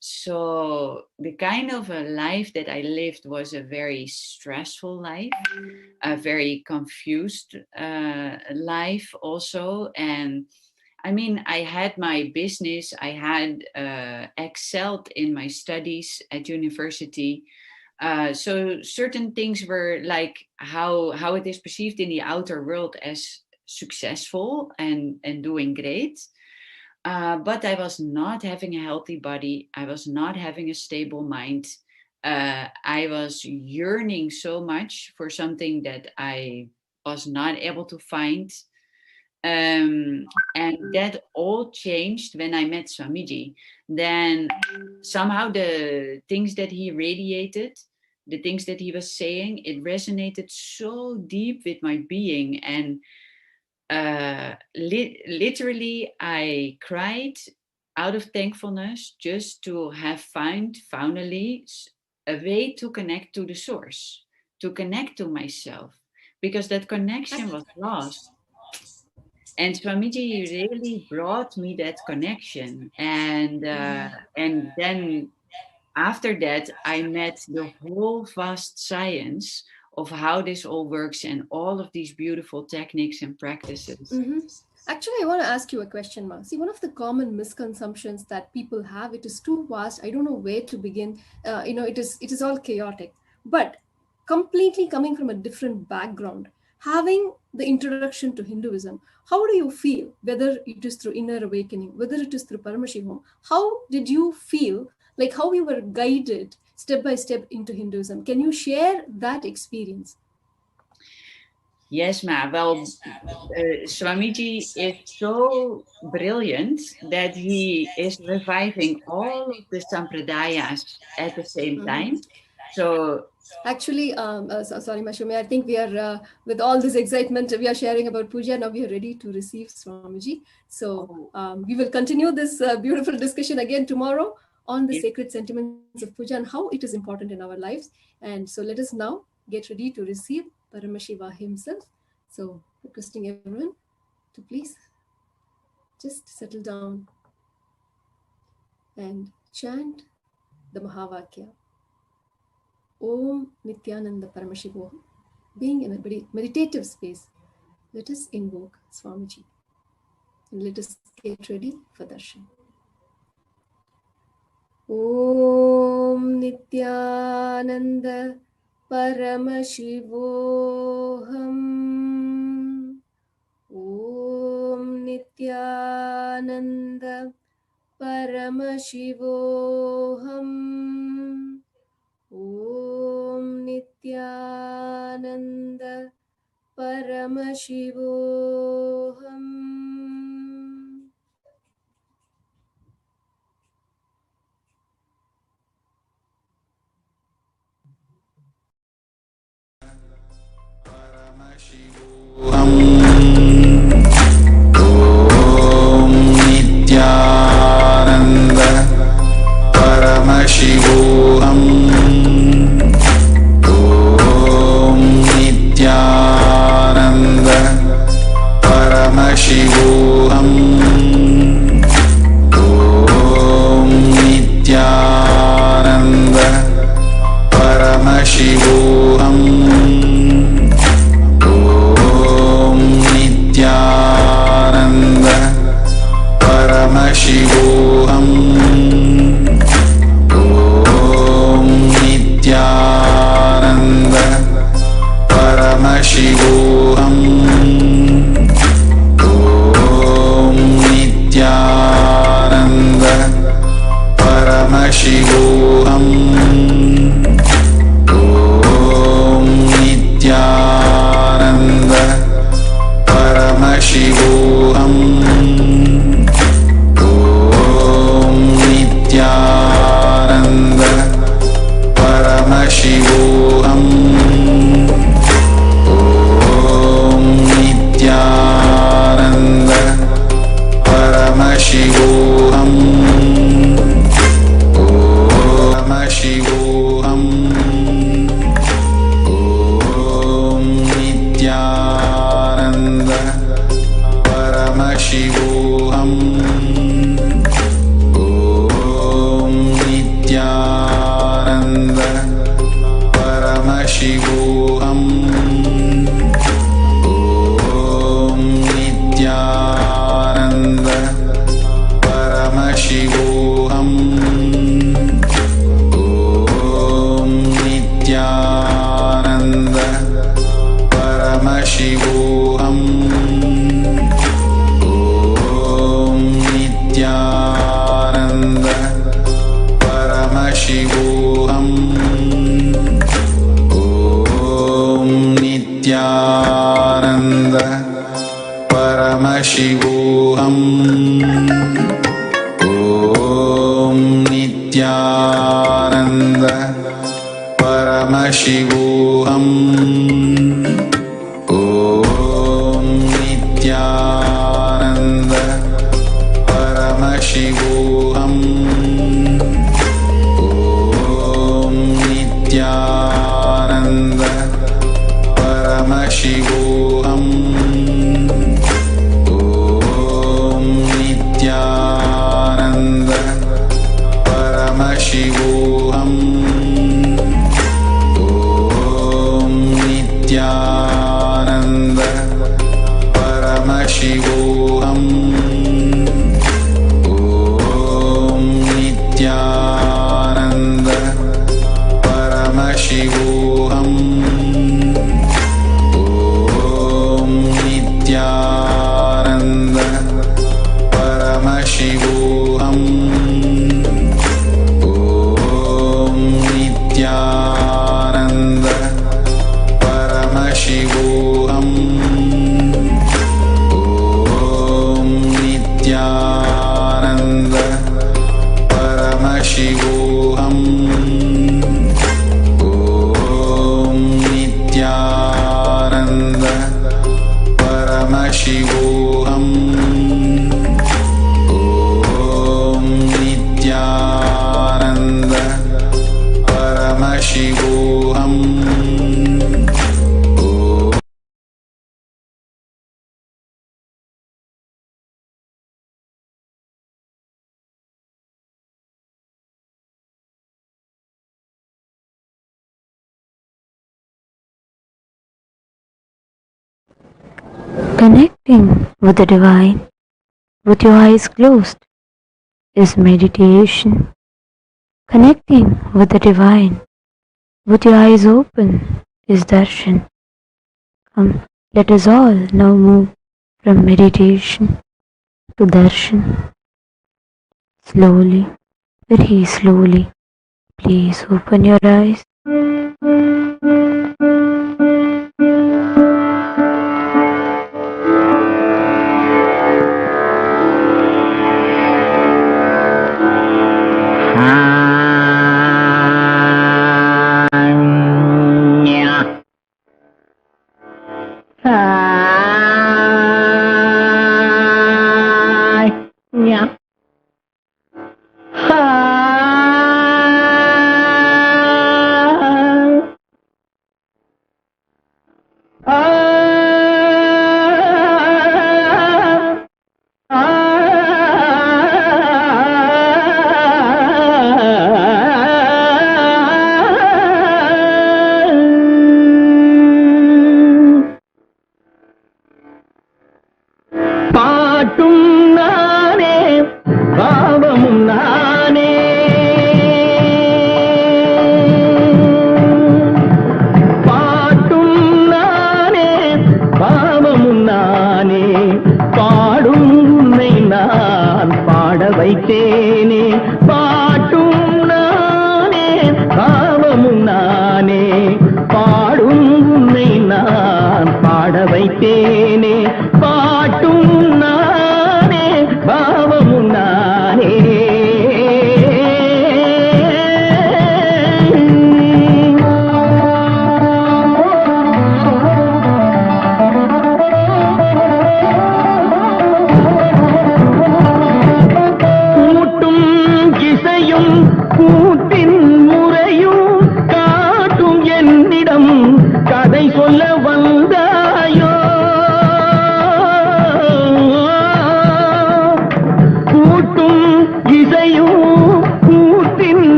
So the kind of a life that I lived was a very stressful life, a very confused life also. And I mean, I had my business, I had excelled in my studies at university. So certain things were like how it is perceived in the outer world as successful and doing great. But I was not having a healthy body. I was not having a stable mind. I was yearning so much for something that I was not able to find. And that all changed when I met Swamiji. Then somehow the things that he radiated, the things that he was saying, it resonated so deep with my being. And literally I cried out of thankfulness just to have finally a way to connect to the source, to connect to myself, because that connection was lost. And Swamiji really brought me that connection. And then after that, I met the whole vast science of how this all works and all of these beautiful techniques and practices. Mm-hmm. Actually, I want to ask you a question, Ma. See, one of the common misconceptions that people have, it is too vast. I don't know where to begin. It is all chaotic. But completely coming from a different background, having the introduction to Hinduism, how do you feel? Whether it is through inner awakening, whether it is through Paramashivoham, how did you feel? Like how you were guided step by step into Hinduism? Can you share that experience? Yes, Ma. Well, Swamiji is so brilliant that he is reviving all of the sampradayas at the same time. So actually, sorry, Mashumi, I think we are, with all this excitement, we are sharing about puja. Now we are ready to receive Swamiji. So we will continue this beautiful discussion again tomorrow on the sacred sentiments of puja and how it is important in our lives. And so let us now get ready to receive Paramashiva himself. So requesting everyone to please just settle down and chant the Mahavakya. Om Nithyananda Paramashivoham. Being in a very meditative space, let us invoke Swamiji and let us get ready for darshan. Om Nithyananda Paramashivoham. Om Nithyananda Paramashivoham. Om Nithyananda Paramashivoham. Om Nithyananda Paramashivoham. Om Nithyananda Paramashivoham. Om Nithyananda Paramashivoham. Om Nithyananda Paramashivoham. Om Nithyananda Paramashivoham. Om Nithyananda Paramashivoham. Om Nithyananda Paramashivoham. Om Nithyananda Paramashivoham. Om Nithyananda Paramashivoham. Paramashivoham. Om Nithyananda Paramashivoham. Om Nithyananda Paramashivoham. Om Nithyananda Paramashivoham. Om Nithyananda Paramashivoham. Om Nithyananda Paramashivoham. Om Nithyananda Paramashivoham. Om Nithyananda Paramashivoham. Om Nithyananda Paramashivoham. Om Nithyananda Paramashivoham. Om Nithyananda Paramashivoham. Om Nithyananda Paramashivoham. Om Nithyananda Paramashivoham. Om Nithyananda Paramashivoham. Om Nithyananda Paramashivoham. Om Nithyananda Paramashivoham. Om Nithyananda Paramashivoham. Om Nithyananda Paramashivoham. Connecting with the divine with your eyes closed is meditation. Connecting with the divine with your eyes open is darshan. Come, let us all now move from meditation to darshan. Slowly, very slowly, please open your eyes.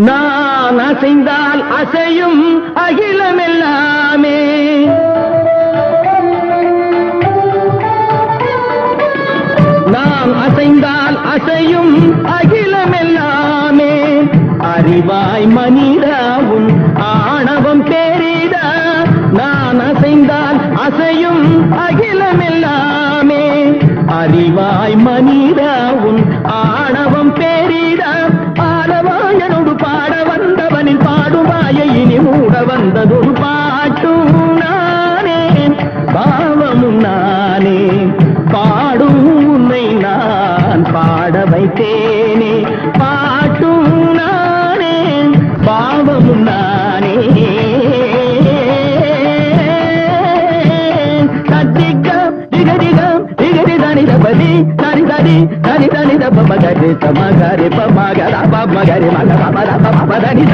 நான் அசைந்தால் அசையும் அகிலமெல்லாமே, நான் அசைந்தால் அசையும் அகிலமெல்லாமே. அறிவாய் மனிதாவும் ஆணவம் பேரிட, நான் அசைந்தால் அசையும் அகிலமெல்லாமே. அறிவாய் மனிதாவும் ஆணவம் பேரிட, ஆடவாயனோடு பாட வந்தவனின் பாடுவாயை இனி மூட வந்ததொரு பாட்டும் நானே, பாவமும் நானே. பாடும் உன்னை நான் பாட வைத்தேனே, பாட்டும் நானே, பாவமும் நானே. சத்திகம் திகதிகம் திகதி தனி தபதி தனி தனி தனி தனி தப மகரி சமகரி பமகர பமகரி மக பமர பமதனித.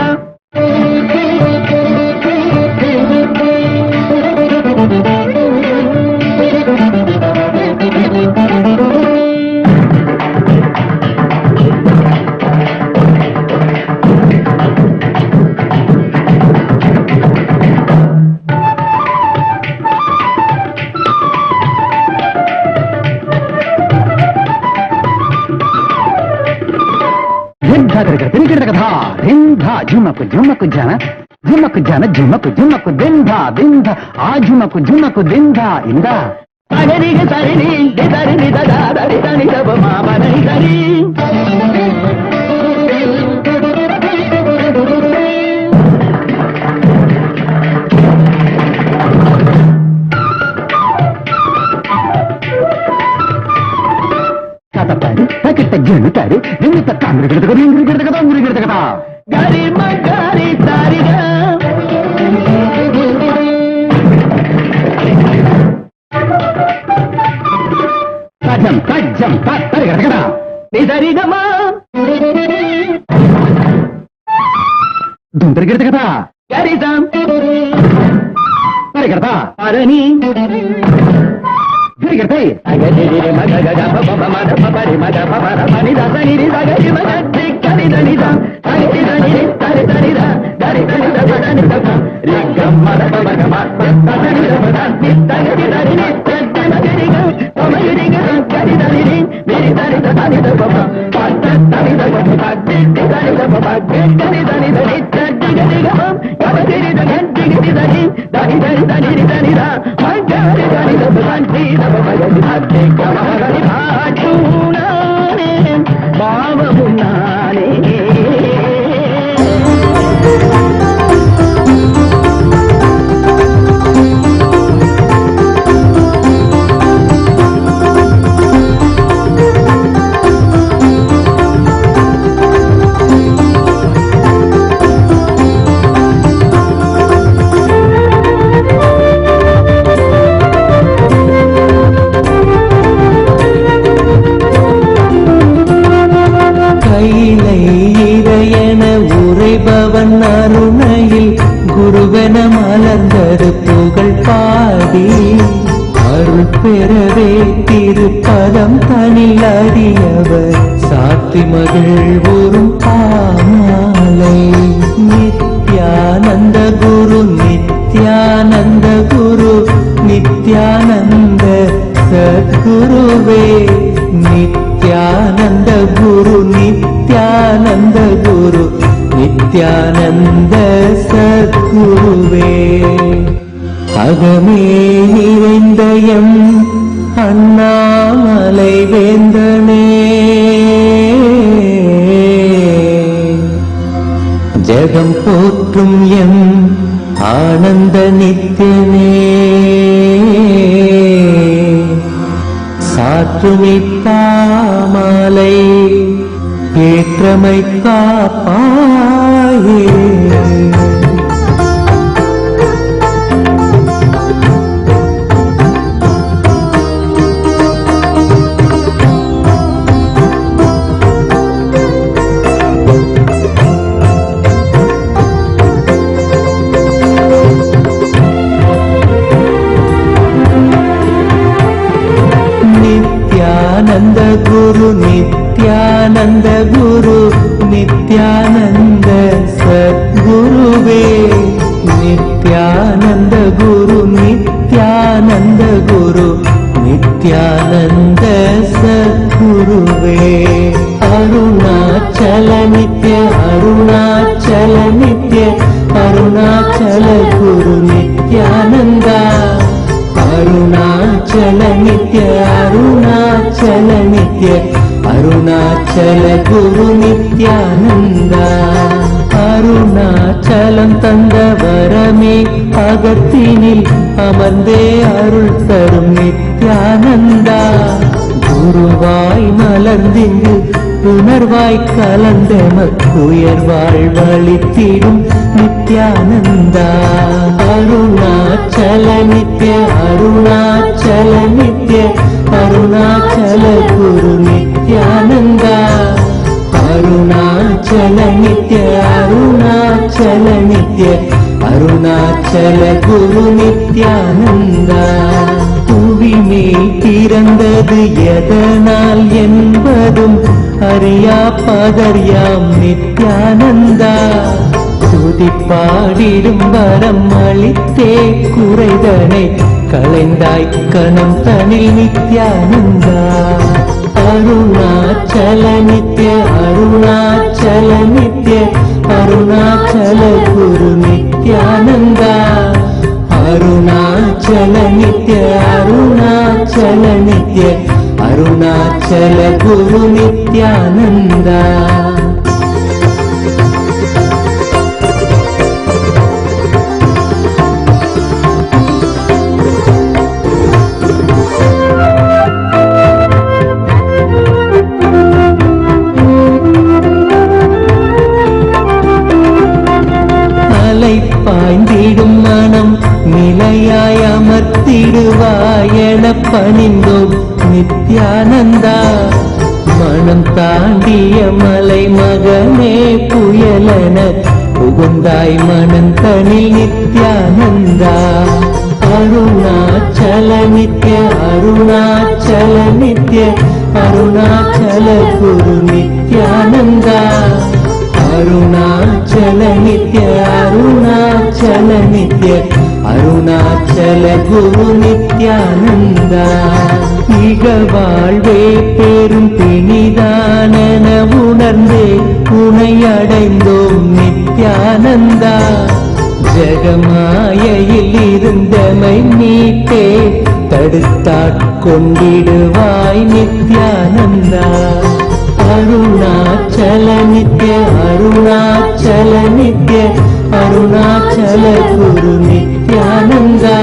ಧಿಂಧ ಧಿಂಧ ಜುಮ್ಮಕ್ಕು ಜುಮ್ಮಕ್ಕು ಜನ ಝುಮಕು ಜನ ಝುಮಕು ಝುಮಕು ದಿಂಧ ದಿಂಧ ಆ ಝುಮಕು ಝುಮಕು ದಿಂಧ ಇಂದ ಸಗರಿಗೆ ಸರಿನಿ ಸರಿನಿ ದರಿ ದನಿ ದಬ ಮಾಮನಿ ಸರಿ ತಕಿಟ್ಟ ಗೆಣುತ್ತಾರೆ ನಿಮಿತ್ತ ಕಾಂಗ್ರೆ ಗಿಡದ ಇಂಗ್ರಿ ಗಿಡದ ಉಂಗ್ರಿ ಗಿಡದ ಗರಿ ಮಗರಿ ತಾರಿಗ ಕಜಂ ಕಜ್ಜಂ ತರಿ ಗಿಡದ ನಿದರಿ ಗಮ ದುಂದರಿ ಗಿಡದ ಗರಿ ದಂ ತರಿ ಗಿಡದ ಅರಣಿ ಗಿಡಗೈ ಅಗದಿರಿ ಮಗ ಗಗ ಬಬ ಮದ ಬಬರಿ ಮದ ಬಬರ ಮನಿ ದ ಸನಿ ರಿ ಸಗರಿ ಮಗ ಕನಿ ದನಿ ದ ಸನಿ ದನಿ ರಿ ತರಿ ತರಿ ದ ದರಿ ದನಿ ದ ಬದನಿ ದ ರಿ ಗಮ ಮದ ಬಬ ಗಮ ತಸನಿ ದ ಬದ ನಿ ತಗರಿ ದರಿ ನಿ ತಗನ ಗರಿ ಗ ಸಮಯರಿ ಗ ಕನಿ ದನಿ ರಿ ಮೇರಿ ದನಿ ದ ದನಿ ದ ಬಬ ಪಾತ ದನಿ ದ ಬಬ ದಿ ದನಿ ದ ಬಬ ಕನಿ ದನಿ ದ ರಿ ತಗರಿ ಗರಿ ಗ ಕಬರಿ ದ ಗಂಟಿ ಗರಿ ದನಿ ದನಿ ದನಿ ದನಿ ರಿ ದನಿ ದ ಮಂಗರಿ ದನಿ ದ ಬದಂತಿ ದ ಬಬ ಗರಿ ದೆ ಕಮರಿ ಭಾಟುನಾನೆ ಭಾವವುನಾನೆ உரைபவன் அருணையில் குருவென மலர்ந்தது புகழ் பாடி அருள் பெறவே திருப்பதம் தனில் அறியவர் சாத்தி மகிழ்வோரும் பாமாலை நித்யானந்த குரு நித்யானந்த குரு நித்யானந்த சத்குருவே நித்யானந்த குரு நித்யானந்த குரு நித்யானந்த சத்குருவே அகமே நிறைந்த எம் அண்ணாமலை வேந்தனே ஜெகம் போற்றும் எம் ஆனந்த நித்யனே சாற்றுமித்தாமலை ஏற்றமை காப்பாயே நித்யானந்த குரு நித்யானந்த குரு நித்யானந்த சத்குருவே நித்யானந்த குரு நித்யானந்த குரு நித்யானந்த சத்குருவே அருணாச்சல நித்ய அருணாச்சல நித்ய அருணாச்சல குரு நித்யானந்தா அருணாச்சல நித்ய அருணாச்சல நித்ய அருணாச்சல குரு நித்யானந்தா அருணாச்சலம் தந்த வரமே அகத்தினில் அமர்ந்தே அருள் தரும் நித்யானந்தா குருவாய் மலர்ந்திங்கு உணர்வாய் கலந்த மக்குயர்வாழ் வழித்திடும் நித்யானந்தா அருணாச்சல நித்ய அருணாச்சல நித்ய அருணாச்சல குரு நித்யானந்தா அருணாச்சல நித்ய அருணாச்சல நித்ய அருணாச்சல குரு நித்யானந்தா புவிமேல் பிறந்தது எதனால் என்பதும் அறியா பகர்யாம் நித்யானந்தா துதி பாடிடும் வரம் அளித்தே குறைதனை களைந்தாய் கணம் தனில் நித்யானந்தா அருணாச்சல நித்ய அருணாச்சல நித்ய அருணாச்சல குரு நித்ய ನಿತ್ಯಾನಂದ ಅರುಣಾಚಲ ನಿತ್ಯ ಅರುಣಾಚಲ ನಿತ್ಯ ಅರುಣಾಚಲ ಗುರು ನಿತ್ಯಾನಂದ பாய்ந்திடும் மனம் நிலையாய் அமர்த்திடுவாயென பணிந்தோம் நித்யானந்தா மனம் தாண்டிய மலை மகனே புயலென புகுந்தாய் மனந்தனில் நித்யானந்தா அருணாச்சல நித்ய அருணாச்சல நித்ய அருணாச்சல குரு நித்யானந்தா அருணாச்சல நித்ய அருணாச்சல நித்ய அருணாச்சல குரு நித்யானந்தா இக வாழ்வே பெரும் பிணிதானென உணர்ந்தே உனை அடைந்தோம் நித்யானந்தா ஜெகமாயையில் இருந்தமை மீட்டே தடுத்தாட்கொண்டிடுவாய் நித்யானந்தா அருணாச்சல நித்ய அருணாச்சல நித்ய அருணாச்சல குரு நித்யானந்தா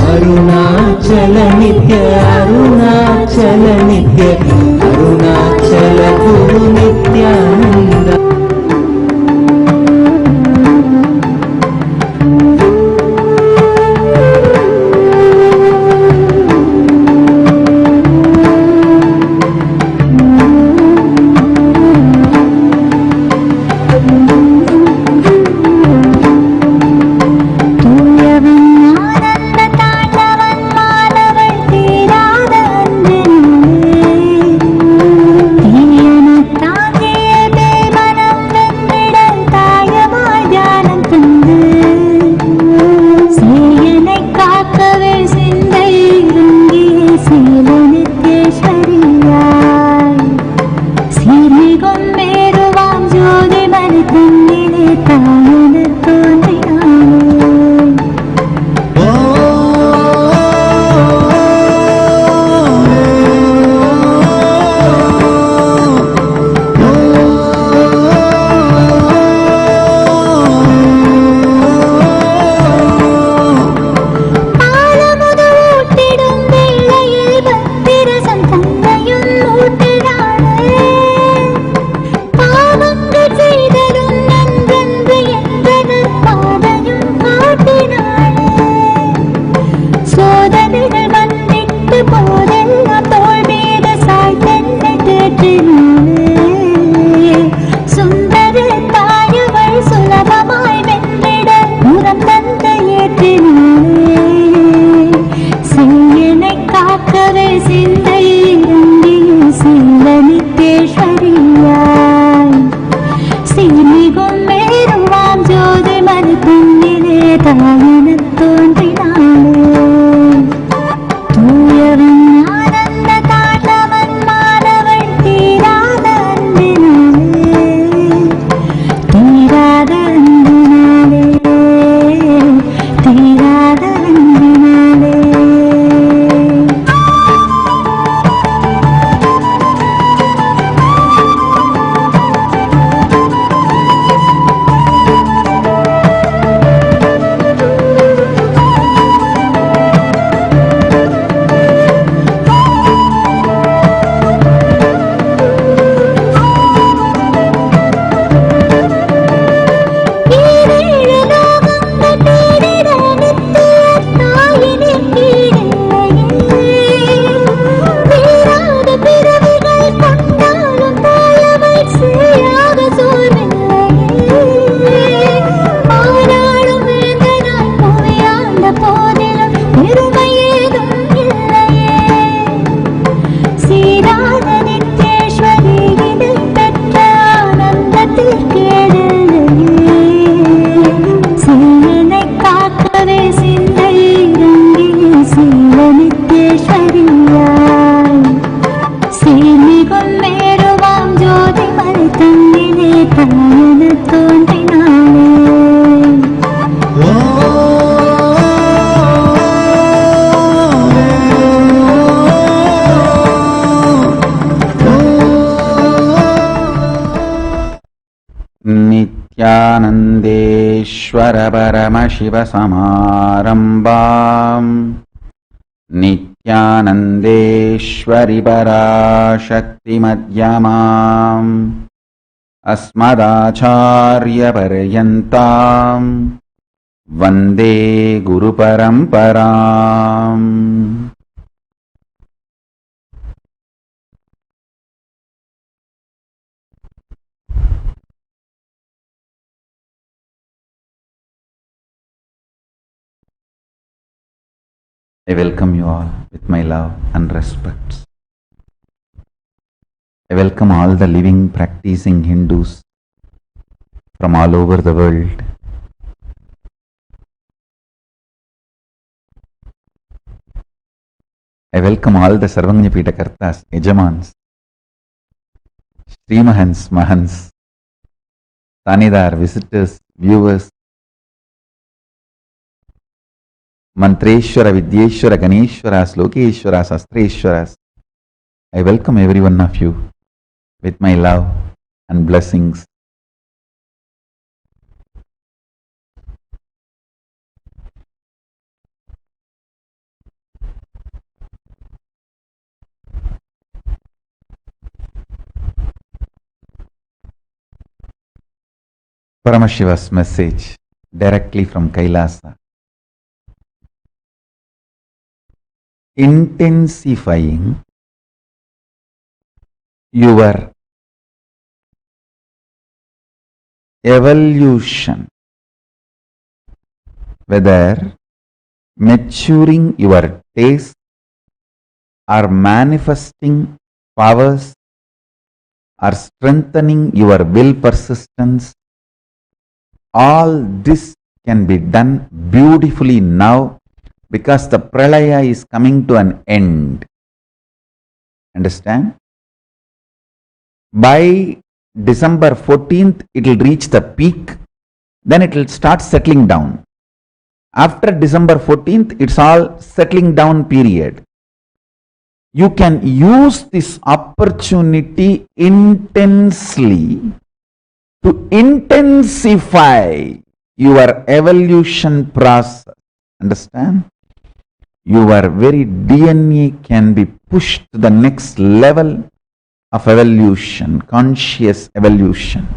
அருணாச்சல நித்ய அருணாச்சல நித்ய அருணாச்சல குரு நித்யானந்தா தாண்டவன் नित्यानन्देश्वर परमशिव समारम्भाम् नित्यानन्देश्वरि पराशक्तिमध्यमाम् अस्मदाचार्यपर्यन्ताम् वन्दे गुरुपरम्पराम्. I welcome you all with my love and respect. I welcome all the living, practicing Hindus from all over the world. I welcome all the Sarvajñapita Kartas, Yajamans, Srimahans, Mahans, Tanidar, visitors, viewers, Mantreshwara, Vidyeshwara, Ganeshwaras, Lokeshwaras, Astreshwaras. I welcome every one of you with my love and blessings. Paramashiva's message directly from KAILASA. Intensifying your evolution, whether maturing your taste or manifesting powers or strengthening your will persistence, all this can be done beautifully now because the Pralaya is coming to an end. Understand? By December 14th, it will reach the peak, then it will start settling down. After December 14th, it's all settling down period. You can use this opportunity intensely to intensify your evolution process. Understand? Your very DNA can be pushed to the next level of evolution, conscious evolution.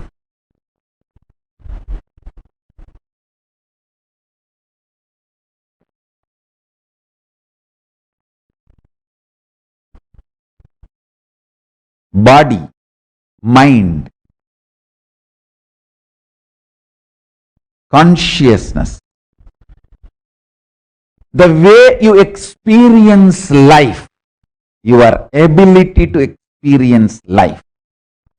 Body, mind, consciousness, the way you experience life, your ability to experience life,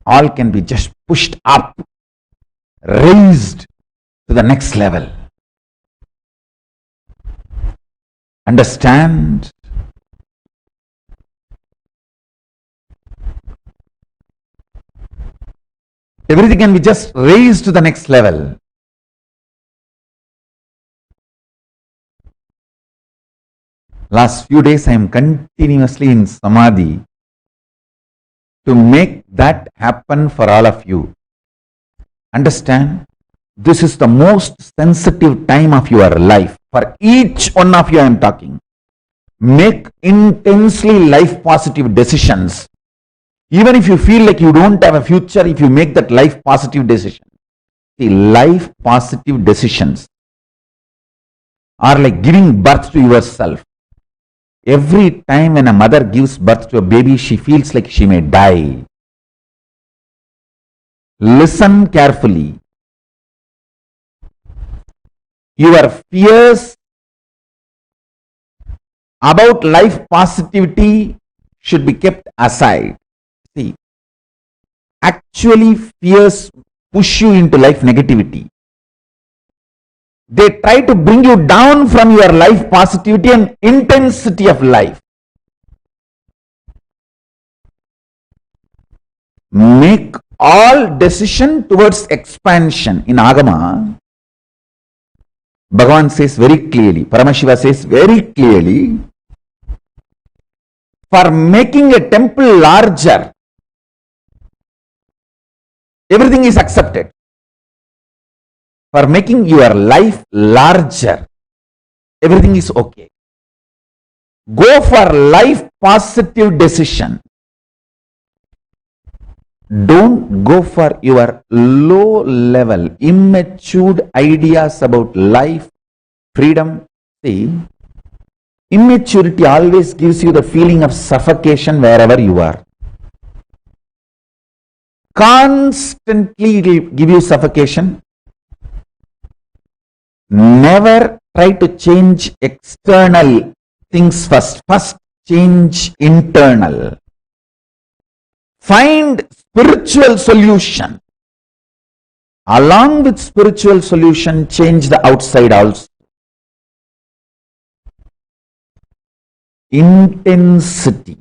all can be just pushed up, raised to the next level. Understand? Everything can be just raised to the next level. Last few days I am continuously in Samadhi to make that happen for all of you. Understand? This is the most sensitive time of your life. For each one of you I am talking. Make intensely life positive decisions. Even if you feel like you don't have a future, if you make that life positive decision. See, life positive decisions are like giving birth to yourself. Every time when a mother gives birth to a baby, she feels like she may die. Listen carefully. Your fears about life positivity should be kept aside. See, actually fears push you into life negativity. They try to bring you down from your life positivity and intensity of life. Make all decision towards expansion. In Agama, Bhagavan says very clearly, Paramashiva says very clearly, for making a temple larger, everything is accepted. for making your life larger, everything is okay. Go for life positive decision. Don't go for your low level, immature ideas about life, freedom. See, immaturity always gives you the feeling of suffocation wherever you are. Constantly it will give you suffocation. Never try to change external things first. First change internal. Find spiritual solution. Along with spiritual solution, change the outside also. Intensity.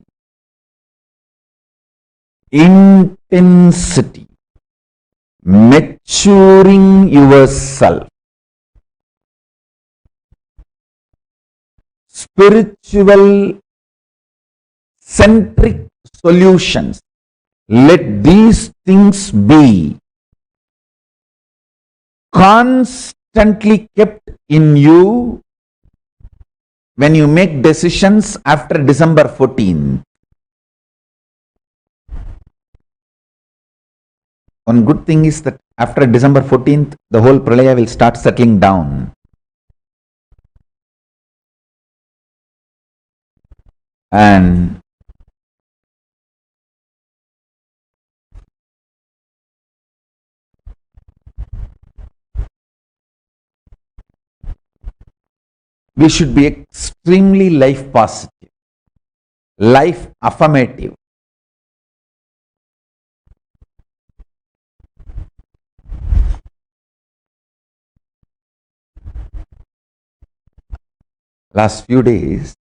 Intensity. Maturing yourself. Spiritual centric solutions. Let these things be constantly kept in you when you make decisions after December 14th. One good thing is that after December 14th, the whole Pralaya will start settling down. And we should be extremely life positive, life affirmative. Last few days,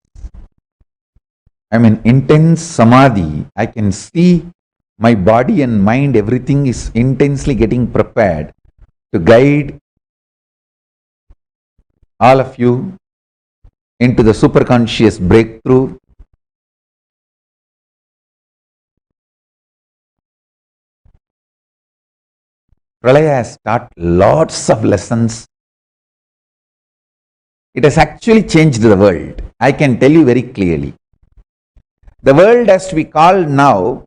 I'm in intense samadhi. I can see my body and mind, everything is intensely getting prepared to guide all of you into the superconscious breakthrough. Pralaya has taught lots of lessons. It has actually changed the world. I can tell you very clearly. The world has to be called now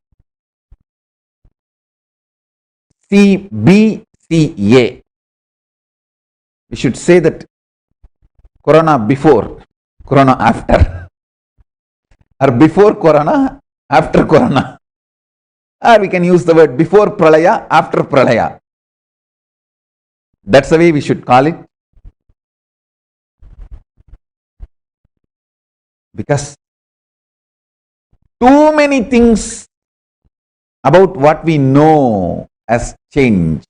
CBCA. We should say that Corona before, Corona after, or before Corona, after Corona. Or we can use the word before Pralaya, after Pralaya. That's the way we should call it. Because too many things about what we know has changed.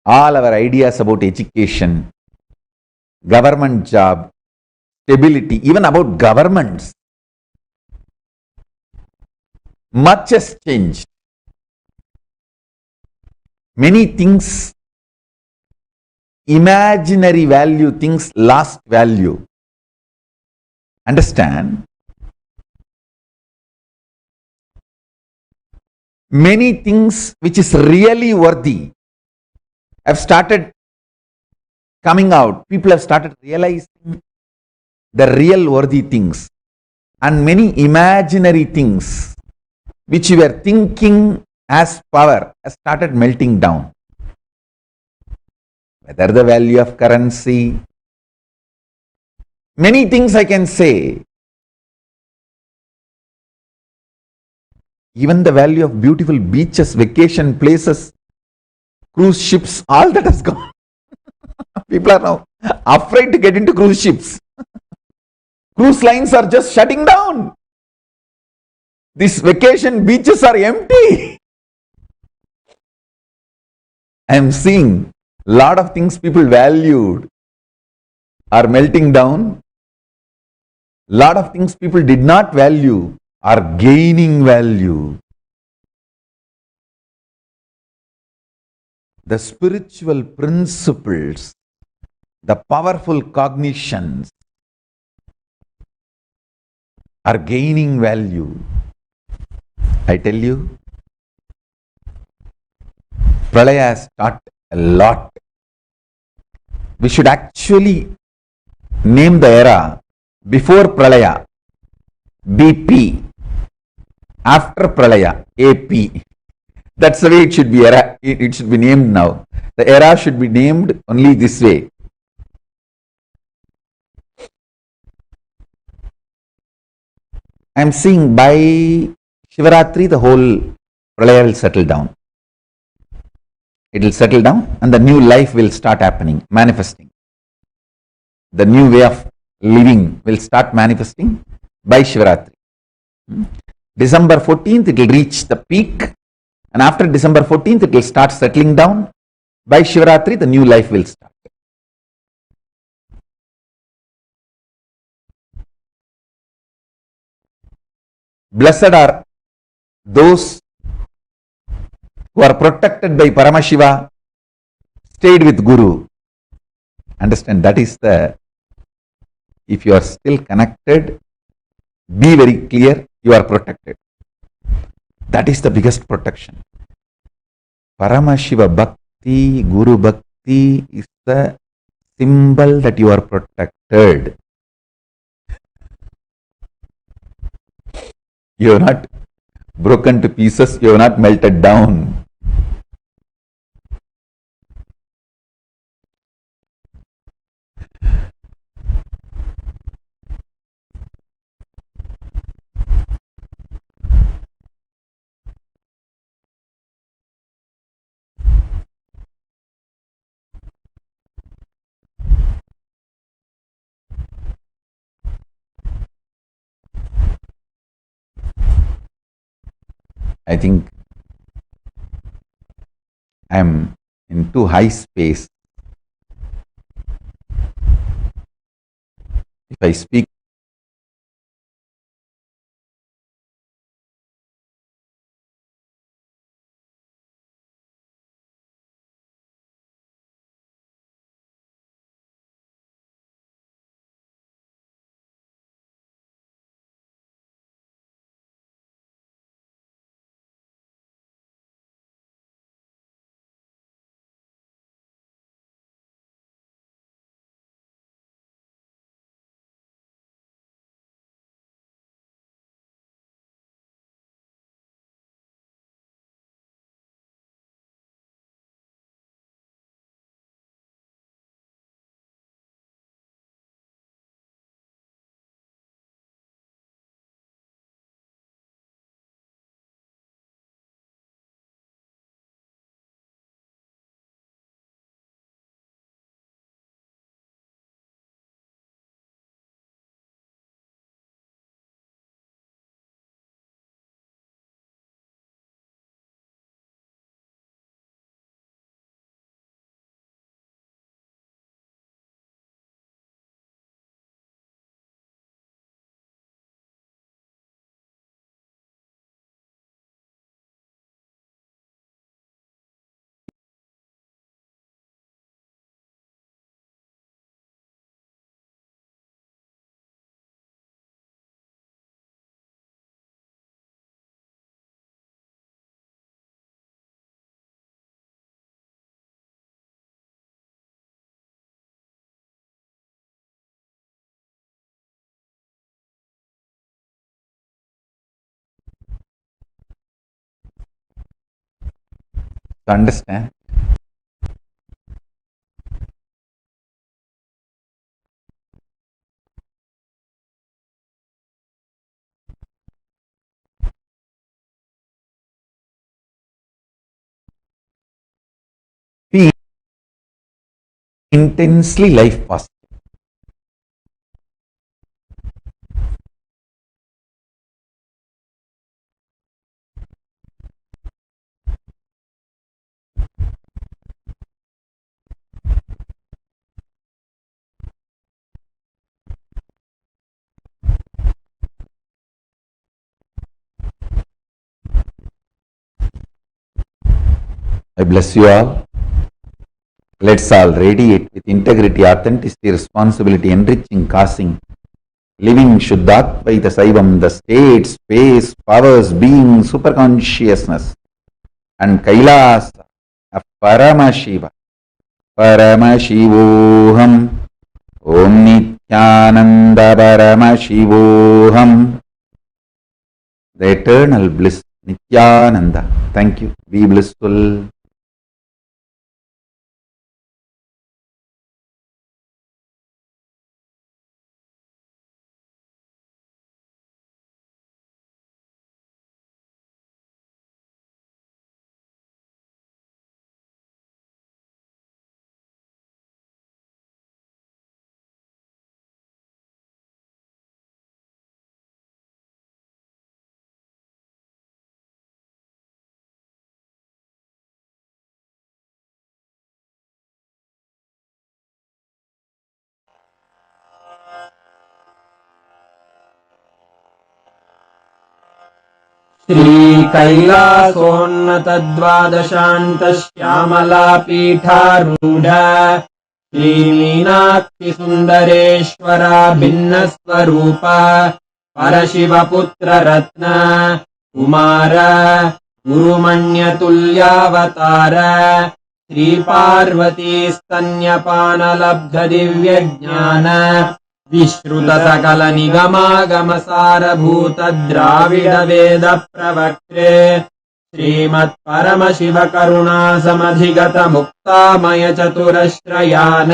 All our ideas about education, government job, stability, even about governments, much has changed. Many things, imaginary value, things lost value. Understand? Many things which is really worthy have started coming out. People have started realizing the real worthy things, and many imaginary things which you were thinking as power has started melting down. Whether the value of currency, many things I can say. Even the value of beautiful beaches, vacation places, cruise ships, all that has gone. People are now afraid to get into cruise ships. Cruise lines are just shutting down. These vacation beaches are empty. I am seeing a lot of things people valued are melting down. A lot of things people did not value are gaining value. The spiritual principles, the powerful cognitions are gaining value. I tell you, Pralaya has taught a lot. we should actually name the era before Pralaya, BP, after Pralaya, AP. That's the way it should be. It should be named now. The era should be named only this way. I am seeing by Shivaratri the whole Pralaya will settle down. It will settle down and the new life will start happening, manifesting. The new way of living will start manifesting by Shivaratri. December 14th it will reach the peak, and after December 14th it will start settling down. By Shivaratri the new life will start. Blessed are those who are protected by Paramashiva, stayed with Guru. Understand, that is the, if you are still connected, be very clear, you are protected. That is the biggest protection. Paramashiva Bhakti, Guru Bhakti is the symbol that you are protected. You are not broken to pieces, you are not melted down. I think I am in too high space. If I speak to understand, be intensely life positive. I bless you all. Let's all radiate with integrity, authenticity, responsibility, enriching, causing, living Shuddhatvaita Saivam, the state, space, powers, being, superconsciousness, and Kailasa of Paramashiva Paramashivoham. Om Nithyananda Paramashivoham. The eternal bliss, Nithyananda. Thank you. Be blissful. श्रीकैलासोन्नतद्वादशान्तश्यामलापीठारूढ श्रीमीनाक्षिसुन्दरेश्वरा भिन्नस्वरूप परशिवपुत्ररत्न Kumar गुरुमण्यतुल्यावतार श्रीपार्वतीस्तन्यपानलब्धदिव्यज्ञान विश्रुतसकलनिगमागमसारभूत द्राविडवेदप्रवक्त्रे श्रीमत्परमशिवकरुणासमधिगतमुक्तामयचतुरश्रयान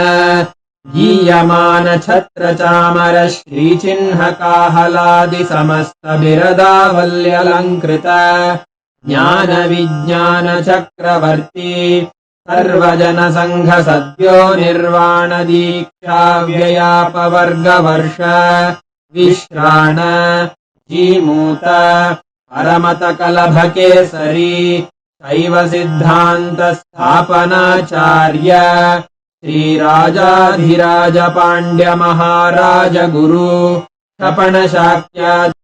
गीयमान छत्रचामर श्रीचिह्नकाहलादिसमस्तबिरदावल्यलङ्कृत ज्ञानविज्ञानचक्रवर्ती सर्वजनसङ्घसद्यो निर्वाणदीक्षाव्ययापवर्गवर्ष विश्राण Jimuta परमतकलभकेसरी शैवसिद्धान्तस्थापनाचार्य श्रीराजाधिराजपाण्ड्यमहाराजगुरु क्षपणशाक्यादि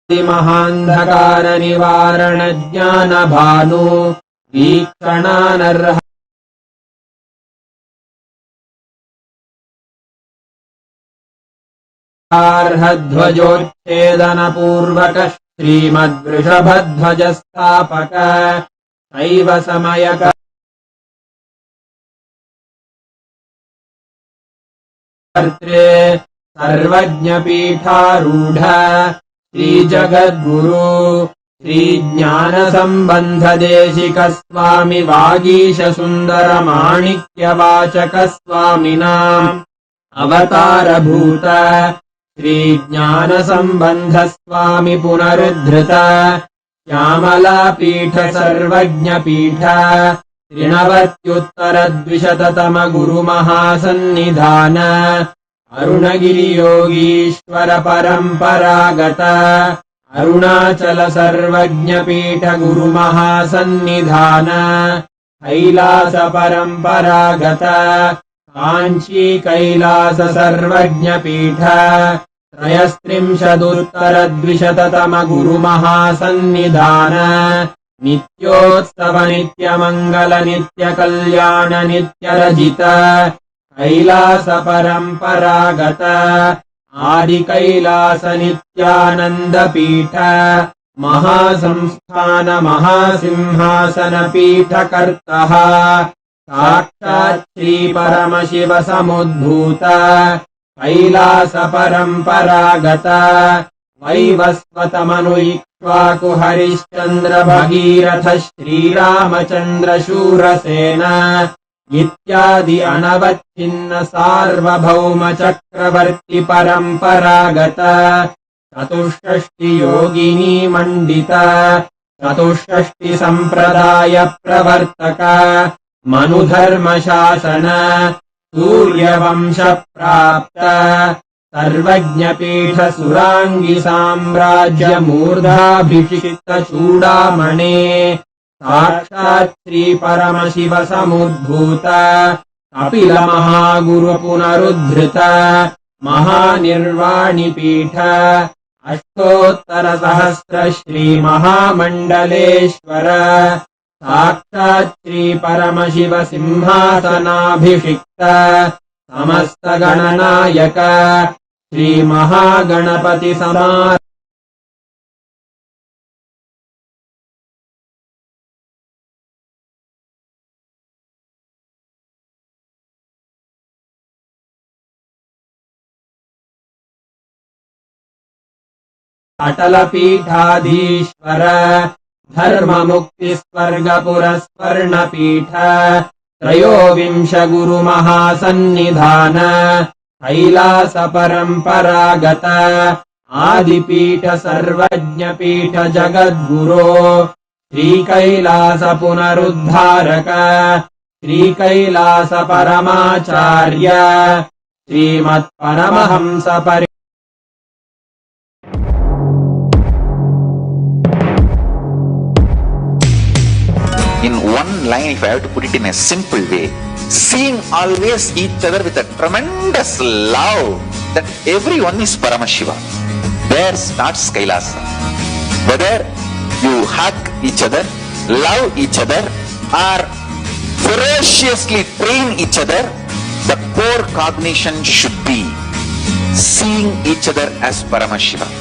महान्धकार निवारण ज्ञानभानु वीक्षणानर्ह ध्वजोच्छेदनपूर्वक श्रीमद्वृषभध्वजस्थापक शैव समयक कर्त्रे सर्वज्ञपीठारूढ श्रीजगद्गुरु श्रीज्ञानसम्बन्धदेशिकस्वामि वागीशसुन्दरमाणिक्यवाचकस्वामिनाम् अवतारभूत श्रीज्ञानसम्बन्धस्वामि पुनरुद्धृत श्यामलापीठ सर्वज्ञपीठ त्रिनवत्युत्तरद्विशततम गुरुमहासन्निधान अरुणगिरियोगीश्वर परम्परागत अरुणाचल सर्वज्ञपीठ गुरुमहासन्निधान कैलास परम्परागत काञ्ची कैलास सर्वज्ञपीठ त्रयस्त्रिंशदुत्तरद्विशततम गुरुमहासन्निधान नित्योत्सव नित्यमङ्गल नित्यकल्याण नित्यरजित कैलास परम्परागत आदिकैलास नित्यानन्दपीठ महासंस्थान महासिंहासन पीठकर्तः साक्षात् श्रीपरमशिव समुद्भूत कैलास परम्परागत वैवस्वतमनुइक्ष्वाकु हरिश्चन्द्र भगीरथ श्रीरामचन्द्र शूरसेन इत्यादि अनवच्छिन्न सार्वभौम चक्रवर्ति परम्परागत चतुष्षष्टि योगिनी मण्डित चतुष्षष्टि सम्प्रदाय प्रवर्तक मनुधर्मशासन सूर्यवंश प्राप्त सर्वज्ञपीठ सुराङ्गि साम्राज्य मूर्धाभिषिक्त चूडामणे साक्षात् श्री परमशिव समुद्भूत कपिल महागुरु पुनरुद्धृत महानिर्वाणिपीठ अष्टोत्तर सहस्र श्री महामण्डलेश्वर साक्षात् श्री परमशिव सिंहासनाभिषिक्त समस्त गणनायक श्री महागणपति समारोह अटलपीठाधीश्वर धर्ममुक्तिस्वर्गपुरस्वर्णपीठ त्रयोविंश गुरुमहासन्निधान कैलास परम्परागत आदिपीठ सर्वज्ञपीठ जगद्गुरो श्रीकैलास पुनरुद्धारक श्रीकैलास परमाचार्य श्रीमत्परमहंस In one line, if I have to put it in a simple way, seeing always each other with a tremendous love that everyone is Paramashiva. There starts Kailasa. Whether you hug each other, love each other, or ferociously train each other, the core cognition should be seeing each other as Paramashiva.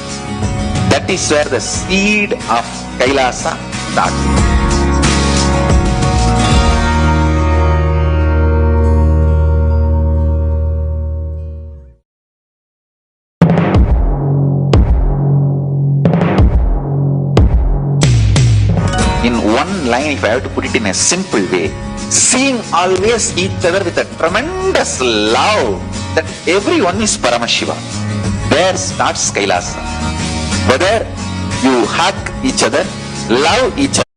That is where the seed of Kailasa starts. In one line, if I have to put it in a simple way, seeing always each other with a tremendous love that everyone is Paramashiva. There starts Kailasa. Whether you hug each other, love each other,